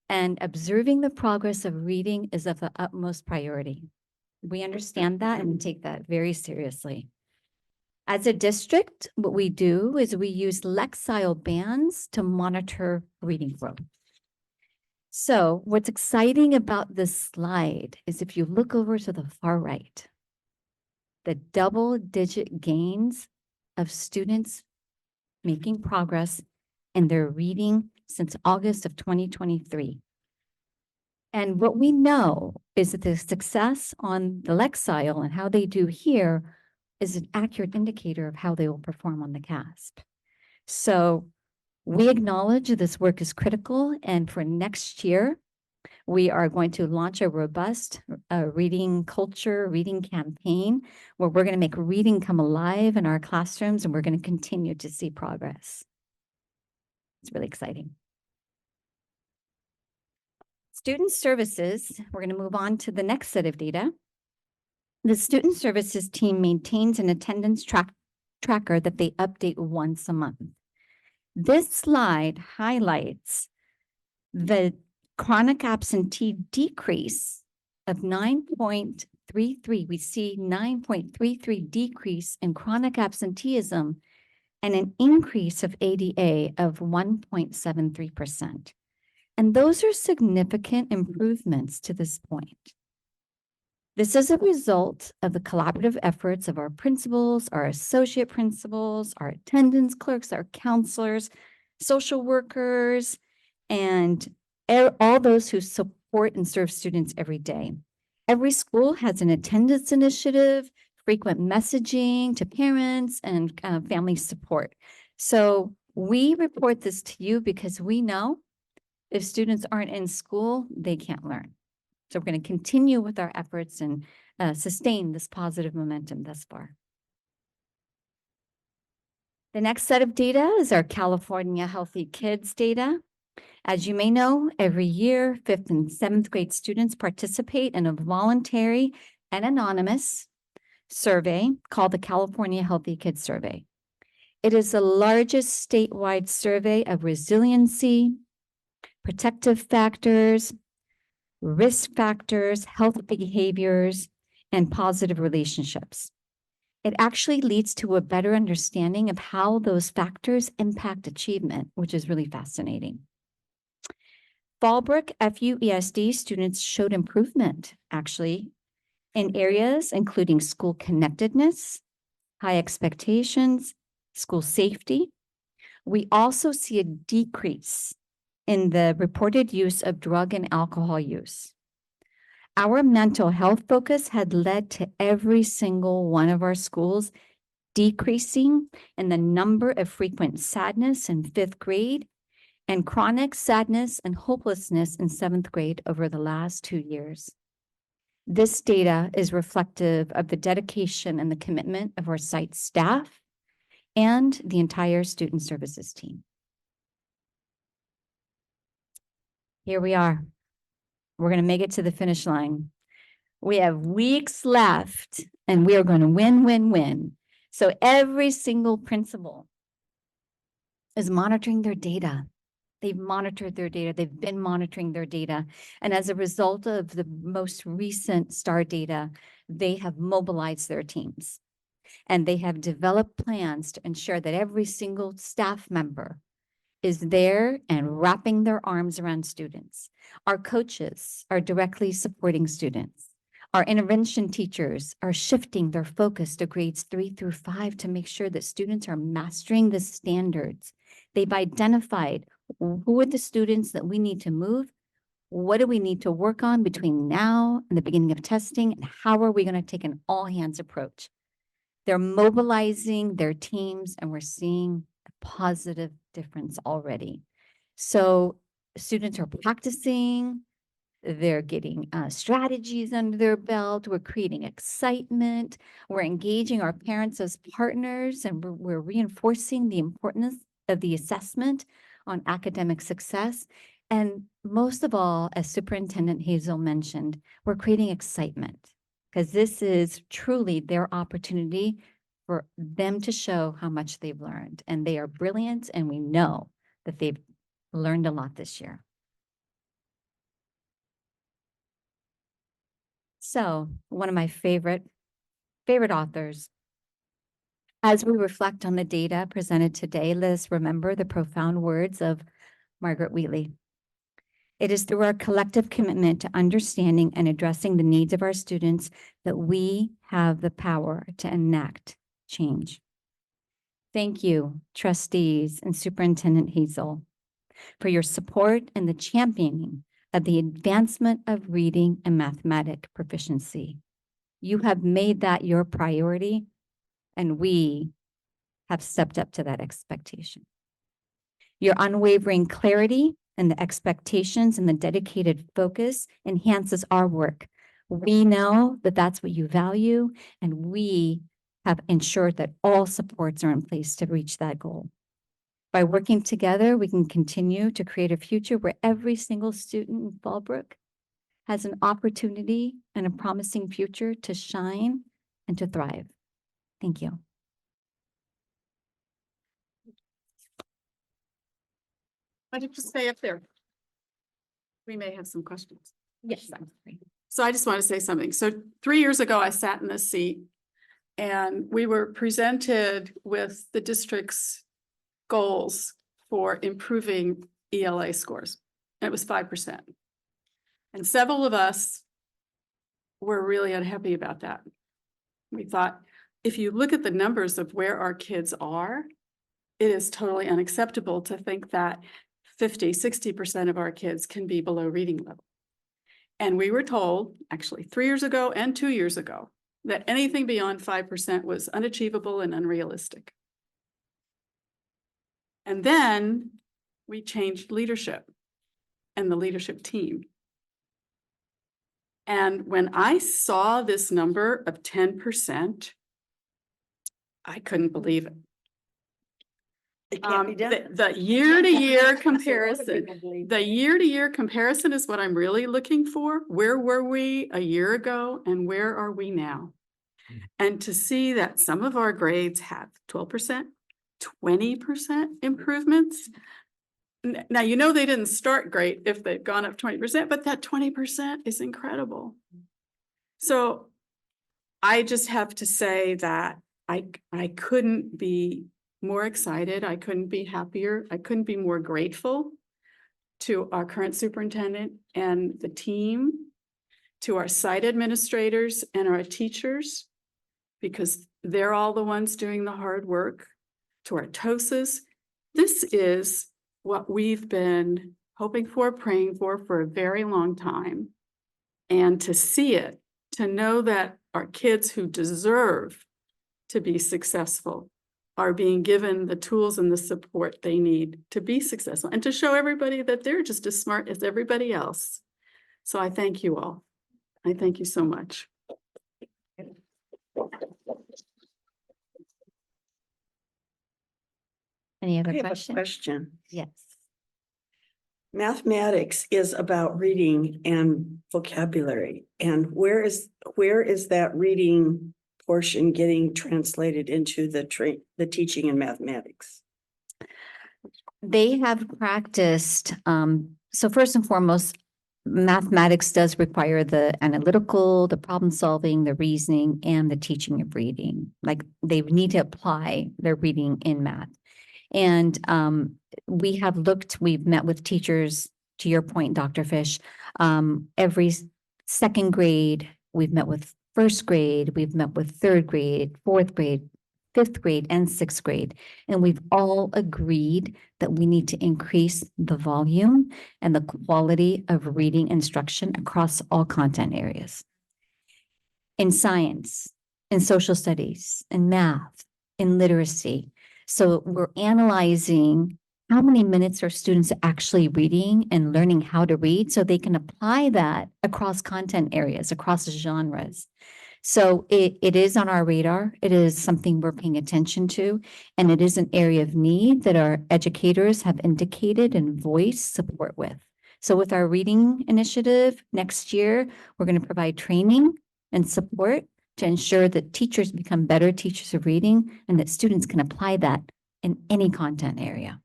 and observing the progress of reading is of the utmost priority. We understand that and we take that very seriously. As a district, what we do is we use Lexile bands to monitor reading growth. So what's exciting about this slide is if you look over to the far right, the double-digit gains of students making progress in their reading since August of 2023. And what we know is that the success on the Lexile and how they do here is an accurate indicator of how they will perform on the CASP. So we acknowledge this work is critical, and for next year, we are going to launch a robust reading culture, reading campaign, where we're going to make reading come alive in our classrooms, and we're going to continue to see progress. It's really exciting. Student services, we're going to move on to the next set of data. The student services team maintains an attendance tracker that they update once a month. This slide highlights the chronic absentee decrease of 9.33. We see 9.33 decrease in chronic absenteeism and an increase of ADA of 1.73%. And those are significant improvements to this point. This is a result of the collaborative efforts of our principals, our associate principals, our attendance clerks, our counselors, social workers, and all those who support and serve students every day. Every school has an attendance initiative, frequent messaging to parents, and family support. So we report this to you because we know if students aren't in school, they can't learn. So we're going to continue with our efforts and sustain this positive momentum thus far. The next set of data is our California Healthy Kids data. As you may know, every year, 5th and 7th grade students participate in a voluntary and anonymous survey called the California Healthy Kids Survey. It is the largest statewide survey of resiliency, protective factors, risk factors, health behaviors, and positive relationships. It actually leads to a better understanding of how those factors impact achievement, which is really fascinating. Fallbrook FUESD students showed improvement, actually, in areas including school connectedness, high expectations, school safety. We also see a decrease in the reported use of drug and alcohol use. Our mental health focus had led to every single one of our schools decreasing in the number of frequent sadness in 5th grade and chronic sadness and hopelessness in 7th grade over the last 2 years. This data is reflective of the dedication and the commitment of our site staff and the entire student services team. Here we are. We're going to make it to the finish line. We have weeks left and we are going to win, win, win. So every single principal is monitoring their data. They've monitored their data. They've been monitoring their data. And as a result of the most recent STAR data, they have mobilized their teams. And they have developed plans to ensure that every single staff member is there and wrapping their arms around students. Our coaches are directly supporting students. Our intervention teachers are shifting their focus to grades 3 through 5 to make sure that students are mastering the standards. They've identified who are the students that we need to move, what do we need to work on between now and the beginning of testing, and how are we going to take an all-hands approach. They're mobilizing their teams, and we're seeing a positive difference already. So students are practicing, they're getting strategies under their belt, we're creating excitement, we're engaging our parents as partners, and we're reinforcing the importance of the assessment on academic success. And most of all, as Superintendent Hazel mentioned, we're creating excitement because this is truly their opportunity for them to show how much they've learned. And they are brilliant, and we know that they've learned a lot this year. So one of my favorite authors. As we reflect on the data presented today, let us remember the profound words of Margaret Wheatley. It is through our collective commitment to understanding and addressing the needs of our students that we have the power to enact change. Thank you, trustees and Superintendent Hazel, for your support and the championing of the advancement of reading and mathematic proficiency. You have made that your priority, and we have stepped up to that expectation. Your unwavering clarity and the expectations and the dedicated focus enhances our work. We know that that's what you value, and we have ensured that all supports are in place to reach that goal. By working together, we can continue to create a future where every single student in Fallbrook has an opportunity and a promising future to shine and to thrive. Thank you. Why don't you stay up there? We may have some questions. Yes, I'm sorry. So I just want to say something. So 3 years ago, I sat in this seat and we were presented with the district's goals for improving ELA scores. And it was 5%. And several of us were really unhappy about that. We thought, if you look at the numbers of where our kids are, it is totally unacceptable to think that 50–60% of our kids can be below reading level. And we were told, actually 3 years ago and 2 years ago, that anything beyond 5% was unachievable and unrealistic. And then we changed leadership and the leadership team. And when I saw this number of 10%, I couldn't believe it. It can't be done. The year-to-year comparison, the year-to-year comparison is what I'm really looking for. Where were we a year ago and where are we now? And to see that some of our grades have 12%, 20% improvements. Now, you know, they didn't start great if they've gone up 20%, but that 20% is incredible. So I just have to say that I couldn't be more excited. I couldn't be happier. I couldn't be more grateful to our current superintendent and the team, to our site administrators and our teachers, because they're all the ones doing the hard work, to our TOSAs. This is what we've been hoping for, praying for a very long time. And to see it, to know that our kids who deserve to be successful are being given the tools and the support they need to be successful, and to show everybody that they're just as smart as everybody else. So I thank you all. I thank you so much. Any other I have a questions? question. Yes. Mathematics is about reading and vocabulary. And where is that reading portion getting translated into the teaching in mathematics? They have practiced, so first and foremost, mathematics does require the analytical, the problem solving, the reasoning, and the teaching of reading. Like they need to apply their reading in math. And we've met with teachers, to your point, Dr. Fish, every second grade, we've met with first grade, we've met with third grade, fourth grade, fifth grade, and sixth grade. And we've all agreed that we need to increase the volume and the quality of reading instruction across all content areas. In science, in social studies, in math, in literacy. So we're analyzing how many minutes are students actually reading and learning how to read so they can apply that across content areas, across genres. So it is on our radar. It is something we're paying attention to, and it is an area of need that our educators have indicated and voiced support with. So with our reading initiative next year, we're going to provide training and support to ensure that teachers become better teachers of reading and that students can apply that in any content area.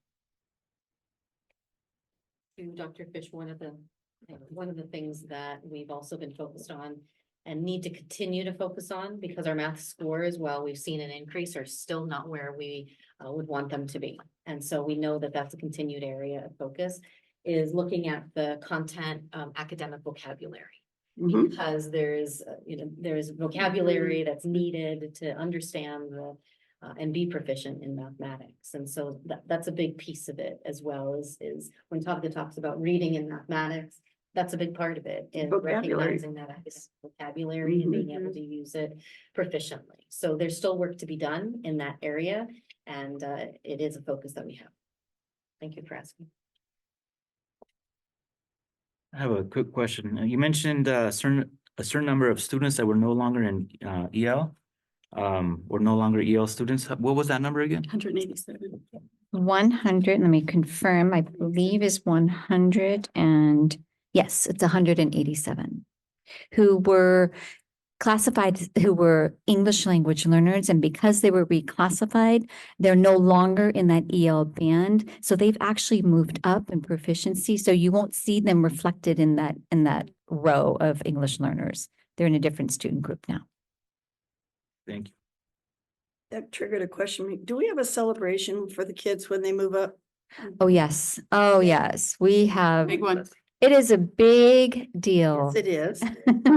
To Dr. Fish, one of the things that we've also been focused on and need to continue to focus on, because our math scores, while we've seen an increase, are still not where we would want them to be. And so we know that that's a continued area of focus, is looking at the content academic vocabulary. Because there's vocabulary that's needed to understand and be proficient in mathematics. And so that's a big piece of it, as well as when Tabitha talks about reading in mathematics, that's a big part of it, is recognizing that academic vocabulary and being able to use it proficiently. So there's still work to be done in that area, and it is a focus that we have. Thank you for asking. I have a quick question. You mentioned a certain number of students that were no longer in EL, were no longer EL students. What was that number again? 187. 100, let me confirm, I believe is 100 and yes, it's 187 who were classified, who were English language learners, and because they were reclassified, they're no longer in that EL band. So they've actually moved up in proficiency. So you won't see them reflected in that row of English learners. They're in a different student group now. Thank you. That triggered a question. Do we have a celebration for the kids when they move up? Oh, yes. Oh, yes. We have. Big one. It is a big deal. Yes, it is.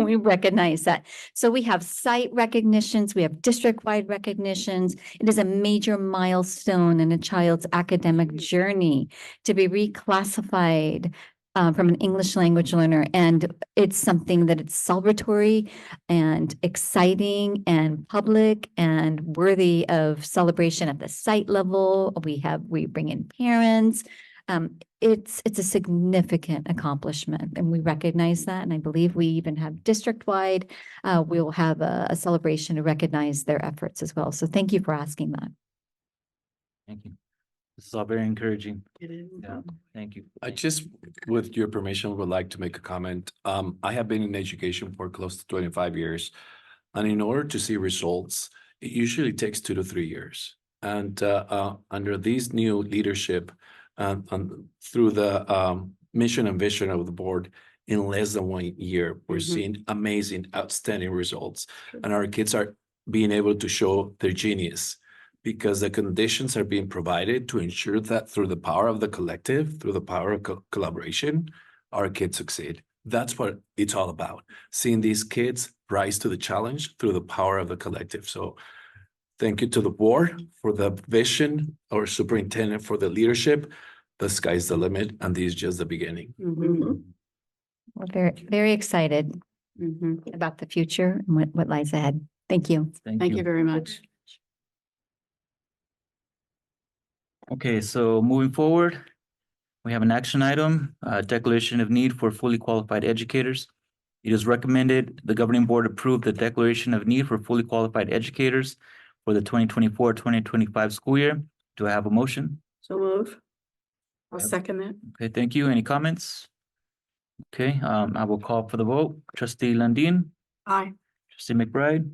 We recognize that. So we have site recognitions, we have district-wide recognitions. It is a major milestone in a child's academic journey to be reclassified from an English language learner. And it's something that it's celebratory and exciting and public and worthy of celebration at the site level. We bring in parents. It's a significant accomplishment, and we recognize that. And I believe we even have district-wide, we will have a celebration to recognize their efforts as well. So thank you for asking that. Thank you. This is all very encouraging. It is. Yeah, thank you. I just, with your permission, would like to make a comment. I have been in education for close to 25 years. And in order to see results, it usually takes 2 to 3 years. And under this new leadership, through the mission and vision of the board, in less than 1 year, we're seeing amazing, outstanding results. And our kids are being able to show their genius, because the conditions are being provided to ensure that through the power of the collective, through the power of collaboration, our kids succeed. That's what it's all about, seeing these kids rise to the challenge through the power of the collective. So thank you to the board for the vision, our superintendent for the leadership. The sky's the limit, and this is just the beginning. We're very, very excited about the future and what lies ahead. Thank you. Thank you very much. Okay, so moving forward, we have an action item, declaration of need for fully qualified educators. It is recommended the governing board approve the declaration of need for fully qualified educators for the 2024-2025 school year. Do I have a motion? So move. I'll second that. Okay, thank you. Any comments? Okay, I will call for the vote. Trustee Landine, Aye. trustee McBride,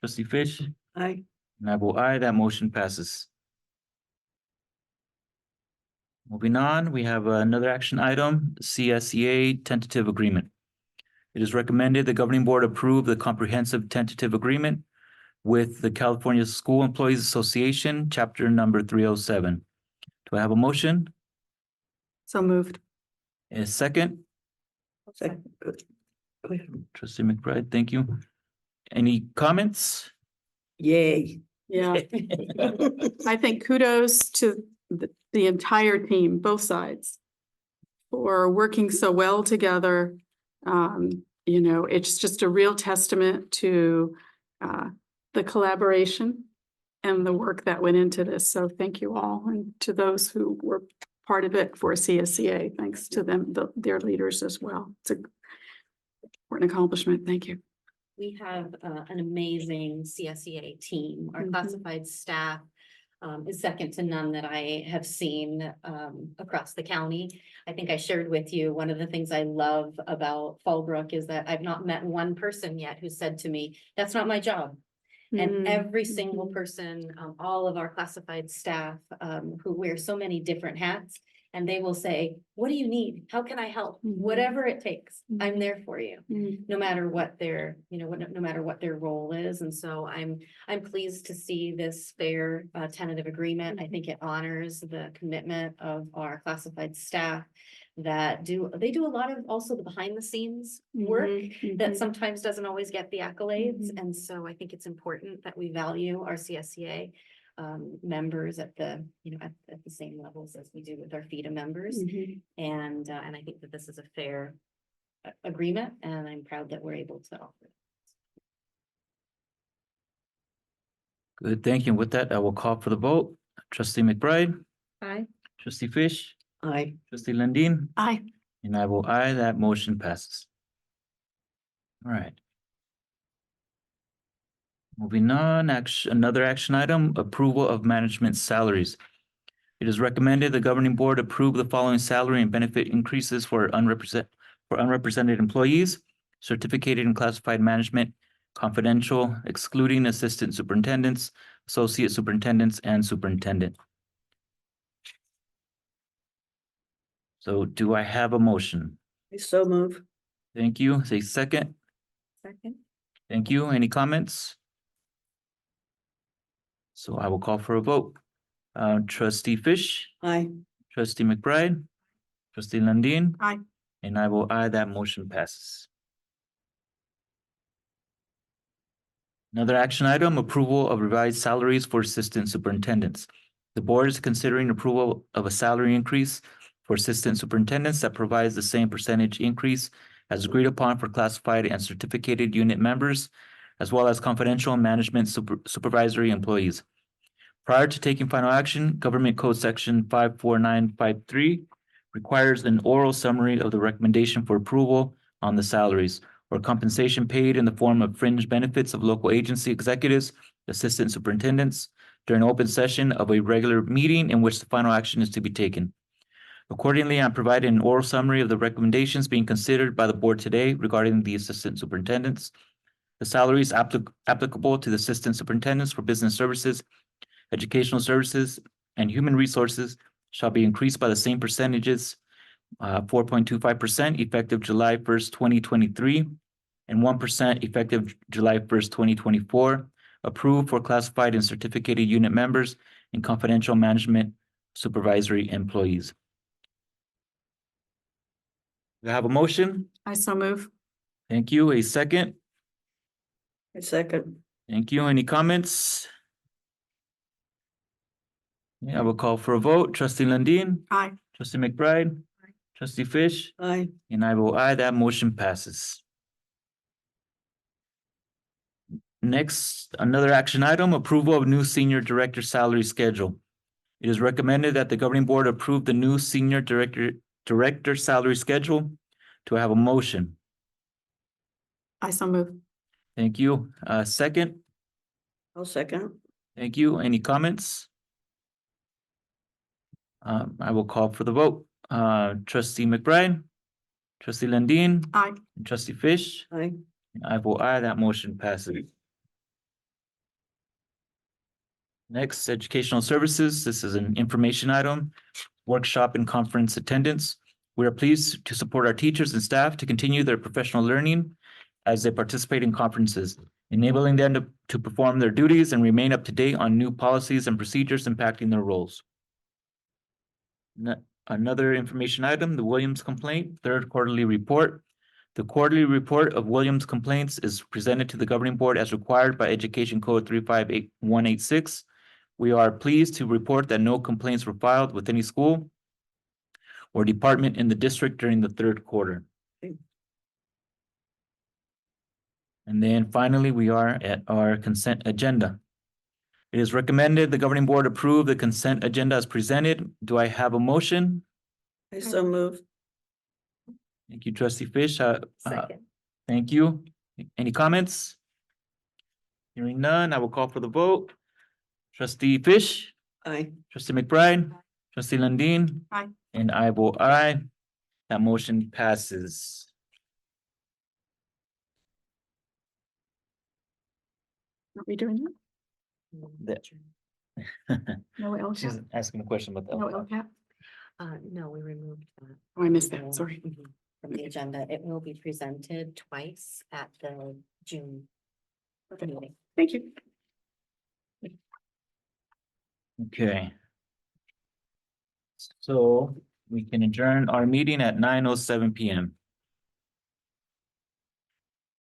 trustee Fish, Aye. and I vote aye. That motion passes. Moving on, we have another action item, CSEA tentative agreement. It is recommended the governing board approve the comprehensive tentative agreement with the California School Employees Association, chapter number 307. Do I have a motion? So moved. A second? Trustee McBride, thank you. Any comments? Yay. Yeah. I think kudos to the entire team, both sides, for working so well together. You know, it's just a real testament to the collaboration and the work that went into this. So thank you all, and to those who were part of it for CSCA, thanks to them, their leaders as well. It's an important accomplishment. Thank you. We have an amazing CSEA team. Our classified staff is second to none that I have seen across the county. I think I shared with you, one of the things I love about Fallbrook is that I've not met one person yet who said to me, that's not my job. And every single person, all of our classified staff who wear so many different hats, and they will say, what do you need? How can I help? Whatever it takes, I'm there for you, no matter what their, no matter what their role is. And so I'm pleased to see this fair tentative agreement. I think it honors the commitment of our classified staff that do a lot of also the behind the scenes work that sometimes doesn't always get the accolades. And so I think it's important that we value our CSCA members at the, at the same levels as we do with our FEDA members. And I think that this is a fair agreement, and I'm proud that we're able to offer it. Good, thank you. With that, I will call for the vote. Trustee McBride. Aye. Trustee Fish. Aye. Trustee Lundin. Aye. And I will aye, that motion passes. All right. Moving on, another action item, approval of management salaries. It is recommended the governing board approve the following salary and benefit increases for unrepresented employees, certificated and classified management, confidential, excluding assistant superintendents, associate superintendents, and superintendent. So do I have a motion? So move. Thank you. Say second. Second. Thank you. Any comments? So I will call for a vote. Trustee Fish. Aye. Trustee McBride. Trustee Lundin. Aye. And I will aye, that motion passes. Another action item, approval of revised salaries for assistant superintendents. The board is considering approval of a salary increase for assistant superintendents that provides the same percentage increase as agreed upon for classified and certificated unit members, as well as confidential and management supervisory employees. Prior to taking final action, Government Code Section 54953 requires an oral summary of the recommendation for approval on the salaries or compensation paid in the form of fringe benefits of local agency executives, assistant superintendents, during open session of a regular meeting in which the final action is to be taken. Accordingly, I'm providing an oral summary of the recommendations being considered by the board today regarding the assistant superintendents. The salaries applicable to the assistant superintendents for business services, educational services, and human resources shall be increased by the same percentages, 4.25% effective July 1st, 2023, and 1% effective July 1st, 2024, approved for classified and certificated unit members and confidential management supervisory employees. Do I have a motion? I so move. Thank you. A second? A second. Thank you. Any comments? Yeah, I will call for a vote. Trustee Lundin. Aye. Trustee McBride. Trustee Fish. Aye. And I will aye, that motion passes. Next, another action item, approval of new senior director salary schedule. It is recommended that the governing board approve the new senior director salary schedule. Do I have a motion? I so move. Thank you. Second? I'll second. Thank you. Any comments? I will call for the vote. Trustee McBride. Trustee Lundin. Aye. And Trustee Fish. Aye. And I vote aye, that motion passes. Next, educational services. This is an information item, workshop and conference attendance. We are pleased to support our teachers and staff to continue their professional learning as they participate in conferences, enabling them to perform their duties and remain up to date on new policies and procedures impacting their roles. Another information item, the Williams complaint, third quarterly report. The quarterly report of Williams complaints is presented to the governing board as required by Education Code 358186. We are pleased to report that no complaints were filed with any school or department in the district during the third quarter. And then finally, we are at our consent agenda. It is recommended the governing board approve the consent agenda as presented. Do I have a motion? I so move. Thank you, trustee Fish. Second. Thank you. Any comments? Hearing none, I will call for the vote. Trustee Fish, Aye. trustee McBride, trustee Lundin. Aye. And I vote aye. That motion passes. Are we doing that? That- No LCAP? She's asking a question about No that. LCAP? No, we removed that. Oh, I missed that, sorry. From the agenda. It will be presented twice at the June meeting. Thank you. Okay. So we can adjourn our meeting at 9:07 PM.